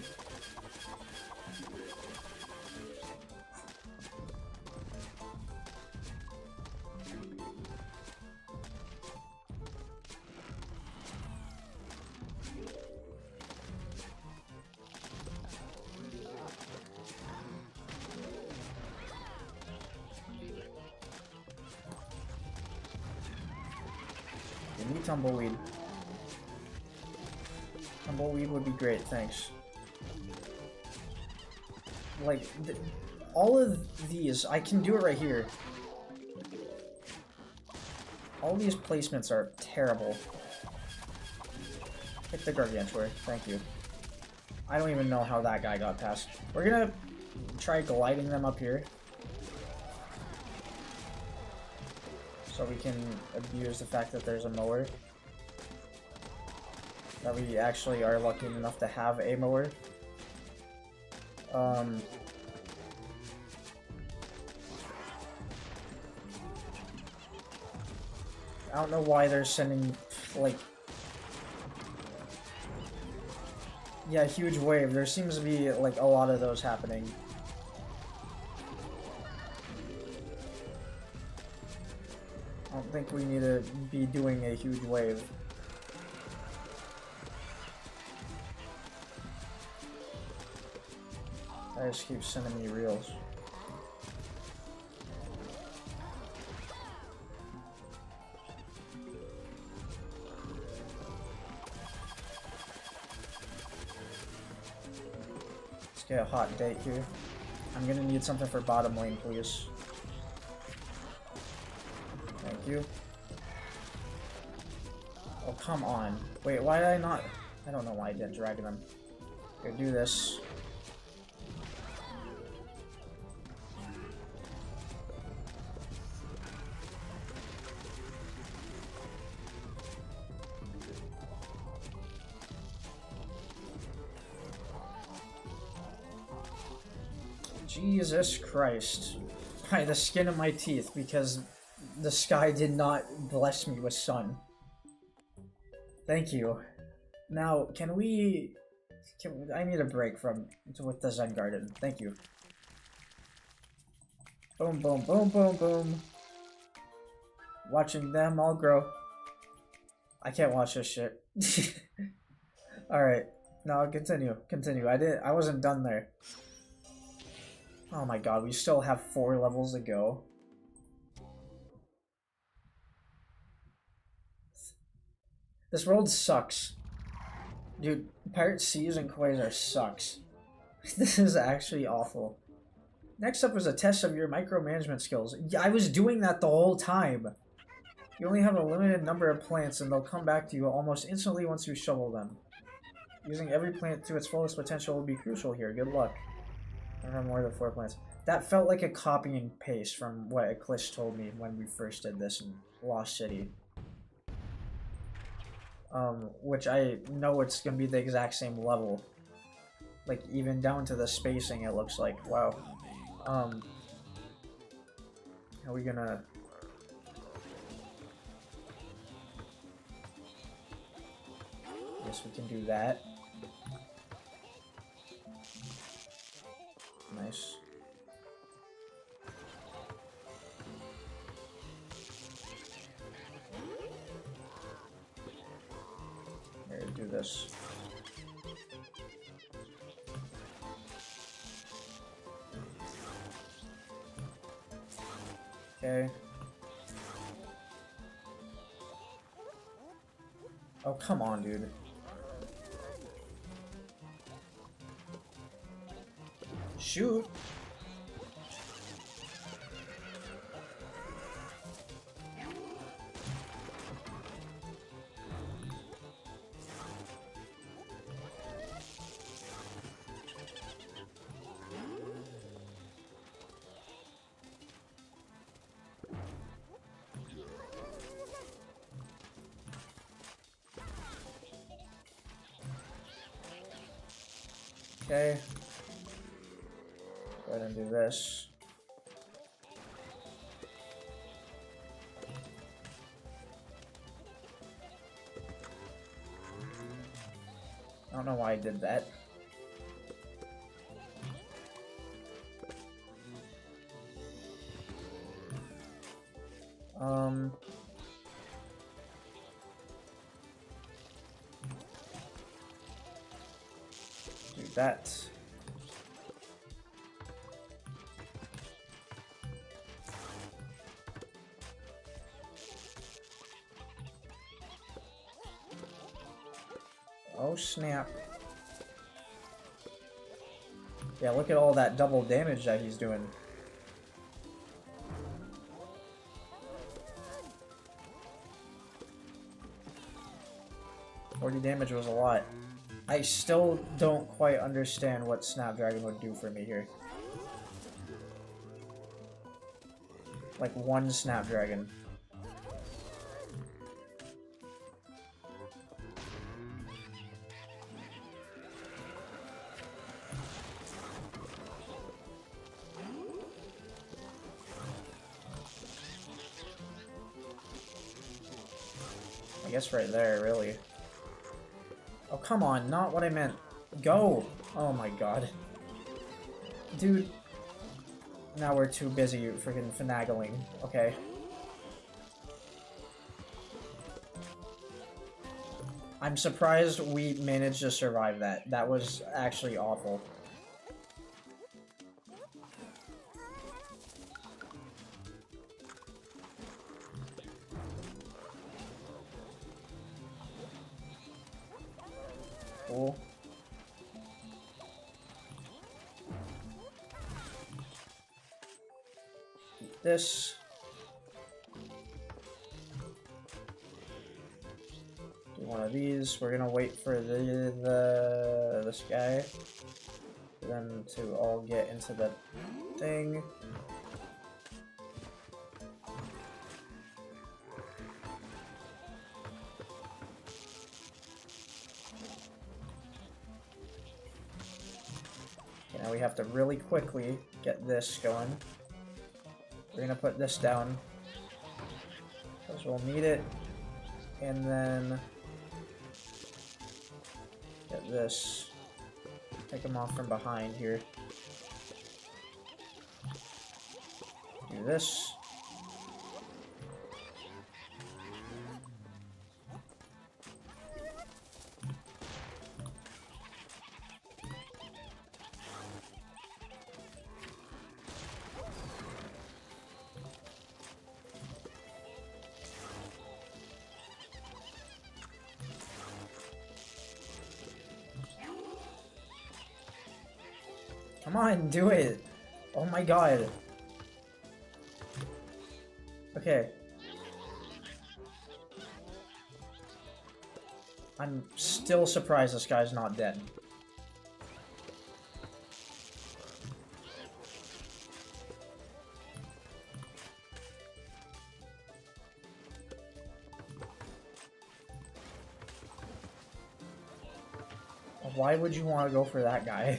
Give me Tumbleweed. Tumbleweed would be great, thanks. Like, all of these, I can do it right here. All these placements are terrible. Hit the gargantuar, thank you. I don't even know how that guy got past. We're gonna try gliding them up here. So we can abuse the fact that there's a mower. That we actually are lucky enough to have a mower. I don't know why they're sending, like... Yeah, huge wave. There seems to be, like, a lot of those happening. I don't think we need to be doing a huge wave. I just keep sending me reels. Let's get a hot date here. I'm gonna need something for bottom lane, please. Thank you. Oh, come on. Wait, why did I not... I don't know why I didn't drag them. Gonna do this. Jesus Christ. By the skin of my teeth, because the sky did not bless me with sun. Thank you. Now, can we... I need a break from... with the Zen Garden. Thank you. Boom, boom, boom, boom, boom. Watching them all grow. I can't watch this shit. Alright. No, continue. Continue. I wasn't done there. Oh my god, we still have 4 levels to go. This world sucks. Dude, Pirate Seas and Quasar sucks. This is actually awful. Next up is a test of your micromanagement skills. Yeah, I was doing that the whole time. You only have a limited number of plants and they'll come back to you almost instantly once you shovel them. Using every plant to its fullest potential will be crucial here. Good luck. I don't have more than 4 plants. That felt like a copy and paste from what Eclipse told me when we first did this in Lost City. Which I know it's gonna be the exact same level. Like, even down to the spacing, it looks like. Wow. Are we gonna... Guess we can do that. Nice. Here, do this. Okay. Oh, come on, dude. Shoot. Okay. Go ahead and do this. I don't know why I did that. Do that. Oh snap. Yeah, look at all that double damage that he's doing. $40 damage was a lot. I still don't quite understand what Snapdragon would do for me here. Like one Snapdragon. I guess right there, really. Oh, come on, not what I meant. Go! Oh my god. Dude. Now we're too busy freaking finagling. Okay. I'm surprised we managed to survive that. That was actually awful. Cool. Eat this. Do one of these. We're gonna wait for this guy for them to all get into the thing. Now we have to really quickly get this going. We're gonna put this down because we'll need it, and then get this. Take them off from behind here. Do this. Come on, do it! Oh my god. Okay. I'm still surprised this guy's not dead. Why would you want to go for that guy?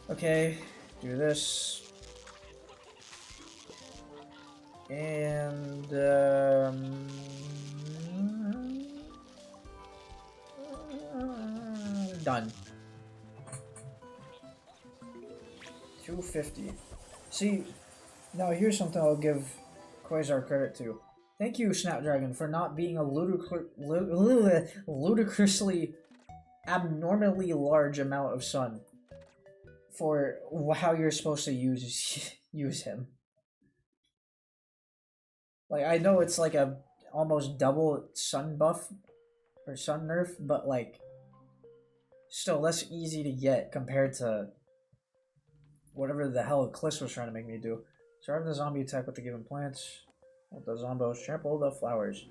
Okay, do this. And, done. 250. See, now here's something I'll give Quasar credit to. Thank you, Snapdragon, for not being a ludicrously, abnormally large amount of sun for how you're supposed to use him. Like, I know it's like a almost double sun buff or sun nerf, but like still that's easy to get compared to whatever the hell Cliss was trying to make me do. Survive the zombie attack with the given plants. Let the zombos trample the flowers.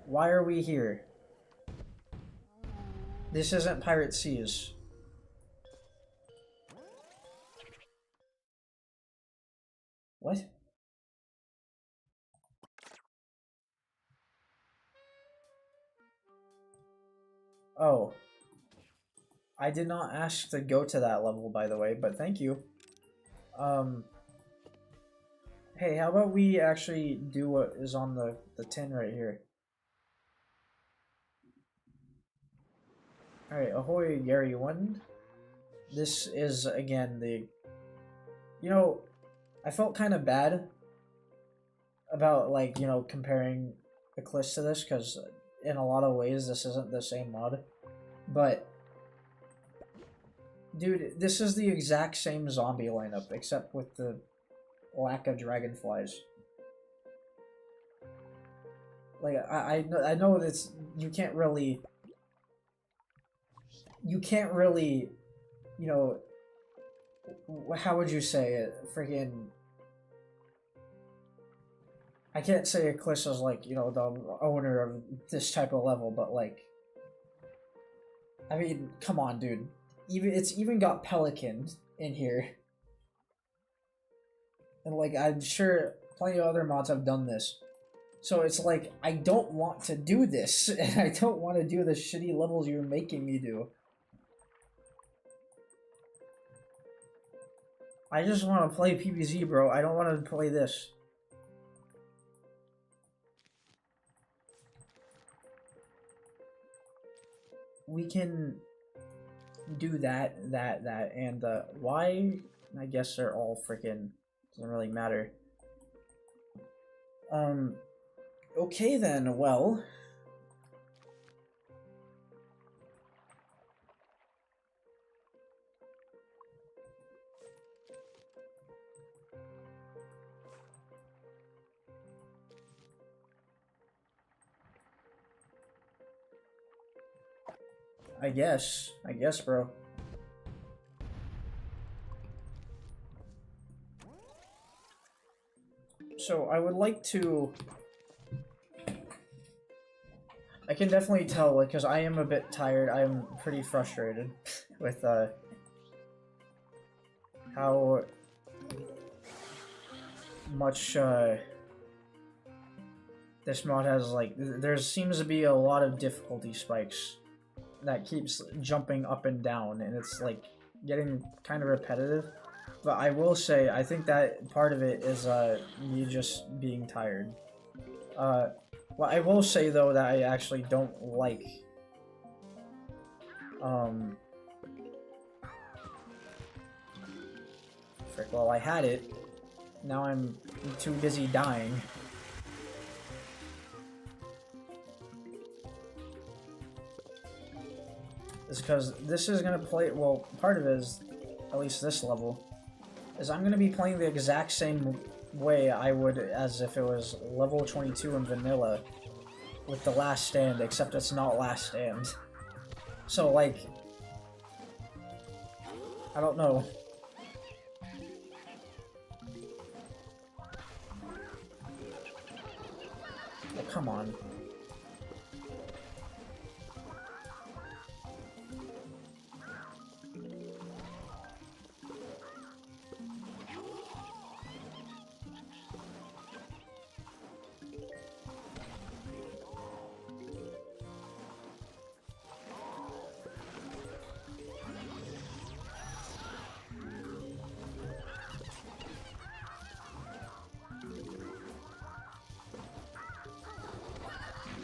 Why are we here? This isn't Pirate Seas. What? Oh. I did not ask to go to that level, by the way, but thank you. Hey, how about we actually do what is on the tin right here? Alright, ahoy, Yarry 1. This is, again, the... You know, I felt kind of bad about, like, you know, comparing the Cliss to this, because in a lot of ways this isn't the same mod. But, dude, this is the exact same zombie lineup, except with the lack of dragonflies. Like, I know that's... You can't really you know, how would you say it? Freaking. I can't say Eclissa's like, you know, the owner of this type of level, but like, I mean, come on, dude. It's even got Pelican in here. And like, I'm sure plenty of other mods have done this. So it's like, I don't want to do this, and I don't want to do the shitty levels you're making me do. I just want to play PvZ, bro. I don't want to play this. We can do that, and why? I guess they're all freaking, doesn't really matter. Okay then, well. I guess, bro. So I would like to. I can definitely tell, like, because I am a bit tired. I am pretty frustrated with how much this mod has. Like, there seems to be a lot of difficulty spikes that keeps jumping up and down, and it's like getting kind of repetitive. But I will say, I think that part of it is me just being tired. Well, I will say though that I actually don't like frick, well, I had it. Now I'm too busy dying. Is because this is gonna play, well, part of it is, at least this level, is I'm gonna be playing the exact same way I would as if it was level 22 in vanilla with the last stand, except it's not last stand. So like, I don't know. Oh, come on.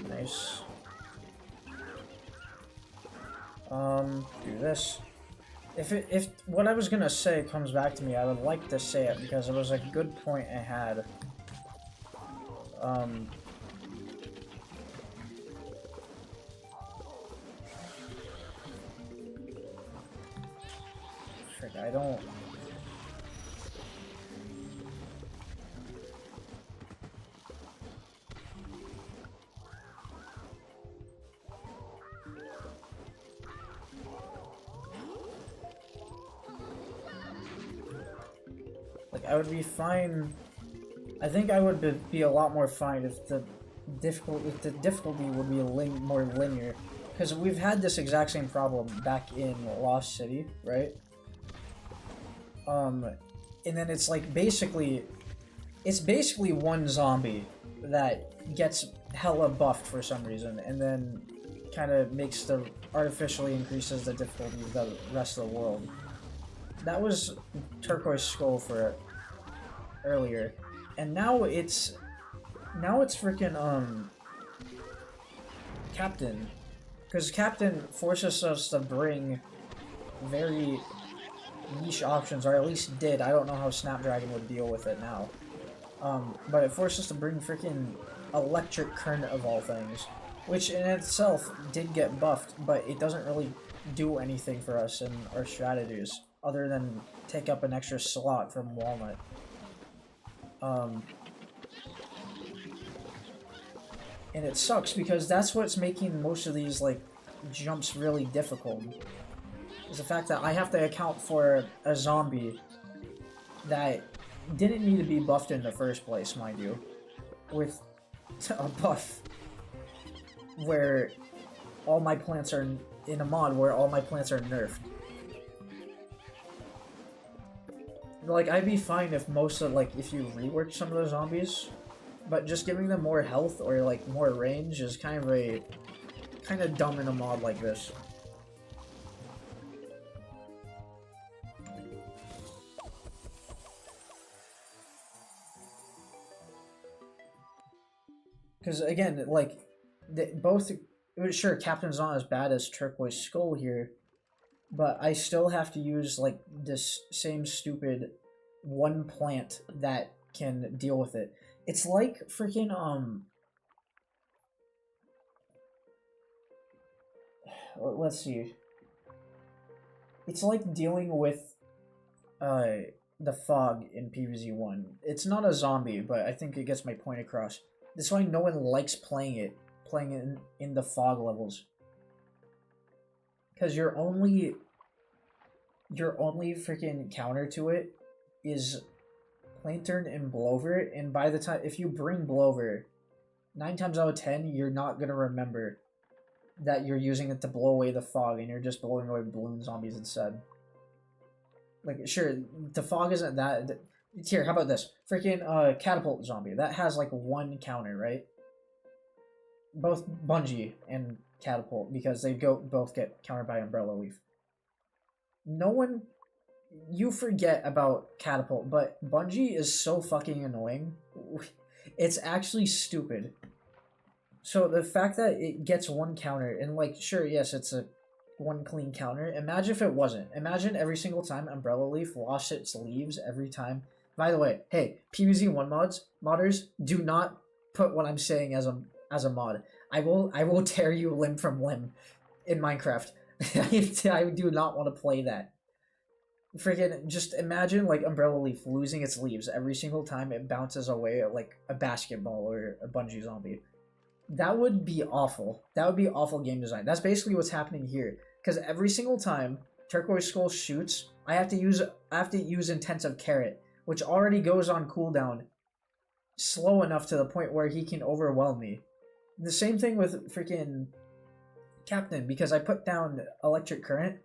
Nice. Do this. If what I was gonna say comes back to me, I would like to say it because it was a good point I had. Frick, I don't. I would be fine. I think I would be a lot more fine if the difficulty would be more linear, because we've had this exact same problem back in Lost City, right? And then it's like basically one zombie that gets hella buffed for some reason, and then kind of artificially increases the difficulty of the rest of the world. That was Turquoise Skull for it earlier, and now it's freaking Captain, because Captain forces us to bring very niche options, or at least did. I don't know how Snapdragon would deal with it now, but it forced us to bring freaking Electric Current of all things, which in itself did get buffed, but it doesn't really do anything for us in our strategies other than take up an extra slot from Walnut. And it sucks because that's what's making most of these like jumps really difficult. is the fact that I have to account for a zombie that didn't need to be buffed in the first place, mind you, with a buff where all my plants are in a mod where all my plants are nerfed. Like, I'd be fine if most of, like, if you reworked some of the zombies, but just giving them more health or, like, more range is kind of dumb in a mod like this. Because, again, like, both... Sure, Captain's not as bad as Turquoise Skull here, but I still have to use, like, this same stupid one plant that can deal with it. It's like freaking, let's see. It's like dealing with, the fog in PvZ1. It's not a zombie, but I think it gets my point across. That's why no one likes playing it in the fog levels. Because your only freaking counter to it is Lantern and Blover, and by the time, if you bring Blover, 9 times out of 10, you're not going to remember that you're using it to blow away the fog, and you're just blowing away balloon zombies instead. Like, sure, the fog isn't that... Here, how about this? Freaking, Catapult Zombie. That has, like, one counter, right? Both Bungee and Catapult, because they both get countered by Umbrella Leaf. No one... You forget about Catapult, but Bungee is so fucking annoying. It's actually stupid. So the fact that it gets one counter, and like, sure, yes, it's a one clean counter. Imagine if it wasn't. Imagine every single time Umbrella Leaf lost its leaves every time. By the way, hey, PvZ1 modders, do not put what I'm saying as a mod. I will tear you limb from limb in Minecraft. I do not want to play that. Freaking, just imagine, like, Umbrella Leaf losing its leaves every single time it bounces away at, like, a basketball or a Bungee zombie. That would be awful. That would be awful game design. That's basically what's happening here. Because every single time Turquoise Skull shoots, I have to use Intensive Carrot, which already goes on cooldown slow enough to the point where he can overwhelm me. The same thing with freaking Captain, because I put down Electric Current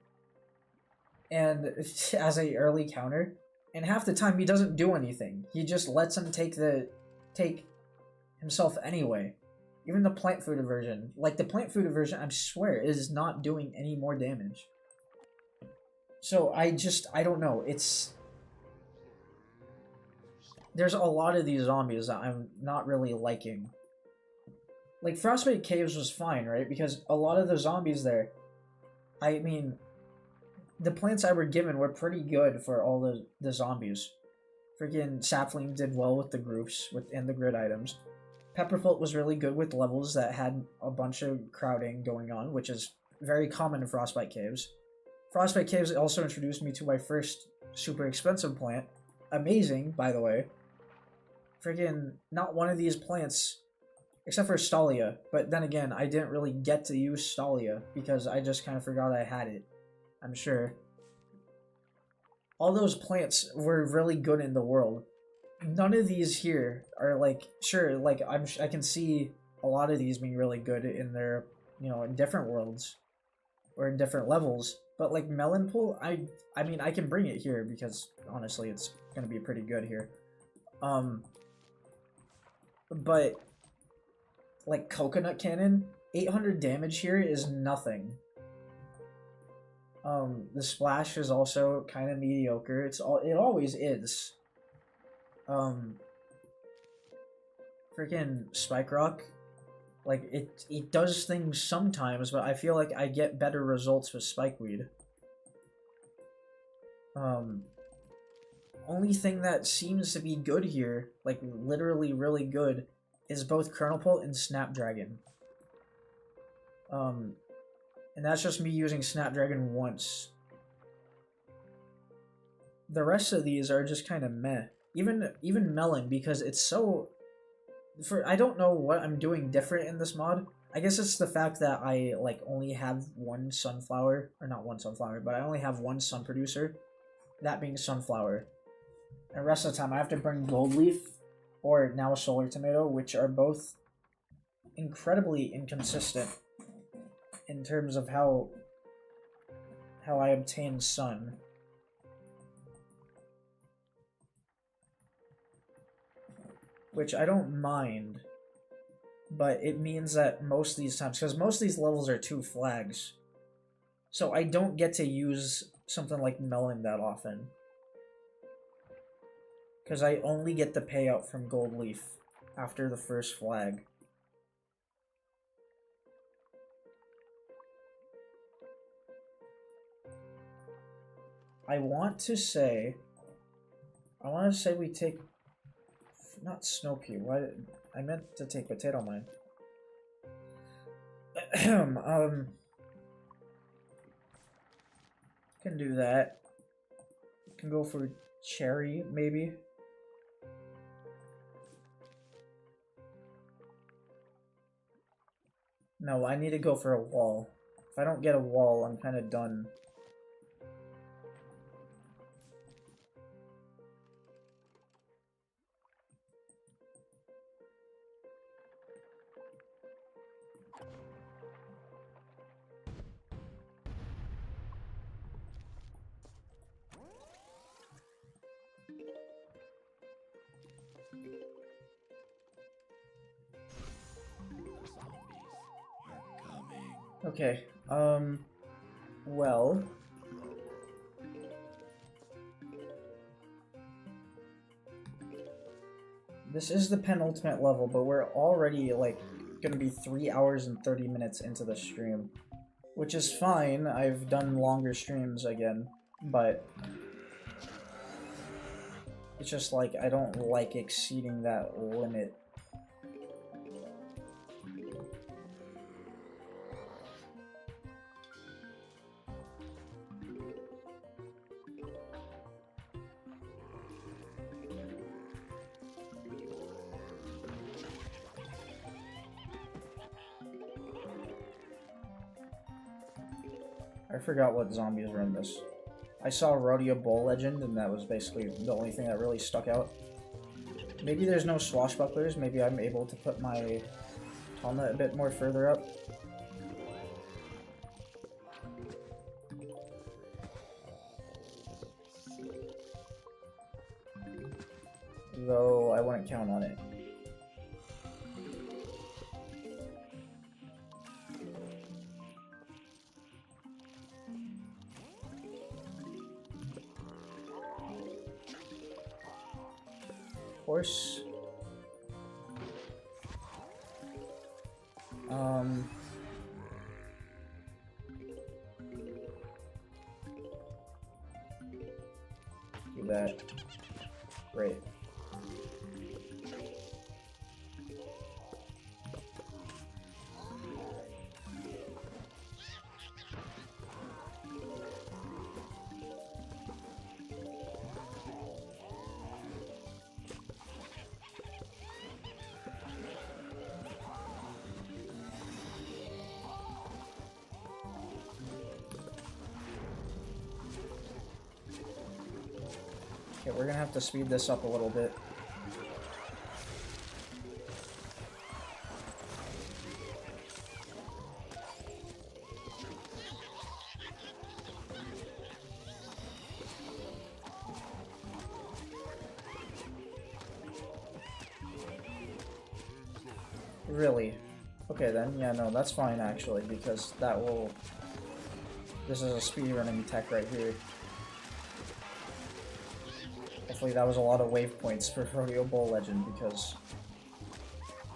and as a early counter, and half the time he doesn't do anything. He just lets him take himself anyway. Even the plant food version, like the plant food version, I swear, is not doing any more damage. So I don't know. There's a lot of these zombies that I'm not really liking. Like, Frostbite Caves was fine, right? Because a lot of the zombies there, I mean, the plants I were given were pretty good for all the zombies. Freaking Sapling did well with the groups and the grid items. Pepperfoot was really good with levels that had a bunch of crowding going on, which is very common in Frostbite Caves. Frostbite Caves also introduced me to my first super expensive plant. Amazing, by the way. Freaking, not one of these plants, except for Stalia, but then again, I didn't really get to use Stalia because I just kind of forgot I had it, I'm sure. All those plants were really good in the world. None of these here are, like, sure, like, I can see a lot of these being really good in their, you know, in different worlds or in different levels, but like Melon Pool, I mean, I can bring it here because honestly it's gonna be pretty good here. But like Coconut Cannon, 800 damage here is nothing. The splash is also kind of mediocre. It always is. Freaking Spike Rock, like, it does things sometimes, but I feel like I get better results with Spikeweed. Only thing that seems to be good here, like literally really good, is both Kernel Pult and Snapdragon. And that's just me using Snapdragon once. The rest of these are just kind of meh. Even Melon, because it's so I don't know what I'm doing different in this mod. I guess it's the fact that I like only have one sunflower, or not one sunflower, but I only have one sun producer, that being sunflower. And the rest of the time I have to bring gold leaf or now a solar tomato, which are both incredibly inconsistent in terms of how I obtain sun. Which I don't mind, but it means that most of these times, because most of these levels are 2 flags, so I don't get to use something like melon that often. Because I only get the payout from gold leaf after the first flag. I want to say we take, not snow cube, why, I meant to take potato mine. Can do that. Can go for cherry, maybe. No, I need to go for a wall. If I don't get a wall, I'm kind of done. Okay, well... This is the penultimate level, but we're already, like, gonna be 3 hours and 30 minutes into the stream. Which is fine, I've done longer streams again, but... It's just like, I don't like exceeding that limit. I forgot what zombies were in this. I saw Rodeo Bull Legend, and that was basically the only thing that really stuck out. Maybe there's no swashbucklers, maybe I'm able to put my helmet a bit more further up. Though I wouldn't count on it. Horse. Do that. Great. Okay, we're gonna have to speed this up a little bit. Really? Okay then, yeah, no, that's fine actually, because that will... This is a speedrunning tech right here. Hopefully that was a lot of wave points for Rodeo Bull Legend, because...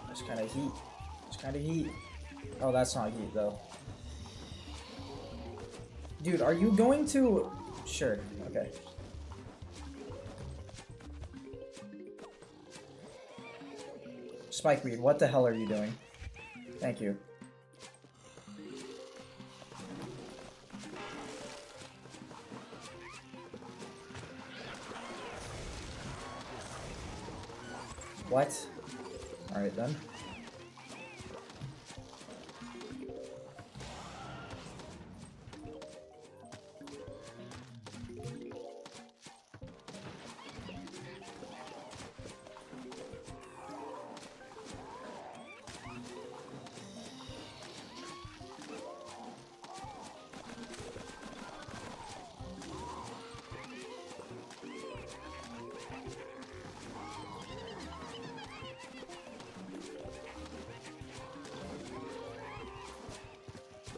It's kinda heat. It's kinda heat. Oh, that's not heat, though. Dude, are you going to... Sure, okay. Spikeweed, what the hell are you doing? Thank you. What? Alright then.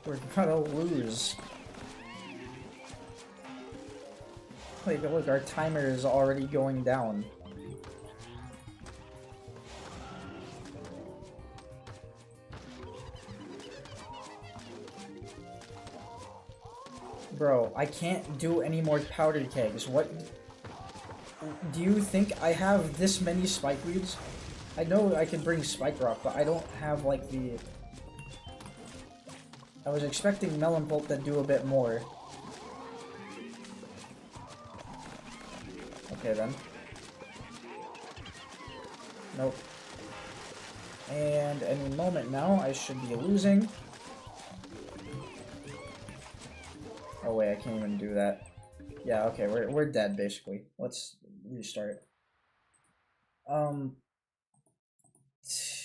We're gonna lose. Like, look, our timer is already going down. Bro, I can't do any more powder kegs. What? Do you think I have this many spike weeds? I know I can bring spike rock, but I don't have, like, the... I was expecting melon pulp to do a bit more. Okay then. Nope. And any moment now, I should be losing. Oh wait, I can't even do that. Yeah, okay, we're dead basically. Let's restart.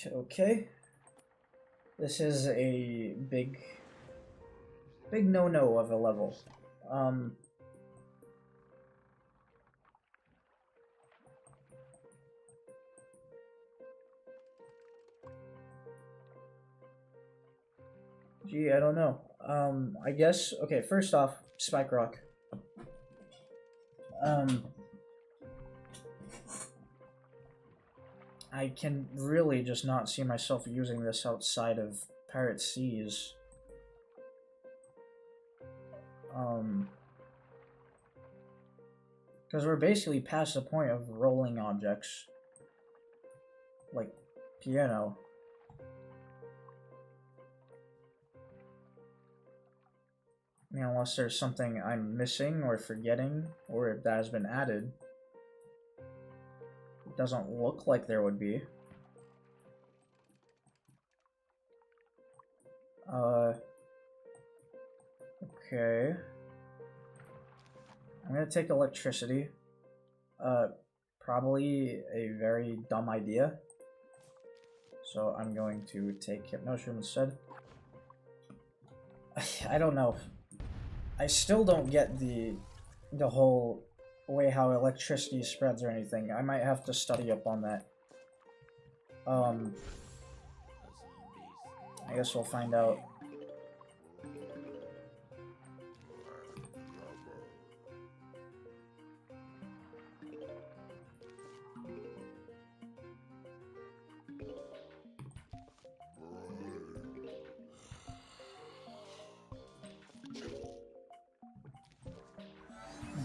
Okay. This is a big no-no of a level. Gee, I don't know. I guess, okay, first off, spike rock. I can really just not see myself using this outside of Pirate Seas. Because we're basically past the point of rolling objects. Like, piano. I mean, unless there's something I'm missing or forgetting, or if that has been added. It doesn't look like there would be. Okay. I'm gonna take electricity. Probably a very dumb idea. So I'm going to take Hypnosis instead. I don't know. I still don't get the whole way how electricity spreads or anything. I might have to study up on that. I guess we'll find out.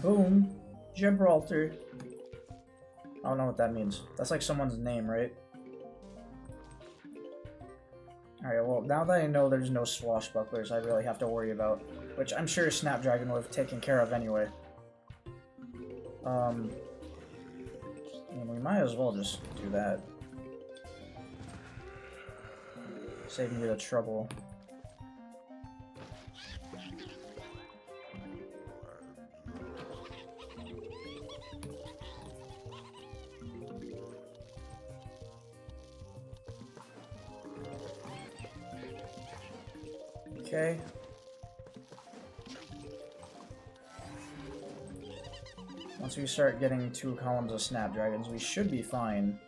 Boom. Gibraltar. I don't know what that means. That's like someone's name, right? Alright, well, now that I know there's no swashbucklers I really have to worry about, which I'm sure Snapdragon would have taken care of anyway. And we might as well just do that. Save me the trouble. Okay. Once we start getting 2 columns of Snapdragons, we should be fine.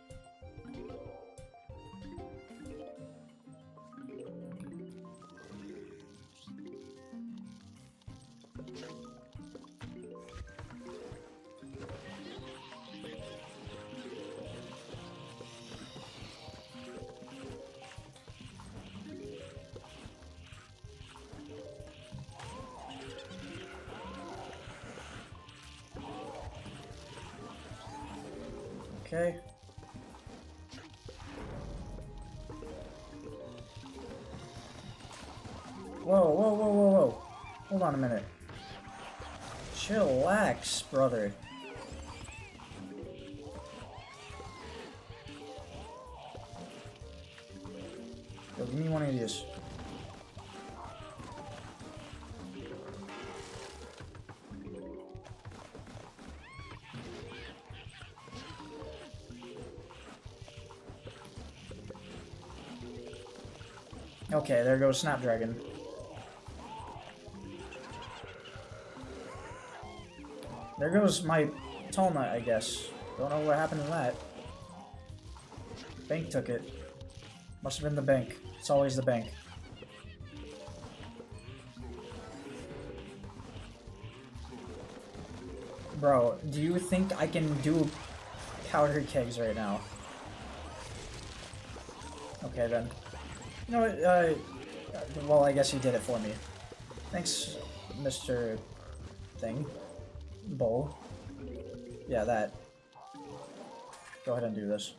Okay. Whoa, whoa, whoa, whoa, whoa. Hold on a minute. Chillax, brother. give me one of these. Okay, there goes Snapdragon. There goes my tall nut, I guess. Don't know what happened to that. Bank took it. Must have been the bank. It's always the bank. Bro, do you think I can do powdered kegs right now? Okay then. You know what, well, I guess he did it for me. Thanks, Mr. Thing. Bowl. Yeah, that. Go ahead and do this.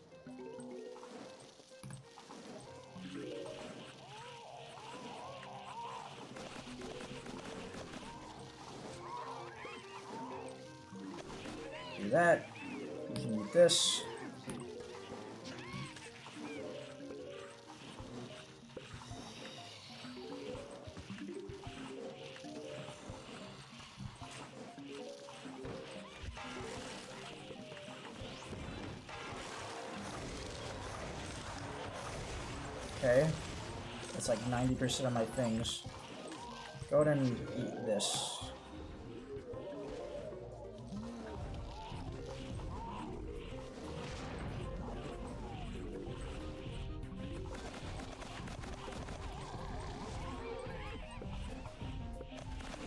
Do that. We can eat this. Okay, that's like 90% of my things. Go ahead and eat this.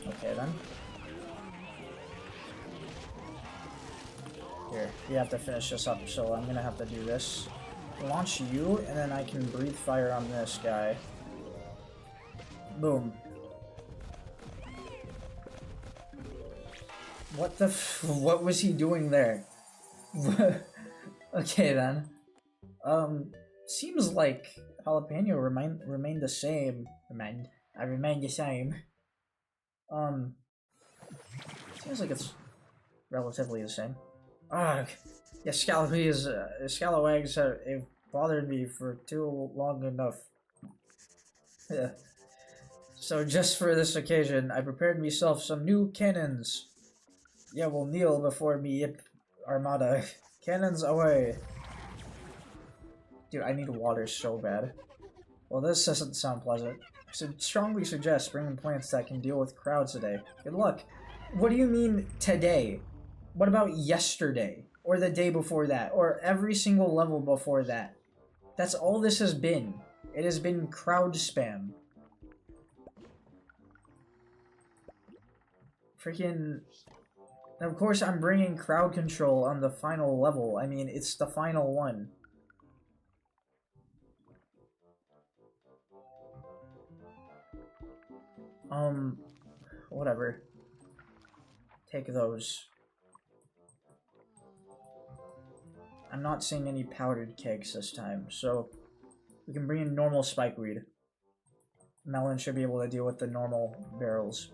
Okay then. Here, we have to finish this up, so I'm gonna have to do this. Launch you, and then I can breathe fire on this guy. Boom. What the what was he doing there? Okay then. Seems like jalapeno remained the same. I remain the same. Seems like it's relatively the same. Ah, yeah, scallywags have bothered me for too long enough. Yeah. So just for this occasion, I prepared myself some new cannons. Yeah, we'll kneel before me yip armada. Cannons away. Dude, I need water so bad. Well, this doesn't sound pleasant. I should strongly suggest bringing plants that can deal with crowds today. Good luck. What do you mean today? What about yesterday? Or the day before that? Or every single level before that? That's all this has been. It has been crowd spam. Freaking... And of course I'm bringing crowd control on the final level. I mean, it's the final one. Whatever. Take those. I'm not seeing any powdered kegs this time, so we can bring in normal spikeweed. Melon should be able to deal with the normal barrels.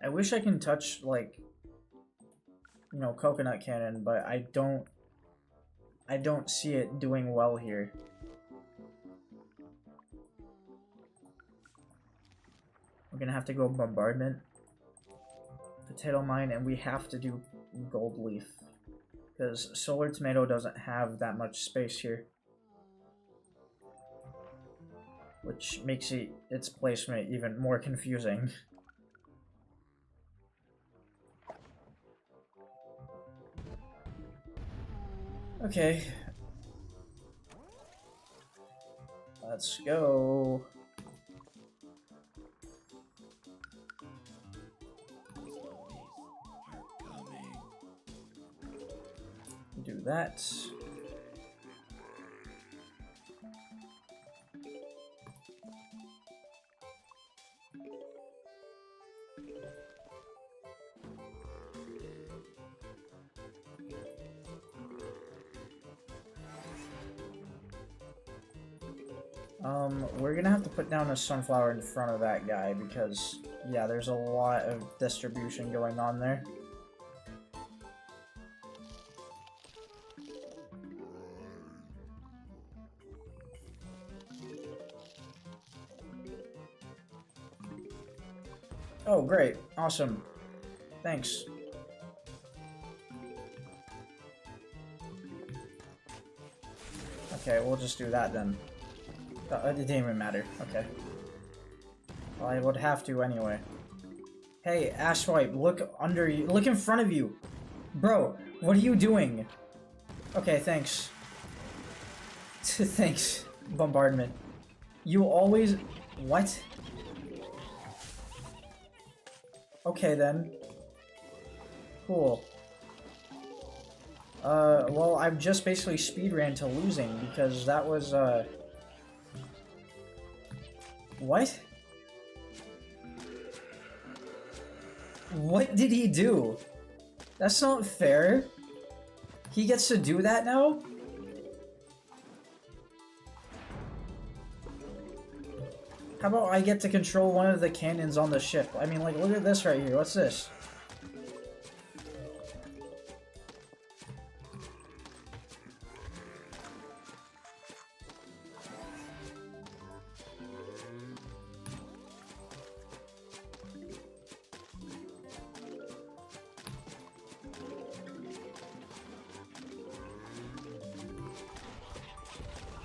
I wish I can touch, like, you know, coconut cannon, but I don't see it doing well here. We're gonna have to go bombardment, potato mine, and we have to do gold leaf because solar tomato doesn't have that much space here, which makes its placement even more confusing. Okay. Let's go. Do that. We're gonna have to put down a sunflower in front of that guy because Yeah, there's a lot of distribution going on there. Oh, great. Awesome. Thanks. Okay, we'll just do that then. It didn't even matter. Okay. Well, I would have to anyway. Hey, Ashwipe, look under you. Look in front of you. Bro, what are you doing? Okay, thanks. Thanks, bombardment. You always... What? Okay then. Cool. Well, I've just basically speedran to losing because that was, What? What did he do? That's not fair. He gets to do that now? How about I get to control one of the cannons on the ship? I mean, like, look at this right here. What's this?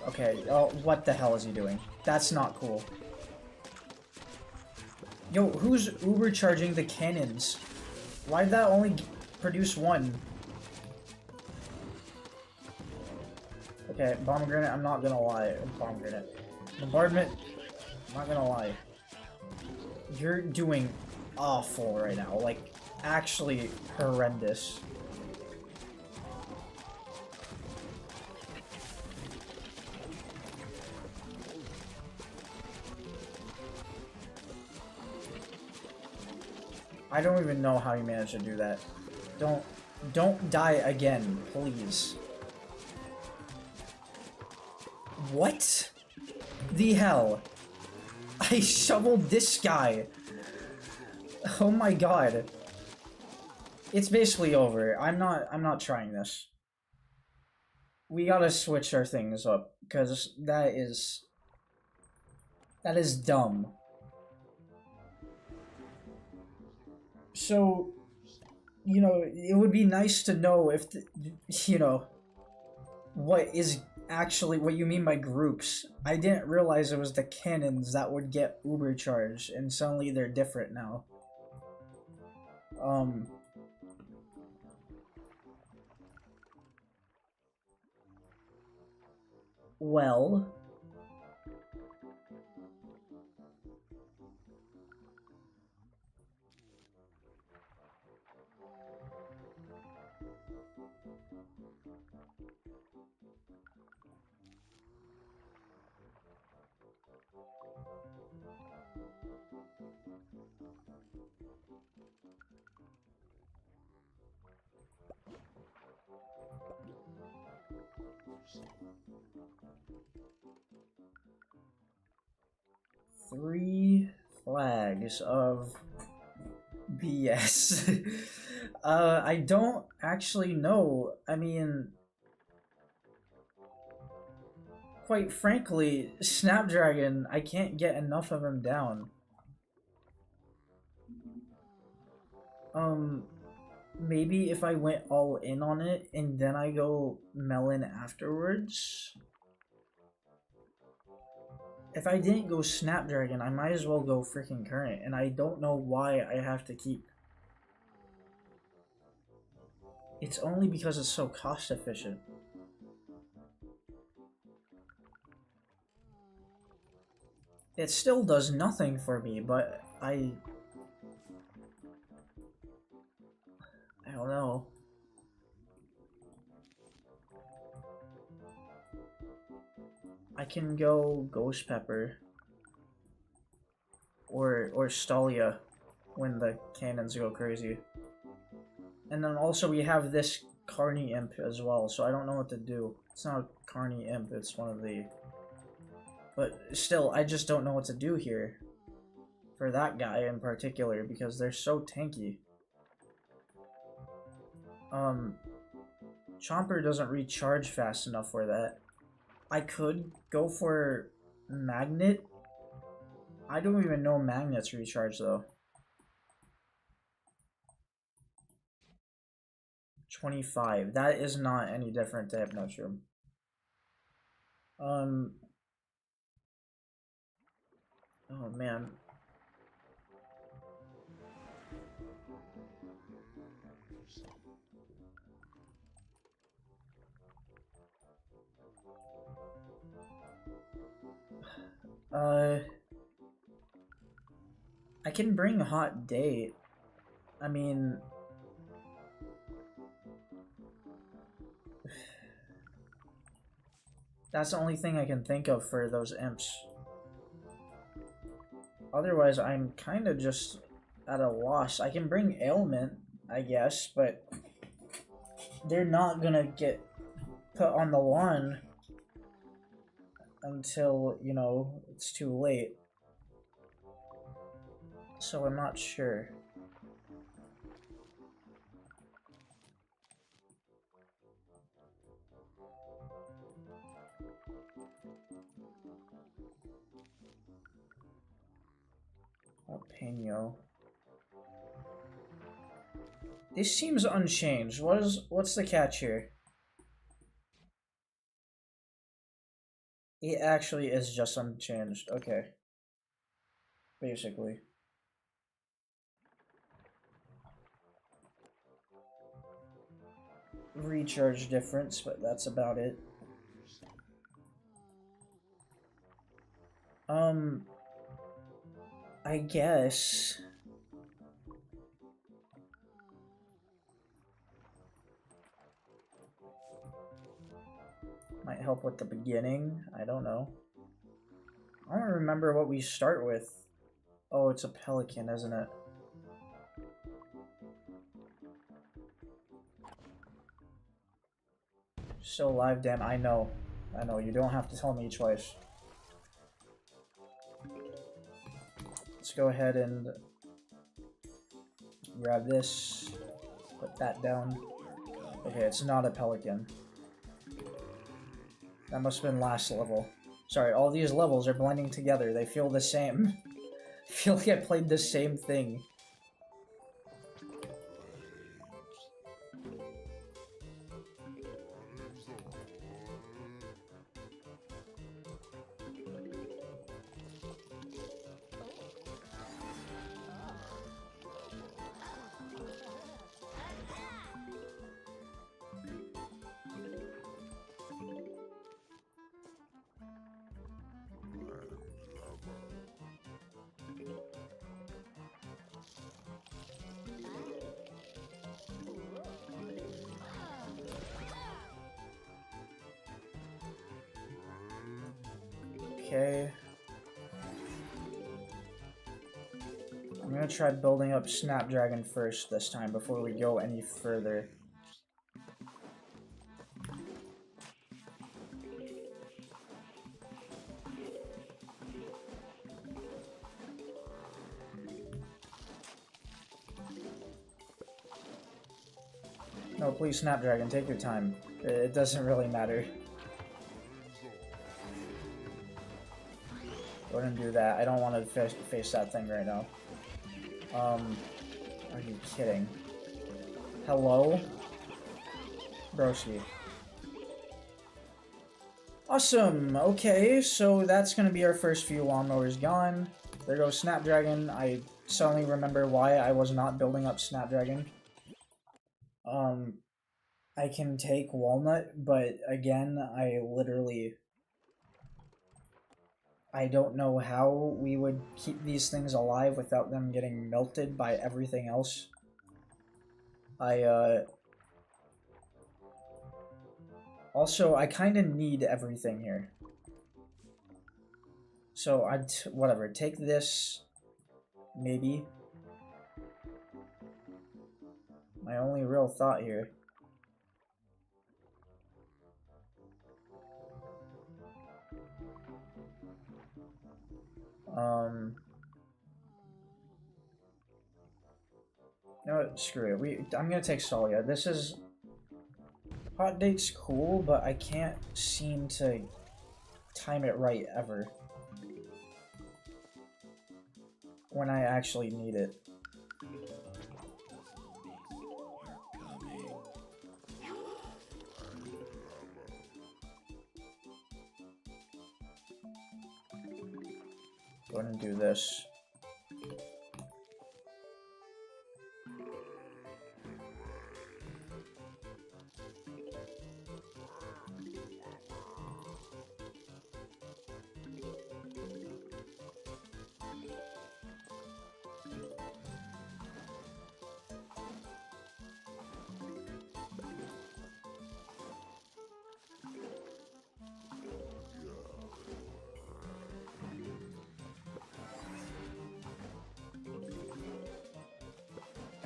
Okay, oh, what the hell is he doing? That's not cool. Yo, who's Uber charging the cannons? Why'd that only produce one? Okay, bomb grenade, I'm not gonna lie. Bomb grenade. Bombardment, I'm not gonna lie. You're doing awful right now. Like, actually horrendous. I don't even know how you managed to do that. Don't die again, please. What the hell? I shoveled this guy. Oh my god. It's basically over. I'm not trying this. We gotta switch our things up, because that is dumb. So, you know, it would be nice to know if, you know, what is actually what you mean by groups. I didn't realize it was the cannons that would get Uber charged, and suddenly they're different now. Well... Three flags of BS. I don't actually know. I mean, quite frankly, Snapdragon, I can't get enough of him down. Maybe if I went all in on it and then I go melon afterwards. If I didn't go Snapdragon, I might as well go freaking Current, and I don't know why I have to keep... It's only because it's so cost efficient. It still does nothing for me, but I don't know. I can go Ghost Pepper or Stalia when the cannons go crazy. And then also we have this Carney Imp as well, so I don't know what to do. It's not a Carney Imp, it's one of the... But still, I just don't know what to do here. for that guy in particular because they're so tanky. Chomper doesn't recharge fast enough for that. I could go for Magnet. I don't even know Magnet's recharge though. 25. That is not any different to Hypnotroom. Oh man. I can bring Hot Date. I mean, that's the only thing I can think of for those imps. Otherwise, I'm kind of just at a loss. I can bring Ailment, I guess, but they're not gonna get put on the lawn until, you know, it's too late. So I'm not sure. Jalapeno. This seems unchanged. What's the catch here? It actually is just unchanged. Okay. Basically. Recharge difference, but that's about it. I guess. Might help with the beginning. I don't know. I don't remember what we start with. Oh, it's a pelican, isn't it? Still alive, damn. I know. I know. You don't have to tell me twice. Let's go ahead and grab this. Put that down. Okay, it's not a pelican. That must have been last level. Sorry, all these levels are blending together. They feel the same. I feel like I played the same thing. Okay. I'm gonna try building up Snapdragon first this time before we go any further. No, please, Snapdragon, take your time. It doesn't really matter. Go ahead and do that. I don't want to face that thing right now. Are you kidding? Hello? Broski. Awesome! Okay, so that's gonna be our first few lawnmowers gone. There goes Snapdragon. I suddenly remember why I was not building up Snapdragon. I can take Walnut, but again, I don't know how we would keep these things alive without them getting melted by everything else. Also, I kind of need everything here. So, whatever, take this, maybe. My only real thought here. You know what? Screw it. I'm gonna take Stalia. This is... Hot date's cool, but I can't seem to time it right ever. When I actually need it. Go ahead and do this.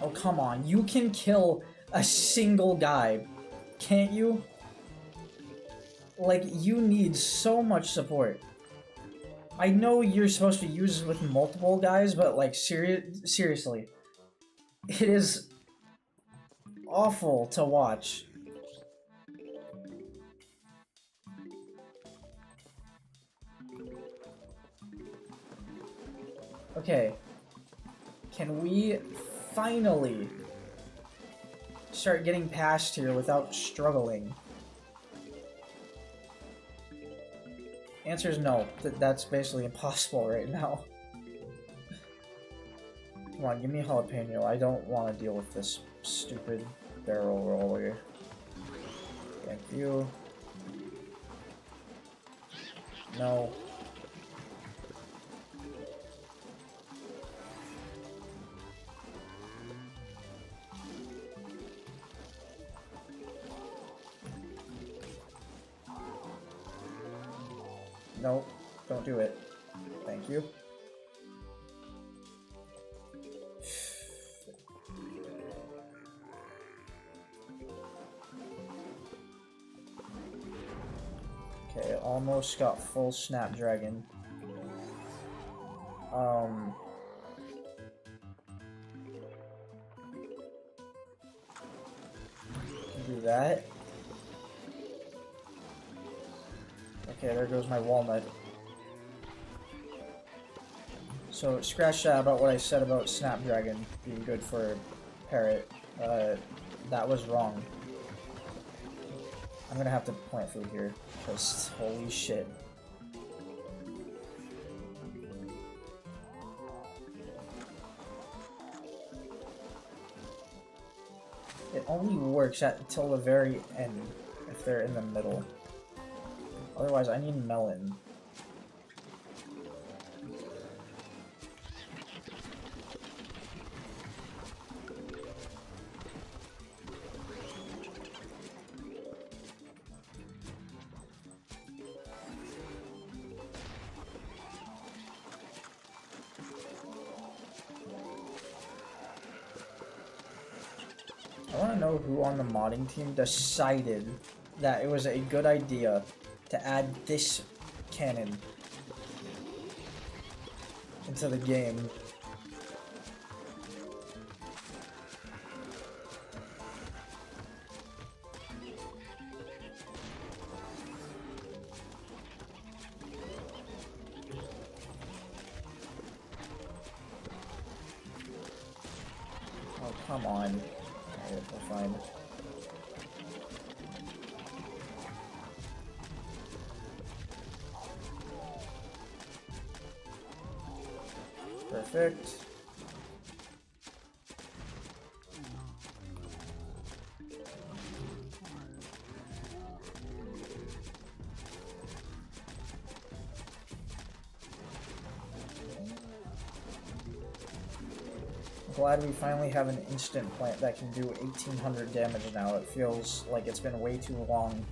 Oh, come on. You can kill a single guy, can't you? Like, you need so much support. I know you're supposed to use this with multiple guys, but, like, seriously. It is awful to watch. Okay. Can we finally start getting past here without struggling? Answer is no. That's basically impossible right now. Come on, give me a jalapeno. I don't want to deal with this stupid barrel roller. Thank you. No. No, don't do it. Thank you. Okay, almost got full Snapdragon. Do that. Okay, there goes my walnut. So, scratch that about what I said about Snapdragon being good for Parrot. That was wrong. I'm gonna have to plant food here, because holy shit. It only works until the very end, if they're in the middle. Otherwise, I need melon. I want to know who on the modding team decided that it was a good idea to add this cannon into the game. Oh, come on. Alright, we're fine. Perfect. Glad we finally have an instant plant that can do 1800 damage now. It feels like it's been way too long.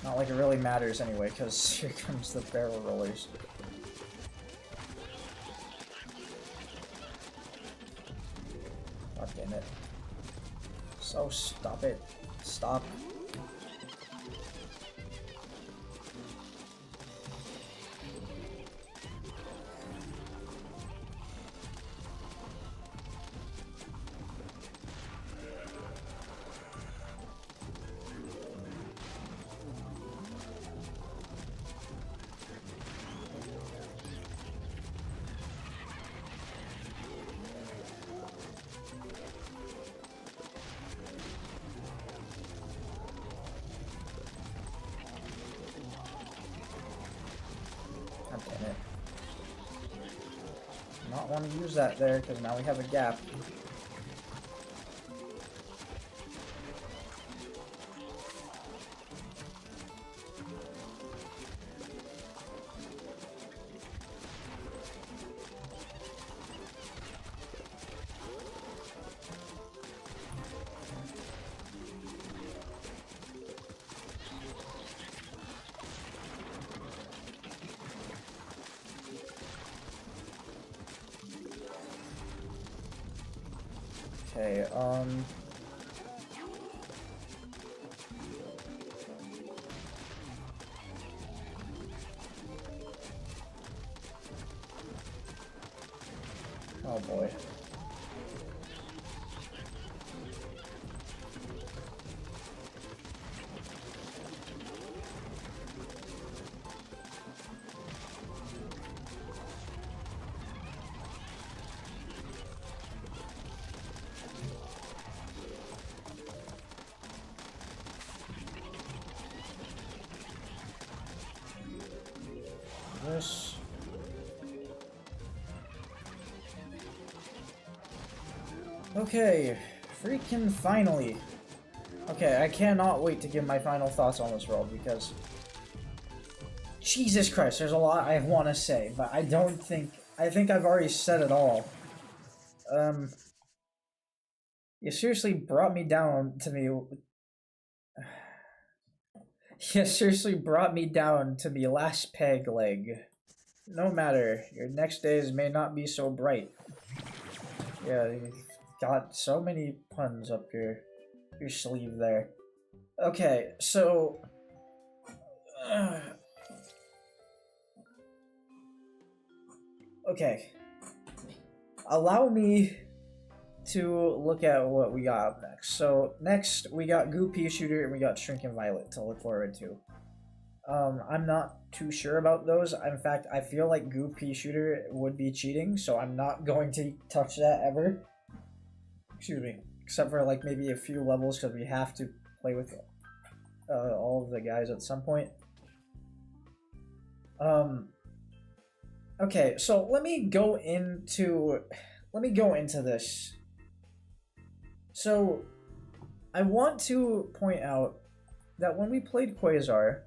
Not like it really matters anyway, because here comes the barrel rollers. God damn it. So stop it. Stop. God damn it. Not want to use that there, because now we have a gap. Okay, oh boy. This. Okay, freaking finally. Okay, I cannot wait to give my final thoughts on this world because Jesus Christ, there's a lot I want to say, but I think I've already said it all. You seriously brought me down to me. You seriously brought me down to me last peg leg. No matter, your next days may not be so bright. Yeah, you got so many puns up your sleeve there. Okay, so okay. Allow me to look at what we got up next. So next we got Goo Pea Shooter and we got Shrinking Violet to look forward to. I'm not too sure about those. In fact, I feel like Goo Pea Shooter would be cheating, so I'm not going to touch that ever. Excuse me. Except for like maybe a few levels because we have to play with all of the guys at some point. Okay, so let me go into this. So I want to point out that when we played Quasar,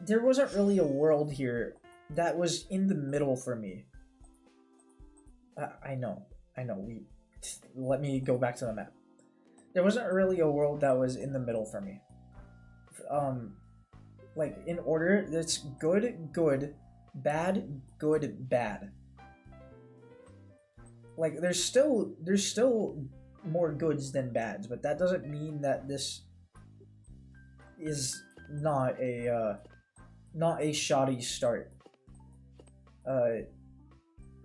there wasn't really a world here that was in the middle for me. I know, let me go back to the map. There wasn't really a world that was in the middle for me. Like in order, it's good, good, bad, good, bad. Like there's still more goods than bads, but that doesn't mean that this is not a shoddy start. At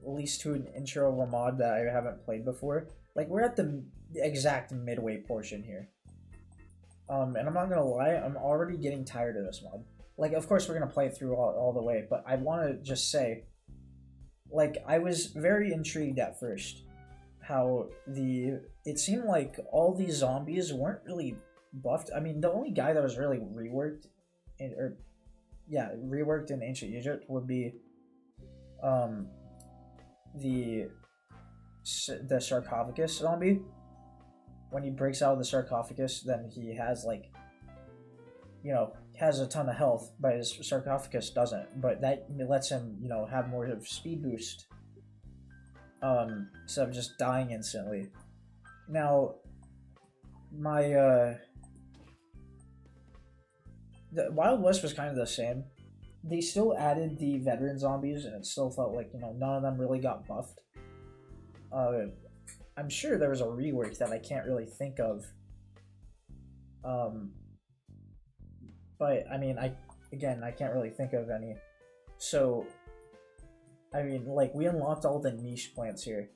least to an intro of a mod that I haven't played before. Like we're at the exact midway portion here. And I'm not gonna lie, I'm already getting tired of this mod. Like, of course we're gonna play it through all the way, but I want to just say, like, I was very intrigued at first how it seemed like all these zombies weren't really buffed. I mean, the only guy that was really reworked in Ancient Egypt would be the sarcophagus zombie. When he breaks out of the sarcophagus, then he has like, you know, has a ton of health, but his sarcophagus doesn't. But that lets him, you know, have more of a speed boost. Instead of just dying instantly. Now, my the Wild West was kind of the same. They still added the veteran zombies, and it still felt like, you know, none of them really got buffed. I'm sure there was a rework that I can't really think of. But I mean, I can't really think of any. So, I mean, like, we unlocked all the niche plants here,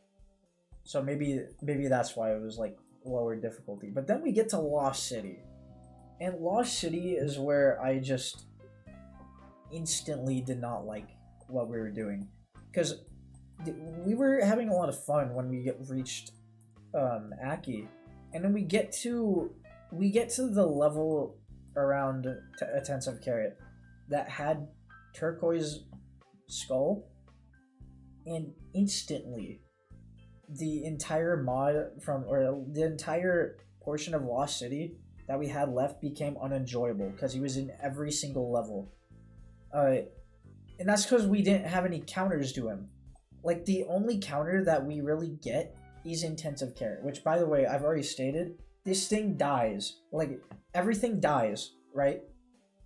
so maybe that's why it was like lower difficulty. But then we get to Lost City, and Lost City is where I just instantly did not like what we were doing, because we were having a lot of fun when we reached Aki, and then we get to the level around a Tensive Carrot that had turquoise skull, and instantly the entire the entire portion of Lost City that we had left became unenjoyable because he was in every single level. And that's because we didn't have any counters to him. Like, the only counter that we really get is Intensive Carrot, which, by the way, I've already stated, this thing dies. Like, everything dies, right?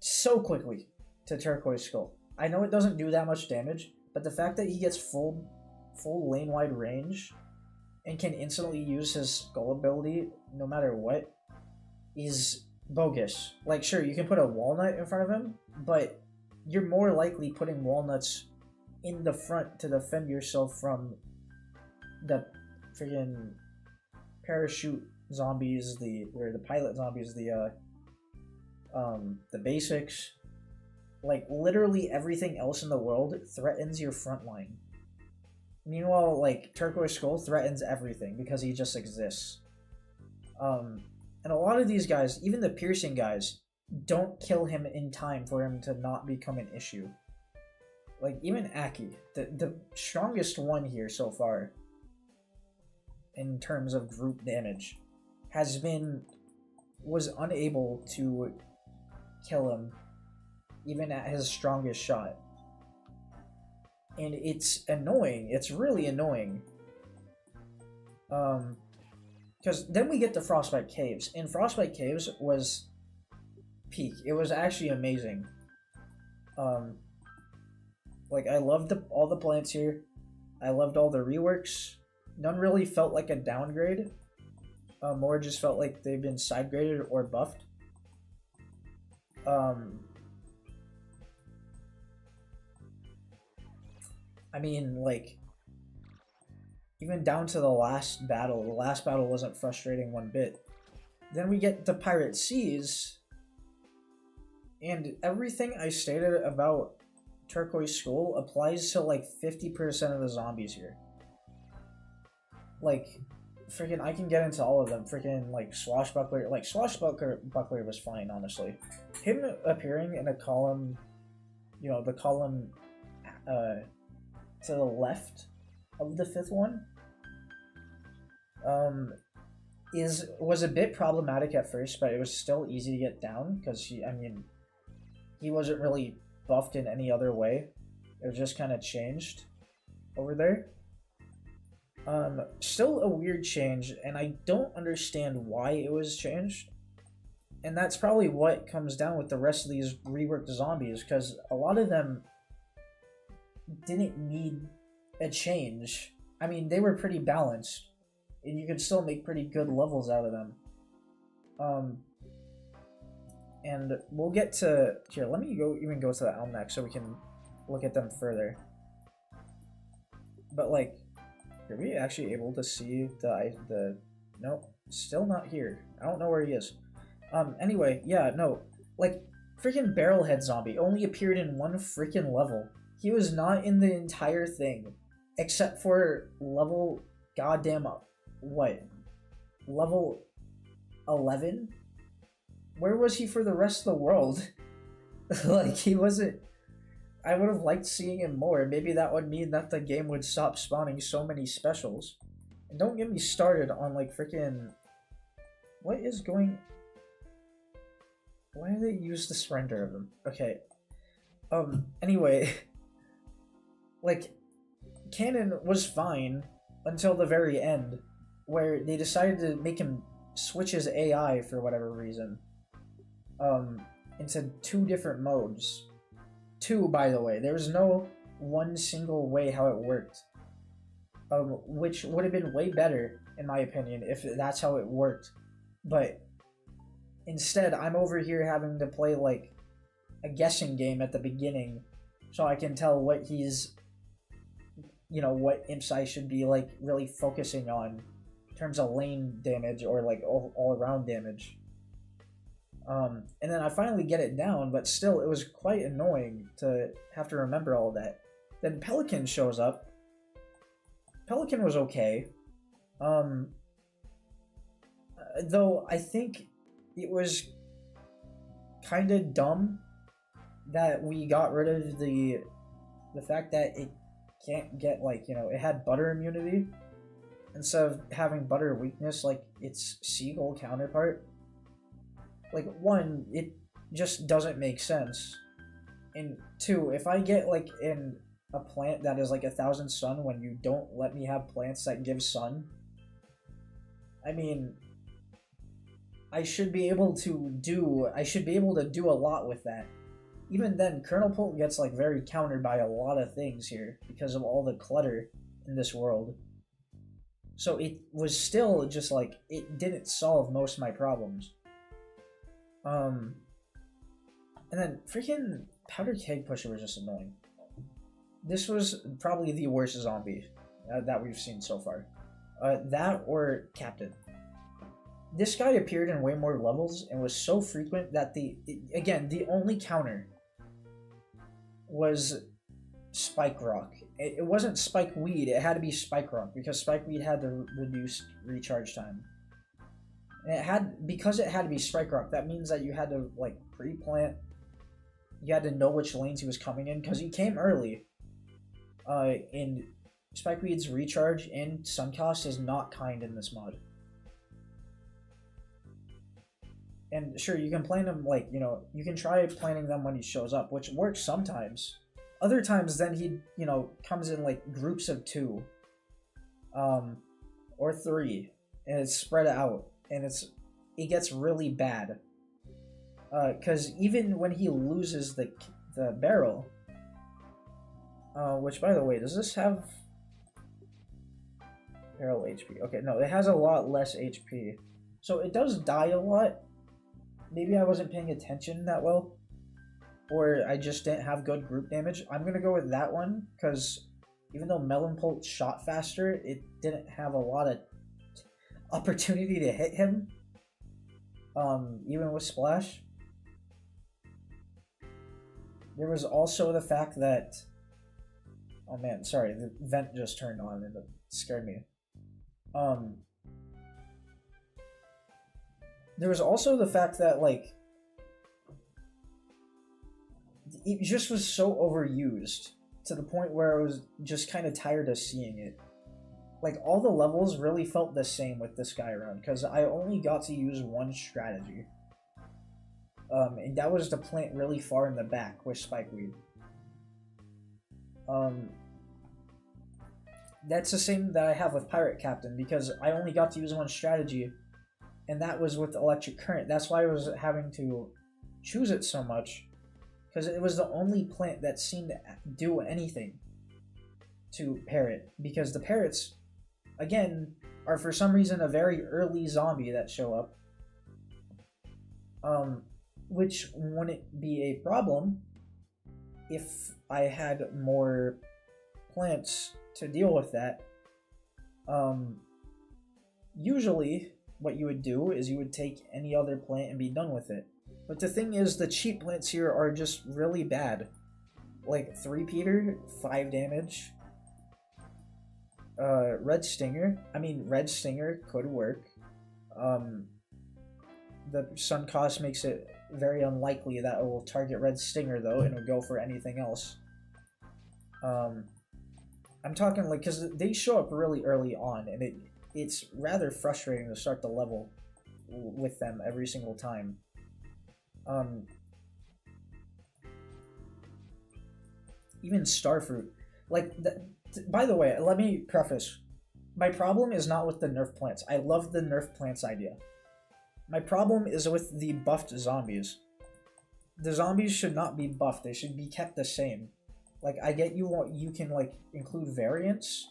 So quickly to Turquoise Skull. I know it doesn't do that much damage, but the fact that he gets full lane-wide range and can instantly use his skull ability no matter what is bogus. Like, sure, you can put a walnut in front of him, but you're more likely putting walnuts in the front to defend yourself from the friggin' parachute zombies, the pilot zombies, the basics. Like, literally everything else in the world threatens your front line. Meanwhile, like, Turquoise Skull threatens everything because he just exists. And a lot of these guys, even the piercing guys, don't kill him in time for him to not become an issue. Like, even Aki, the strongest one here so far, in terms of group damage, was unable to kill him even at his strongest shot. And it's annoying. It's really annoying. Because then we get to Frostbite Caves, and Frostbite Caves was peak. It was actually amazing. Like, I loved all the plants here. I loved all the reworks. None really felt like a downgrade. More just felt like they've been side graded or buffed. I mean, like, even down to the last battle. The last battle wasn't frustrating one bit. Then we get the Pirate Seas, and everything I stated about Turquoise Skull applies to like 50% of the zombies here. Like, freaking, I can get into all of them. Freaking, like, Swashbuckler. Like, Swashbuckler was fine, honestly. Him appearing in a column, you know, the column to the left of the fifth one, was a bit problematic at first, but it was still easy to get down, because he wasn't really buffed in any other way. It was just kind of changed over there. Still a weird change, and I don't understand why it was changed. And that's probably what comes down with the rest of these reworked zombies, because a lot of them didn't need a change. I mean, they were pretty balanced, and you could still make pretty good levels out of them. And we'll get to here. Let me go to the Almanac so we can look at them further. But like, are we actually able to see the? No, still not here. I don't know where he is. Anyway, yeah, no, like, freaking Barrelhead Zombie only appeared in one freaking level. He was not in the entire thing, except for level goddamn what? Level 11? Where was he for the rest of the world? Like, he wasn't. I would have liked seeing him more. Maybe that would mean that the game would stop spawning so many specials. And don't get me started on, like, freaking. What is going. Why do they use the surrender of them? Okay. Anyway. Like, Cannon was fine until the very end, where they decided to make him switches AI for whatever reason into 2 different modes. 2, by the way. There was no one single way how it worked, which would have been way better in my opinion if that's how it worked. But instead, I'm over here having to play like a guessing game at the beginning so I can tell what he's, you know, what imps I should be like really focusing on in terms of lane damage or like all around damage. And then I finally get it down, but still it was quite annoying to have to remember all that. Then Pelican shows up. Pelican was okay. Though I think it was kind of dumb that we got rid of the fact that it can't get, like, you know, it had butter immunity instead of having butter weakness like its seagull counterpart. Like, 1, it just doesn't make sense. And 2, if I get like in a plant that is like 1000 sun when you don't let me have plants that give sun, I mean, I should be able to do a lot with that. Even then, Colonel Polt gets like very countered by a lot of things here because of all the clutter in this world. So it was still just like, it didn't solve most of my problems. And then freaking Powder Keg Pusher was just annoying. This was probably the worst zombie that we've seen so far. That or Captain. This guy appeared in way more levels and was so frequent that the only counter was Spike Rock. It wasn't Spike Weed, it had to be Spike Rock because Spike Weed had the reduced recharge time. And because it had to be Spike Rock, that means that you had to like pre-plant. You had to know which lanes he was coming in because he came early. And Spike Weed's recharge and sun cost is not kind in this mod. And sure, you can plant him, like, you know, you can try planting them when he shows up, which works sometimes. Other times, then he, you know, comes in like groups of 2, or 3, and it's spread out, and it gets really bad. Because even when he loses the barrel, which, by the way, does this have barrel HP? Okay, no, it has a lot less HP, so it does die a lot. Maybe I wasn't paying attention that well, or I just didn't have good group damage. I'm gonna go with that one, because even though Melon Polt shot faster, it didn't have a lot of opportunity to hit him, even with Splash. There was also the fact that... Oh man, sorry, the vent just turned on and it scared me. There was also the fact that, like, it just was so overused to the point where I was just kind of tired of seeing it. Like, all the levels really felt the same with this guy around, because I only got to use one strategy. And that was to plant really far in the back with Spikeweed. That's the same that I have with Pirate Captain, because I only got to use one strategy, and that was with Electric Current. That's why I was having to choose it so much, because it was the only plant that seemed to do anything to Parrot, because the Parrots, again, are for some reason a very early zombie that show up, which wouldn't be a problem if I had more plants to deal with that. Usually what you would do is you would take any other plant and be done with it. But the thing is, the cheap plants here are just really bad. Like 3-peater, 5 damage. Red Stinger. I mean, Red Stinger could work. The sun cost makes it very unlikely that it will target Red Stinger, though, and will go for anything else. I'm talking, like, because they show up really early on, and it's rather frustrating to start the level with them every single time. Even Starfruit. Like, by the way, let me preface. My problem is not with the nerf plants. I love the nerf plants idea. My problem is with the buffed zombies. The zombies should not be buffed. They should be kept the same. Like, I get you can, like, include variants,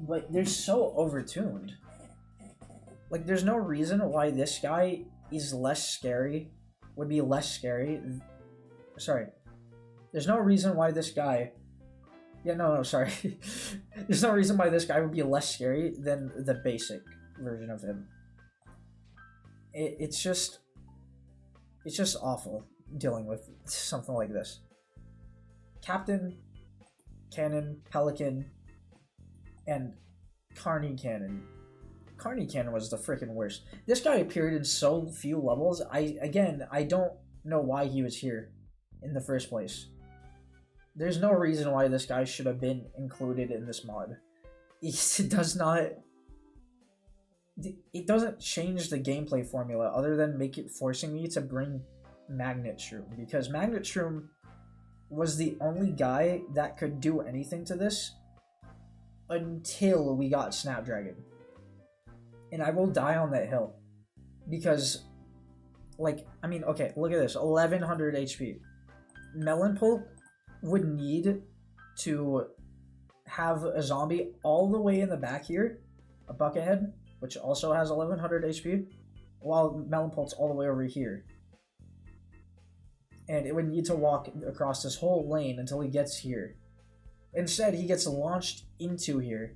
but they're so overtuned. Like, there's no reason why this guy is less scary, would be less scary. Sorry. There's no reason why this guy... Yeah, no, sorry. There's no reason why this guy would be less scary than the basic version of him. It's just awful dealing with something like this. Captain, Cannon, Pelican, and Carney Cannon. Carney Cannon was the freaking worst. This guy appeared in so few levels. I don't know why he was here in the first place. There's no reason why this guy should have been included in this mod. It does not... It doesn't change the gameplay formula other than make it forcing me to bring Magnet Shroom, because Magnet Shroom was the only guy that could do anything to this until we got Snapdragon. And I will die on that hill. Because, like, I mean, okay, look at this. 1100 HP. Melonpult would need to have a zombie all the way in the back here, a Buckethead, which also has 1100 HP, while Melonpult's all the way over here. And it would need to walk across this whole lane until he gets here. Instead, he gets launched into here,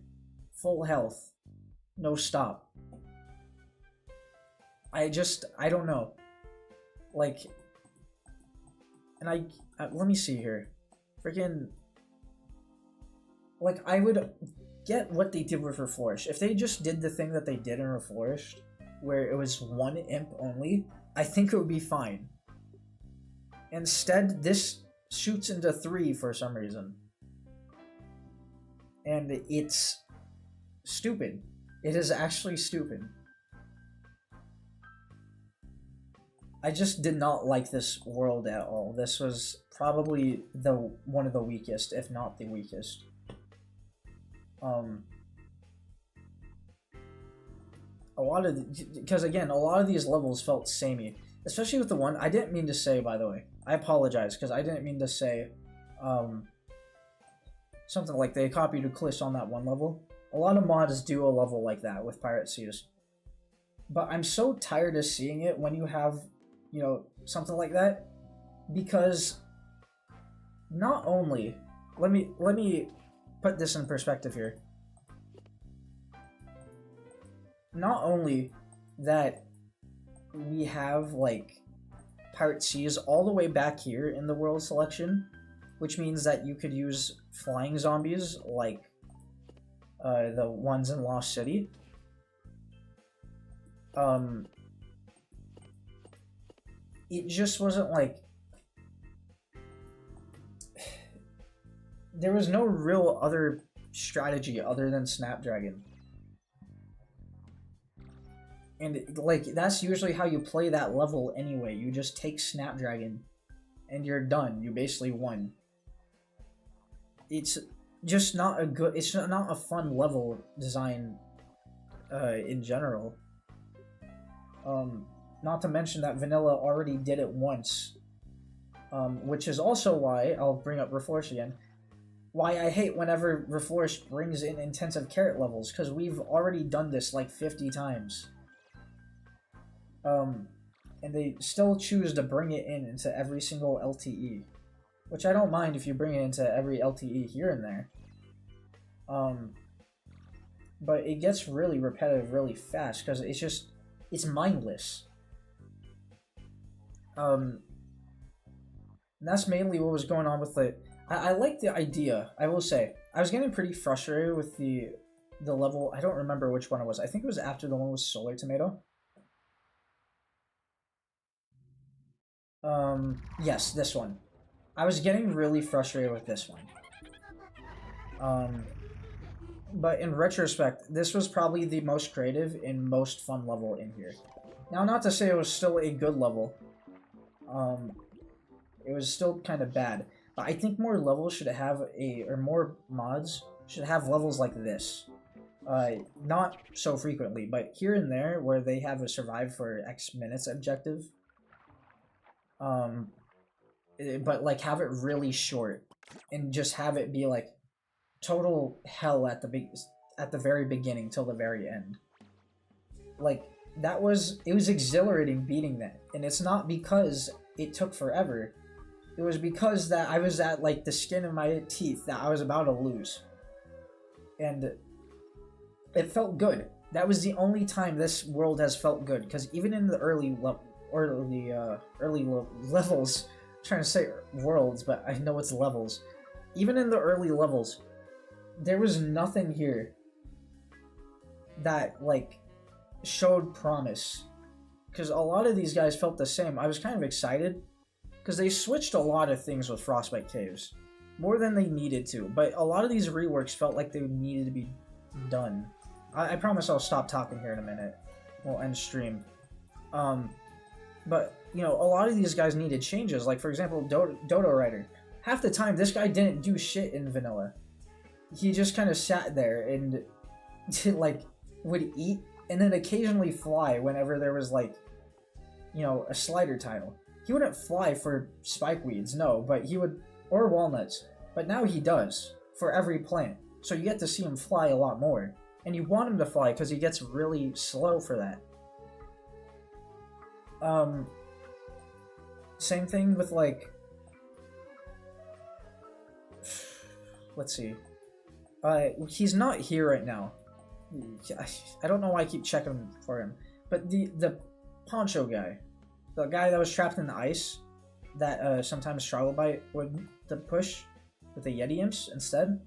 full health, no stop. I don't know. Like, and let me see here. Freaking, like, I would get what they did with Reflourish. If they just did the thing that they did in Reflourish, where it was one imp only, I think it would be fine. Instead, this shoots into 3 for some reason. And it's stupid. It is actually stupid. I just did not like this world at all. This was probably one of the weakest, if not the weakest. Because again, a lot of these levels felt samey. Especially with the one, I didn't mean to say, by the way. I apologize, because I didn't mean to say, something like they copied Eclipse on that one level. A lot of mods do a level like that with Pirate Seas. But I'm so tired of seeing it when you have, you know, something like that. Because not only, let me put this in perspective here. Not only that we have, like, Pirate Seas all the way back here in the world selection, which means that you could use flying zombies like the ones in Lost City. It just wasn't like... There was no real other strategy other than Snapdragon. And, like, that's usually how you play that level anyway. You just take Snapdragon, and you're done. You basically won. It's just not a good... It's not a fun level design, in general. Not to mention that Vanilla already did it once. Which is also why, I'll bring up Reflourish again, why I hate whenever Reflourish brings in intensive carrot levels, because we've already done this like 50 times. And they still choose to bring it into every single LTE. Which I don't mind if you bring it into every LTE here and there. But it gets really repetitive really fast, because it's mindless. And that's mainly what was going on with the... I like the idea, I will say. I was getting pretty frustrated with the level... I don't remember which one it was. I think it was after the one with Solar Tomato. Yes, this one. I was getting really frustrated with this one. But in retrospect, this was probably the most creative and most fun level in here. Now, not to say it was still a good level. It was still kind of bad. But I think more levels should have or more mods should have levels like this. Not so frequently, but here and there where they have a survive for X minutes objective. But like have it really short and just have it be like total hell at the very beginning till the very end. Like it was exhilarating beating that, and it's not because it took forever. It was because that I was at like the skin of my teeth that I was about to lose, and it felt good. That was the only time this world has felt good, because even in the early levels, I'm trying to say worlds, but I know it's levels. Even in the early levels, there was nothing here that like showed promise, because a lot of these guys felt the same. I was kind of excited because they switched a lot of things with Frostbite Caves, more than they needed to, but a lot of these reworks felt like they needed to be done. I promise I'll stop talking here in a minute. We'll end stream. But, you know, a lot of these guys needed changes. Like, for example, Dodo Rider. Half the time, this guy didn't do shit in vanilla. He just kind of sat there and, like, would eat and then occasionally fly whenever there was, like, you know, a slider tile. He wouldn't fly for spikeweeds, no, but he would, or walnuts. But now he does, for every plant. So you get to see him fly a lot more. And you want him to fly because he gets really slow for that. Same thing with like, let's see. He's not here right now. I don't know why I keep checking for him. But the poncho guy, the guy that was trapped in the ice, that sometimes Trilobite would push with the Yeti Imps instead.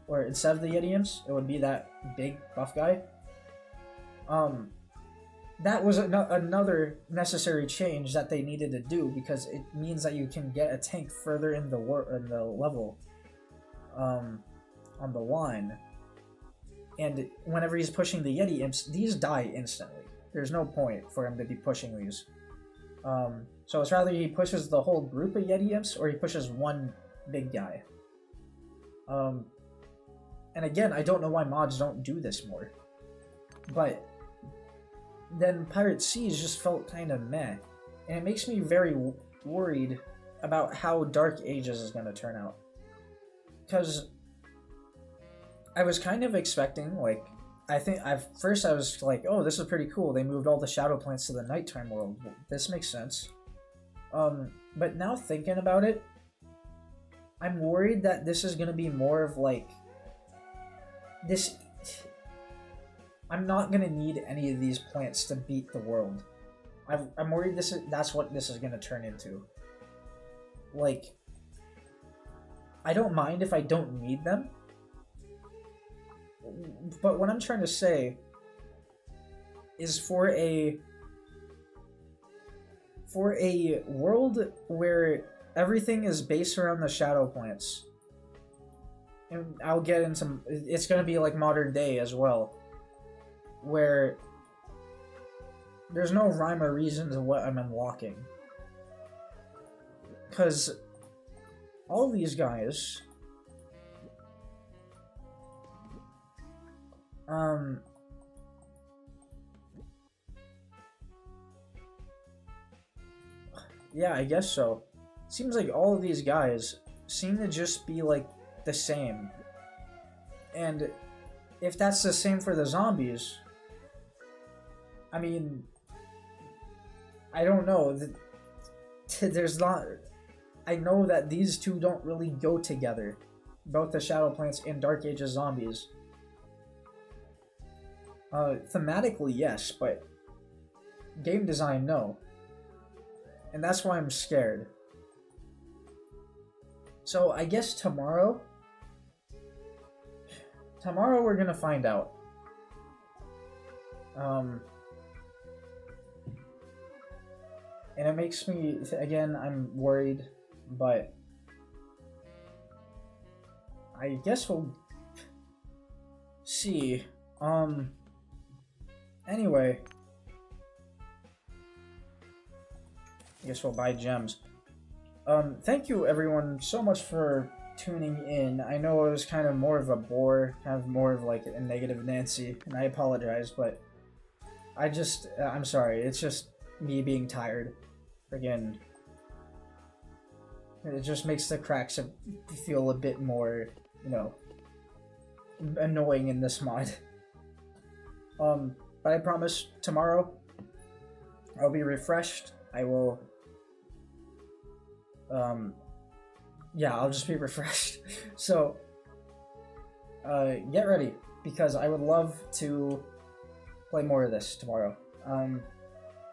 Or instead of the Yeti Imps, it would be that big buff guy. That was another necessary change that they needed to do, because it means that you can get a tank further in the level, on the line. And whenever he's pushing the Yeti Imps, these die instantly. There's no point for him to be pushing these. So it's rather he pushes the whole group of Yeti Imps, or he pushes one big guy. And again, I don't know why mods don't do this more. But then Pirate Seas just felt kind of meh. And it makes me very worried about how Dark Ages is going to turn out. Because I was kind of expecting, like, first I was like, oh, this is pretty cool. They moved all the shadow plants to the nighttime world. This makes sense. But now thinking about it, I'm worried that this is going to be more of like, I'm not gonna need any of these plants to beat the world. I'm worried that's what this is gonna turn into. Like, I don't mind if I don't need them, but what I'm trying to say is for a world where everything is based around the shadow plants. And I'll get into, it's going to be like modern day as well, where there's no rhyme or reason to what I'm unlocking. Because all these guys, yeah, I guess so. Seems like all of these guys seem to just be like the same. And if that's the same for the zombies, I mean, I don't know. There's not... I know that these two don't really go together. Both the Shadow Plants and Dark Ages zombies. Thematically, yes, but game design, no. And that's why I'm scared. So I guess tomorrow we're gonna find out. And it makes me, again, I'm worried, but I guess we'll see. Anyway, I guess we'll buy gems. Thank you everyone so much for tuning in. I know it was kind of more of a bore, kind of more of like a negative Nancy, and I apologize, but I'm sorry. It's just me being tired. Again, it just makes the cracks feel a bit more, you know, annoying in this mod. But I promise tomorrow I'll be refreshed. I will, yeah, I'll just be refreshed. So, get ready, because I would love to play more of this tomorrow.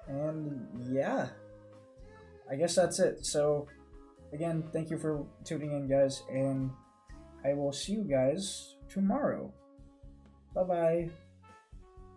And yeah, I guess that's it. So, again, thank you for tuning in, guys, and I will see you guys tomorrow. Bye-bye.